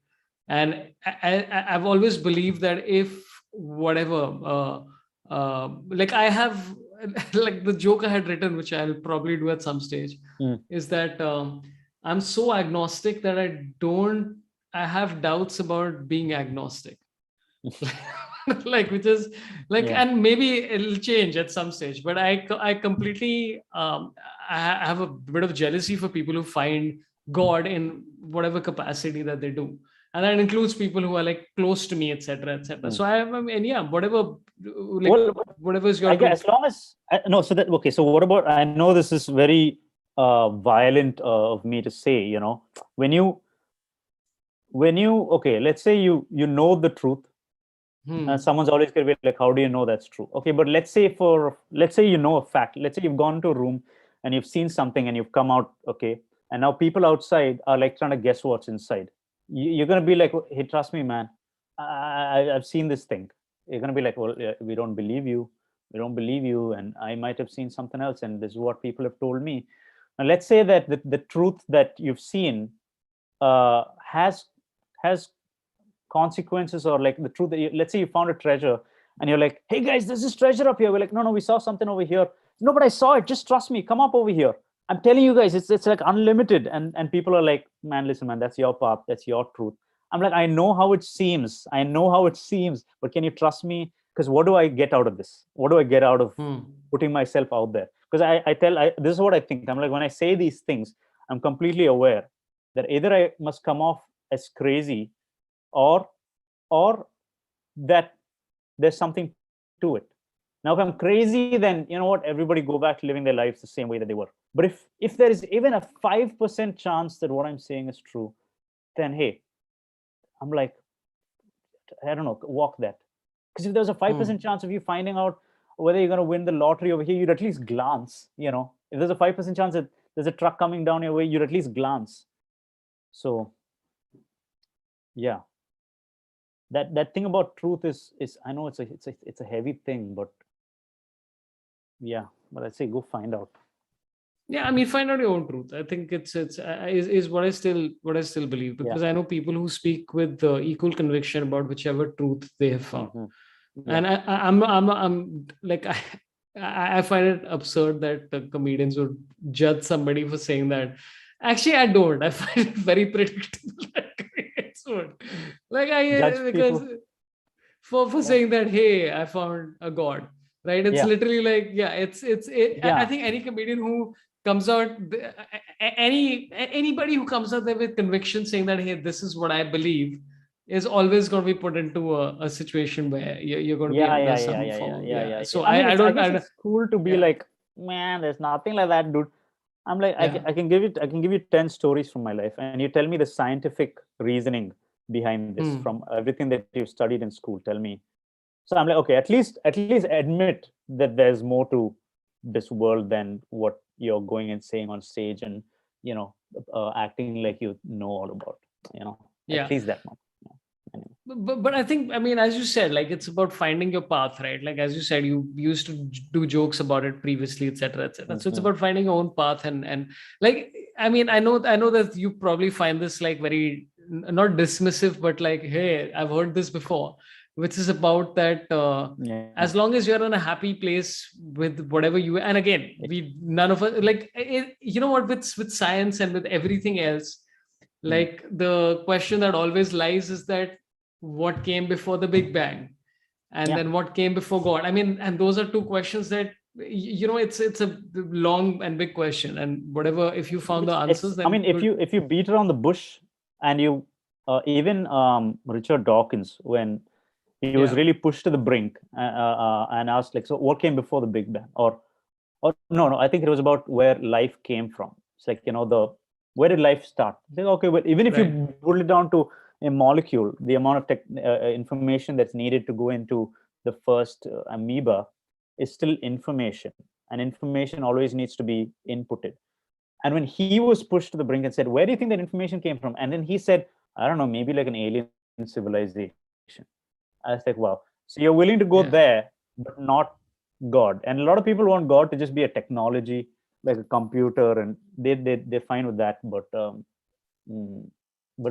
and I've always believed that if whatever, like I have like the joke I had written, which I'll probably do at some stage, is that I'm so agnostic that I have doubts about being agnostic. Like, which is like, and maybe it'll change at some stage, but I completely, I have a bit of jealousy for people who find God in whatever capacity that they do. And that includes people who are like close to me, etc., etc. So I mean, yeah, whatever, like, whatever is your I guess, as long as no. So that okay. So what about? I know this is very violent of me to say. You know, when you okay, let's say you know the truth, and someone's always going to be like, how do you know that's true? Okay, but let's say you know a fact. Let's say you've gone to a room and you've seen something and you've come out. Okay, and now people outside are like trying to guess what's inside. You're going to be like, hey, trust me, man, I've seen this thing. You're going to be like, well, we don't believe you. We don't believe you. And I might have seen something else. And this is what people have told me. Now, let's say that the truth that you've seen has consequences, or like the truth that let's say you found a treasure and you're like, hey guys, there's this treasure up here. We're like, no, we saw something over here. No, but I saw it. Just trust me. Come up over here. I'm telling you guys, it's like unlimited. And people are like, man, listen, man, that's your path. That's your truth. I'm like, I know how it seems. But can you trust me? Because what do I get out of this? What do I get out of putting myself out there? Because this is what I think. I'm like, when I say these things, I'm completely aware that either I must come off as crazy or that there's something to it. Now, if I'm crazy, then you know what? Everybody go back to living their lives the same way that they were. But if there is even a 5% chance that what I'm saying is true, then hey, I'm like, I don't know, walk that. Because if there's a 5% chance of you finding out whether you're going to win the lottery over here, you'd at least glance. You know, if there's a 5% chance that there's a truck coming down your way, you'd at least glance. So, yeah. That thing about truth is I know it's a heavy thing, but yeah, but I'd say go find out. Yeah, I mean, find out your own truth. I think it's what I still believe, because I know people who speak with equal conviction about whichever truth they have found. And I'm like, I find it absurd that comedians would judge somebody for saying that. Actually, I don't. I find it very predictable that comedians would. Like, because for saying that, hey, I found a god, right? It's literally like, I think any comedian who comes out, anybody who comes out there with conviction saying that, hey, this is what I believe, is always going to be put into a situation where you're going to be under some form. So I don't. It's cool to be like, man, there's nothing like that, dude. I'm like, I can give you 10 stories from my life, and you tell me the scientific reasoning behind this from everything that you've studied in school. Tell me. So I'm like, okay, at least admit that there's more to this world than what you're going and saying on stage, and you know, acting like you know all about. You know, at least that much. But I think, I mean, as you said, like, it's about finding your path, right? Like, as you said, you used to do jokes about it previously, etc., etc. So it's about finding your own path, and like, I mean, I know that you probably find this like very, not dismissive, but like, hey, I've heard this before, which is about that as long as you're in a happy place with whatever you, and again, none of us, like, you know what, with science and with everything else, like, the question that always lies is that what came before the Big Bang, and then what came before God. I mean, and those are two questions that, you know, it's a long and big question, and whatever, if you found the answers, then I mean, if you beat around the bush, and you even Richard Dawkins, when he was really pushed to the brink and asked, like, so what came before the Big Bang, or no, I think it was about where life came from. It's like, you know, where did life start? Like, okay, well, even if you boil it down to a molecule, the amount of information that's needed to go into the first amoeba is still information, and information always needs to be inputted. And when he was pushed to the brink and said, where do you think that information came from? And then he said, I don't know, maybe like an alien civilization. I was like, wow. So you're willing to go there, but not God. And a lot of people want God to just be a technology, like a computer, and they're fine with that. But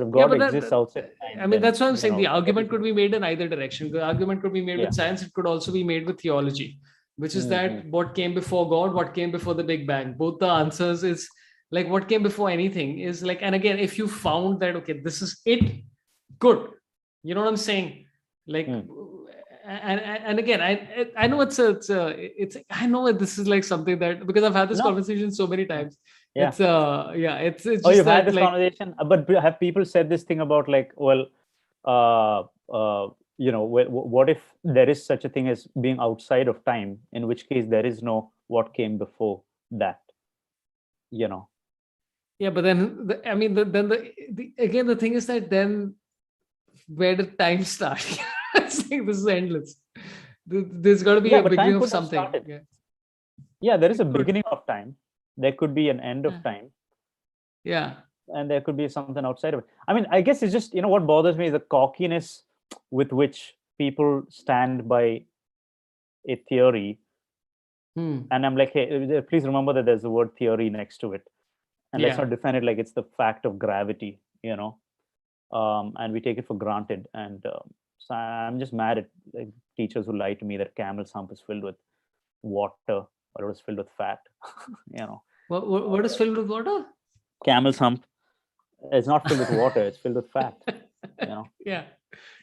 if God exists outside, I mean, that's what I'm saying. The argument could be made in either direction. The argument could be made with science. It could also be made with theology. which is that what came before God, what came before the Big Bang. Both the answers is like what came before anything is like, and again, if you found that, okay, this is it, good. You know what I'm saying? Like, and again, I know it's I know this is like something that, because I've had this conversation so many times. Yeah. It's just you've that, had this like, conversation, but have people said this thing about like, well, what if there is such a thing as being outside of time, in which case there is no what came before that, yeah, but then again, the thing is that then where did time start? It's like, this is endless. There's got to be a beginning of something. There is a beginning of time. There could be an end of time. Yeah. And there could be something outside of it. I mean, I guess it's just, what bothers me is the cockiness with which people stand by a theory. And I'm like, hey, please remember that there's the word theory next to it. And let's not define it like it's the fact of gravity, and we take it for granted. And so I'm just mad at like, teachers who lie to me that camel's hump is filled with water or it was filled with fat. What is filled with water? Camel's hump. It's not filled with water, it's filled with fat. Yeah.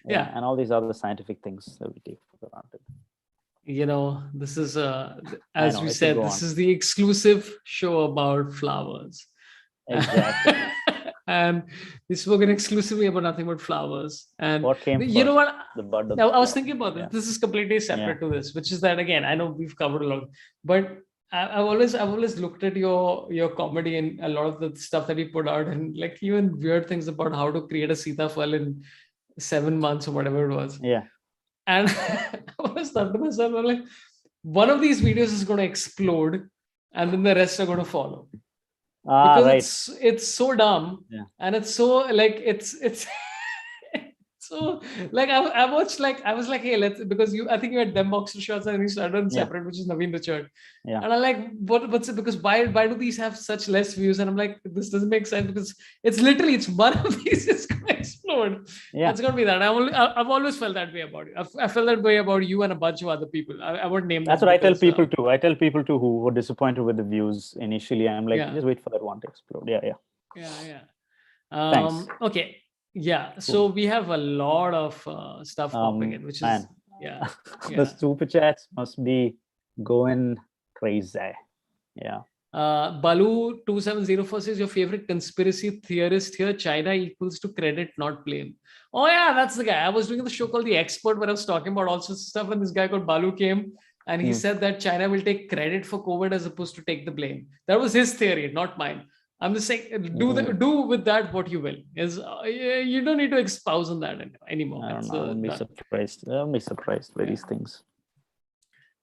And all these other scientific things that we take for granted. This is as we said, this is the exclusive show about flowers. Exactly. And we've spoken exclusively about nothing but flowers. And what came first? What? The bud. I was thinking about this. This is completely separate to this, which is that, again, I know we've covered a lot, but I've always looked at your comedy and a lot of the stuff that you put out, and like even weird things about how to create a Sitafal in 7 months or whatever it was. Yeah. And I was thought to myself, I'm like, one of these videos is going to explode, and then the rest are going to follow. Because it's so dumb, and it's so like it's so like I watched, like I was like, hey, because I think you had them boxer shots and you started on separate, which is Naveen Richard. And I'm like, what's it? Because why do these have such less views? And I'm like, this doesn't make sense, because it's one of these is gonna explode. It's gonna be that. I've always felt that way about you. I felt that way about you and a bunch of other people. I won't name them. That's what I tell people too. I tell people too who were disappointed with the views initially. I'm like, just wait for that one to explode. Yeah. Thanks. Okay. Yeah, so we have a lot of stuff popping in, which is the super chats must be going crazy. Balu 2704 says, your favorite conspiracy theorist here, China equals to credit, not blame. Oh yeah, that's the guy. I was doing the show called The Expert where I was talking about all sorts of stuff, and this guy called Balu came and he said that China will take credit for COVID as opposed to take the blame. That was his theory, not mine. I'm just saying, do with that what you will. You don't need to espouse on that anymore. I don't know. I won't be surprised by these things.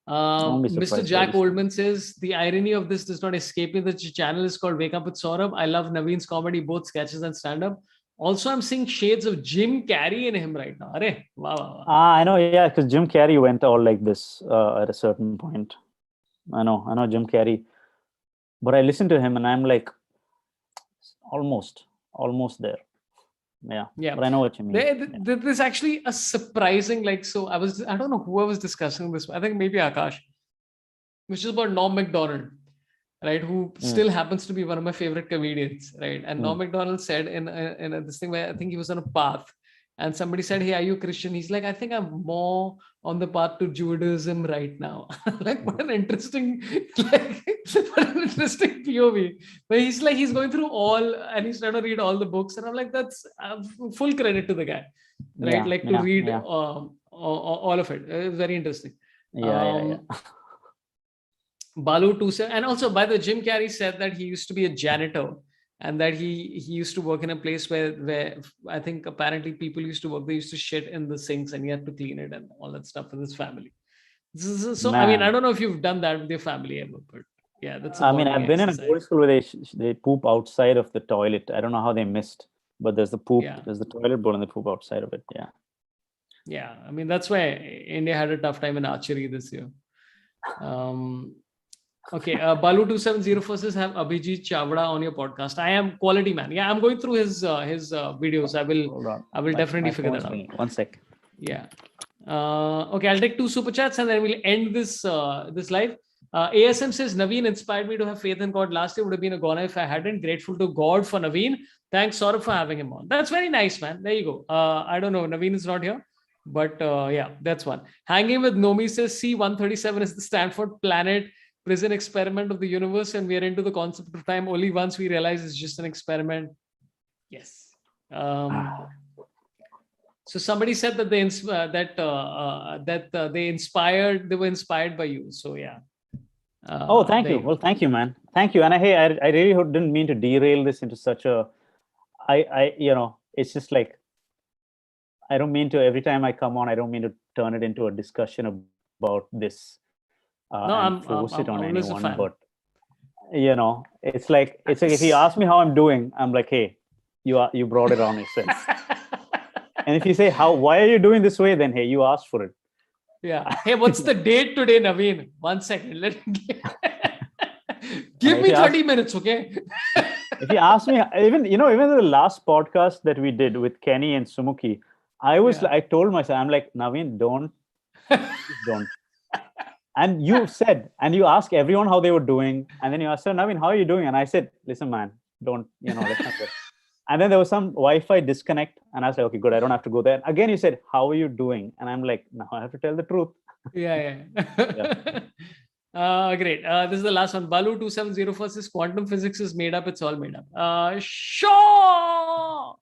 Mr. Jack Oldman says, the irony of this does not escape me. The channel is called Wake Up with Sorabh. I love Naveen's comedy, both sketches and stand-up. Also, I'm seeing shades of Jim Carrey in him right now. Wow. I know, because Jim Carrey went all like this at a certain point. I know Jim Carrey. But I listen to him and I'm like, almost there. But I know what you mean. There's actually a surprising, I don't know who I was discussing this. I think maybe Akash, which is about Norm Macdonald, right? Who still happens to be one of my favorite comedians, right? And Norm Macdonald said in this thing where I think he was on a path, and somebody said, hey, are you a Christian? He's like, I think I'm more on the path to Judaism right now. Like, what an interesting POV. But he's going through and he's trying to read all the books. And I'm like, that's full credit to the guy, right? To read all of it. It's very interesting. Balu too said, and also by the way, Jim Carrey said that he used to be a janitor, and that he used to work in a place where I think apparently people used to work, they used to shit in the sinks and he had to clean it and all that stuff with his family. So I mean, I don't know if you've done that with your family ever, but that's I've been in a boarding school where they poop outside of the toilet. I don't know how they missed, but there's the poop, there's the toilet bowl and they poop outside of it. Yeah, I mean, that's why India had a tough time in archery this year. Okay, Balu 2704 says, have Abhijit Chavda on your podcast. I am quality man. Yeah, I'm going through his videos. I will definitely figure that out. 1 sec. Yeah. Okay, I'll take 2 super chats and then we'll end this this live. ASM says Naveen inspired me to have faith in God. Last year would have been a goner if I hadn't. Grateful to God for Naveen. Thanks, Sorabh, for having him on. That's very nice, man. There you go. I don't know. Naveen is not here, but yeah, that's one. Hanging with Nomi says C-137 is the Stanford planet prison experiment of the universe, and we are into the concept of time only once we realize it's just an experiment. Yes. So somebody said that they were inspired by you. So yeah. Oh, thank you. Well, thank you, man. Thank you. And I really didn't mean to derail this into such a. It's just like, I don't mean to. Every time I come on, I don't mean to turn it into a discussion about this and force it on anyone. But it's like if you ask me how I'm doing, I'm like, hey, you brought it on yourself. And if you say, why are you doing this way? Then, hey, you asked for it. Yeah. Hey, what's the date today, Naveen? 1 second. Let me give me 30 minutes, okay? If you ask me, even the last podcast that we did with Kenny and Sumuki, I told myself, I'm like, Naveen, don't. And you said, and you asked everyone how they were doing. And then you asked, Naveen, how are you doing? And I said, listen, man, don't, let's not go. And then there was some Wi-Fi disconnect. And I was like, okay, good. I don't have to go there. Again, you said, how are you doing? And I'm like, now I have to tell the truth. Yeah. Great. This is the last one. Balu2704 says quantum physics is made up. It's all made up. Sure. Oh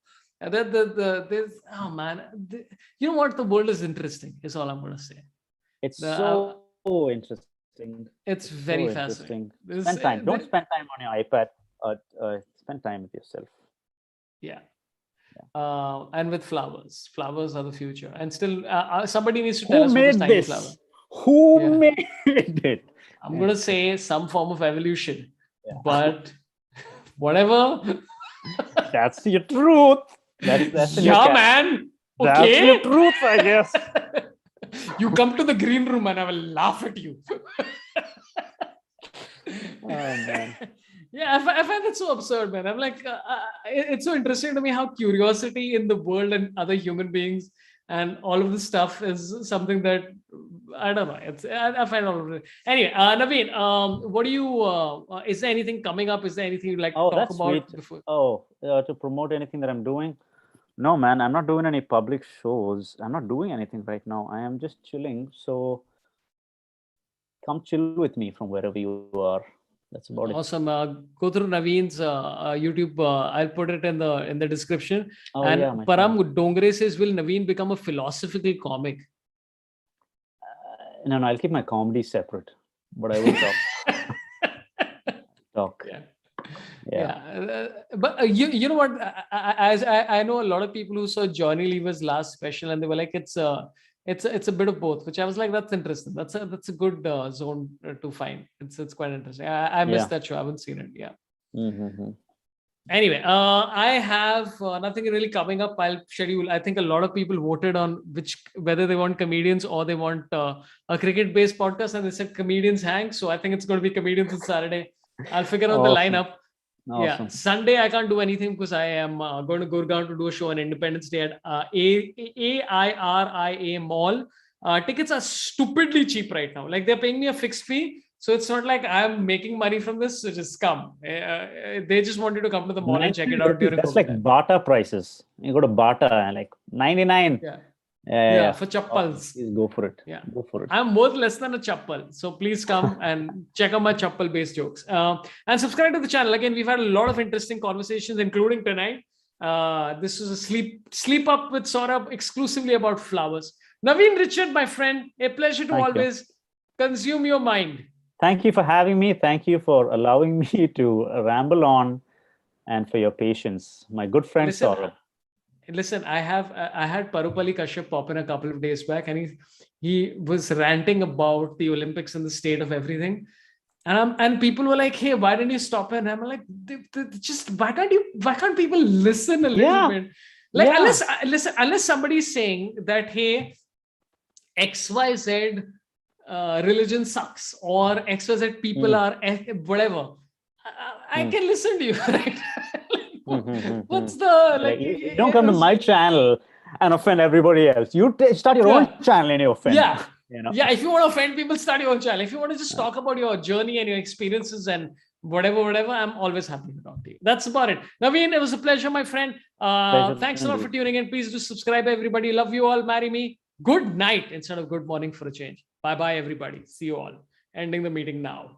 man. You know what? The world is interesting. Is all I'm going to say. It's so interesting. It's very fascinating. Spend time. Don't spend time on your iPad. Spend time with yourself. Yeah. And with flowers. Flowers are the future. And still, somebody needs to tell us who made this flower. Who made it? I'm going to say some form of evolution. Yeah. But whatever. That's your truth. That's man. Okay. That's your truth, I guess. You come to the green room and I will laugh at you. Oh, man. Yeah, I find that so absurd, man. I'm like, it's so interesting to me how curiosity in the world and other human beings and all of this stuff is something that, I don't know. I find all of it. Anyway, Naveen, what do you, is there anything coming up? Is there anything you'd like to talk about? Before? To promote anything that I'm doing? No, man, I'm not doing any public shows. I'm not doing anything right now. I am just chilling. So come chill with me from wherever you are. That's about awesome. Go through Naveen's YouTube. I'll put it in the description. And Param Dongre says, will Naveen become a philosophical comic? No, I'll keep my comedy separate, but I will talk. Yeah. But you know what? I know a lot of people who saw Johnny Lever's last special and they were like, it's a bit of both, which I was like, that's interesting. That's a good zone to find. It's quite interesting. I missed that show. I haven't seen it. Yeah. Mm-hmm. Anyway, I have nothing really coming up. I'll schedule. I think a lot of people voted on whether they want comedians or they want a cricket-based podcast, and they said comedians hang. So I think it's going to be comedians on Saturday. I'll figure out the lineup. Awesome. Yeah, Sunday I can't do anything because I am going to Gurgaon to do a show on Independence Day at AIRIA Mall. Tickets are stupidly cheap right now. Like they're paying me a fixed fee. So it's not like I'm making money from this. So just come. They just want you to come to the mall and check it out during That's like Bata prices. You go to Bata like 99. Yeah, for chappals. Please go for it. Yeah, go for it. I'm worth less than a chappal. So please come and check out my chappal-based jokes. And subscribe to the channel. Again, we've had a lot of interesting conversations, including tonight. This was a sleep up with Sorabh exclusively about flowers. Naveen Richard, my friend, a pleasure to always consume your mind. Thank you for having me. Thank you for allowing me to ramble on and for your patience. My good friend, Sorabh. Listen, I had Parupali Kashyap pop in a couple of days back, and he was ranting about the Olympics and the state of everything. And people were like, "Hey, why didn't you stop it?" And I'm like, "Just why can't people listen a little bit? Like unless somebody's saying that, hey, XYZ religion sucks or XYZ people are whatever, I can listen to you, right?" What's the you don't come to my channel and offend everybody else. You start your own channel and you offend. Yeah. You know? Yeah. If you want to offend people, start your own channel. If you want to just talk about your journey and your experiences and whatever, I'm always happy to talk to you. That's about it. Naveen, it was a pleasure, my friend. Thanks a lot for tuning in. Please do subscribe, everybody. Love you all. Marry me. Good night instead of good morning for a change. Bye-bye, everybody. See you all. Ending the meeting now.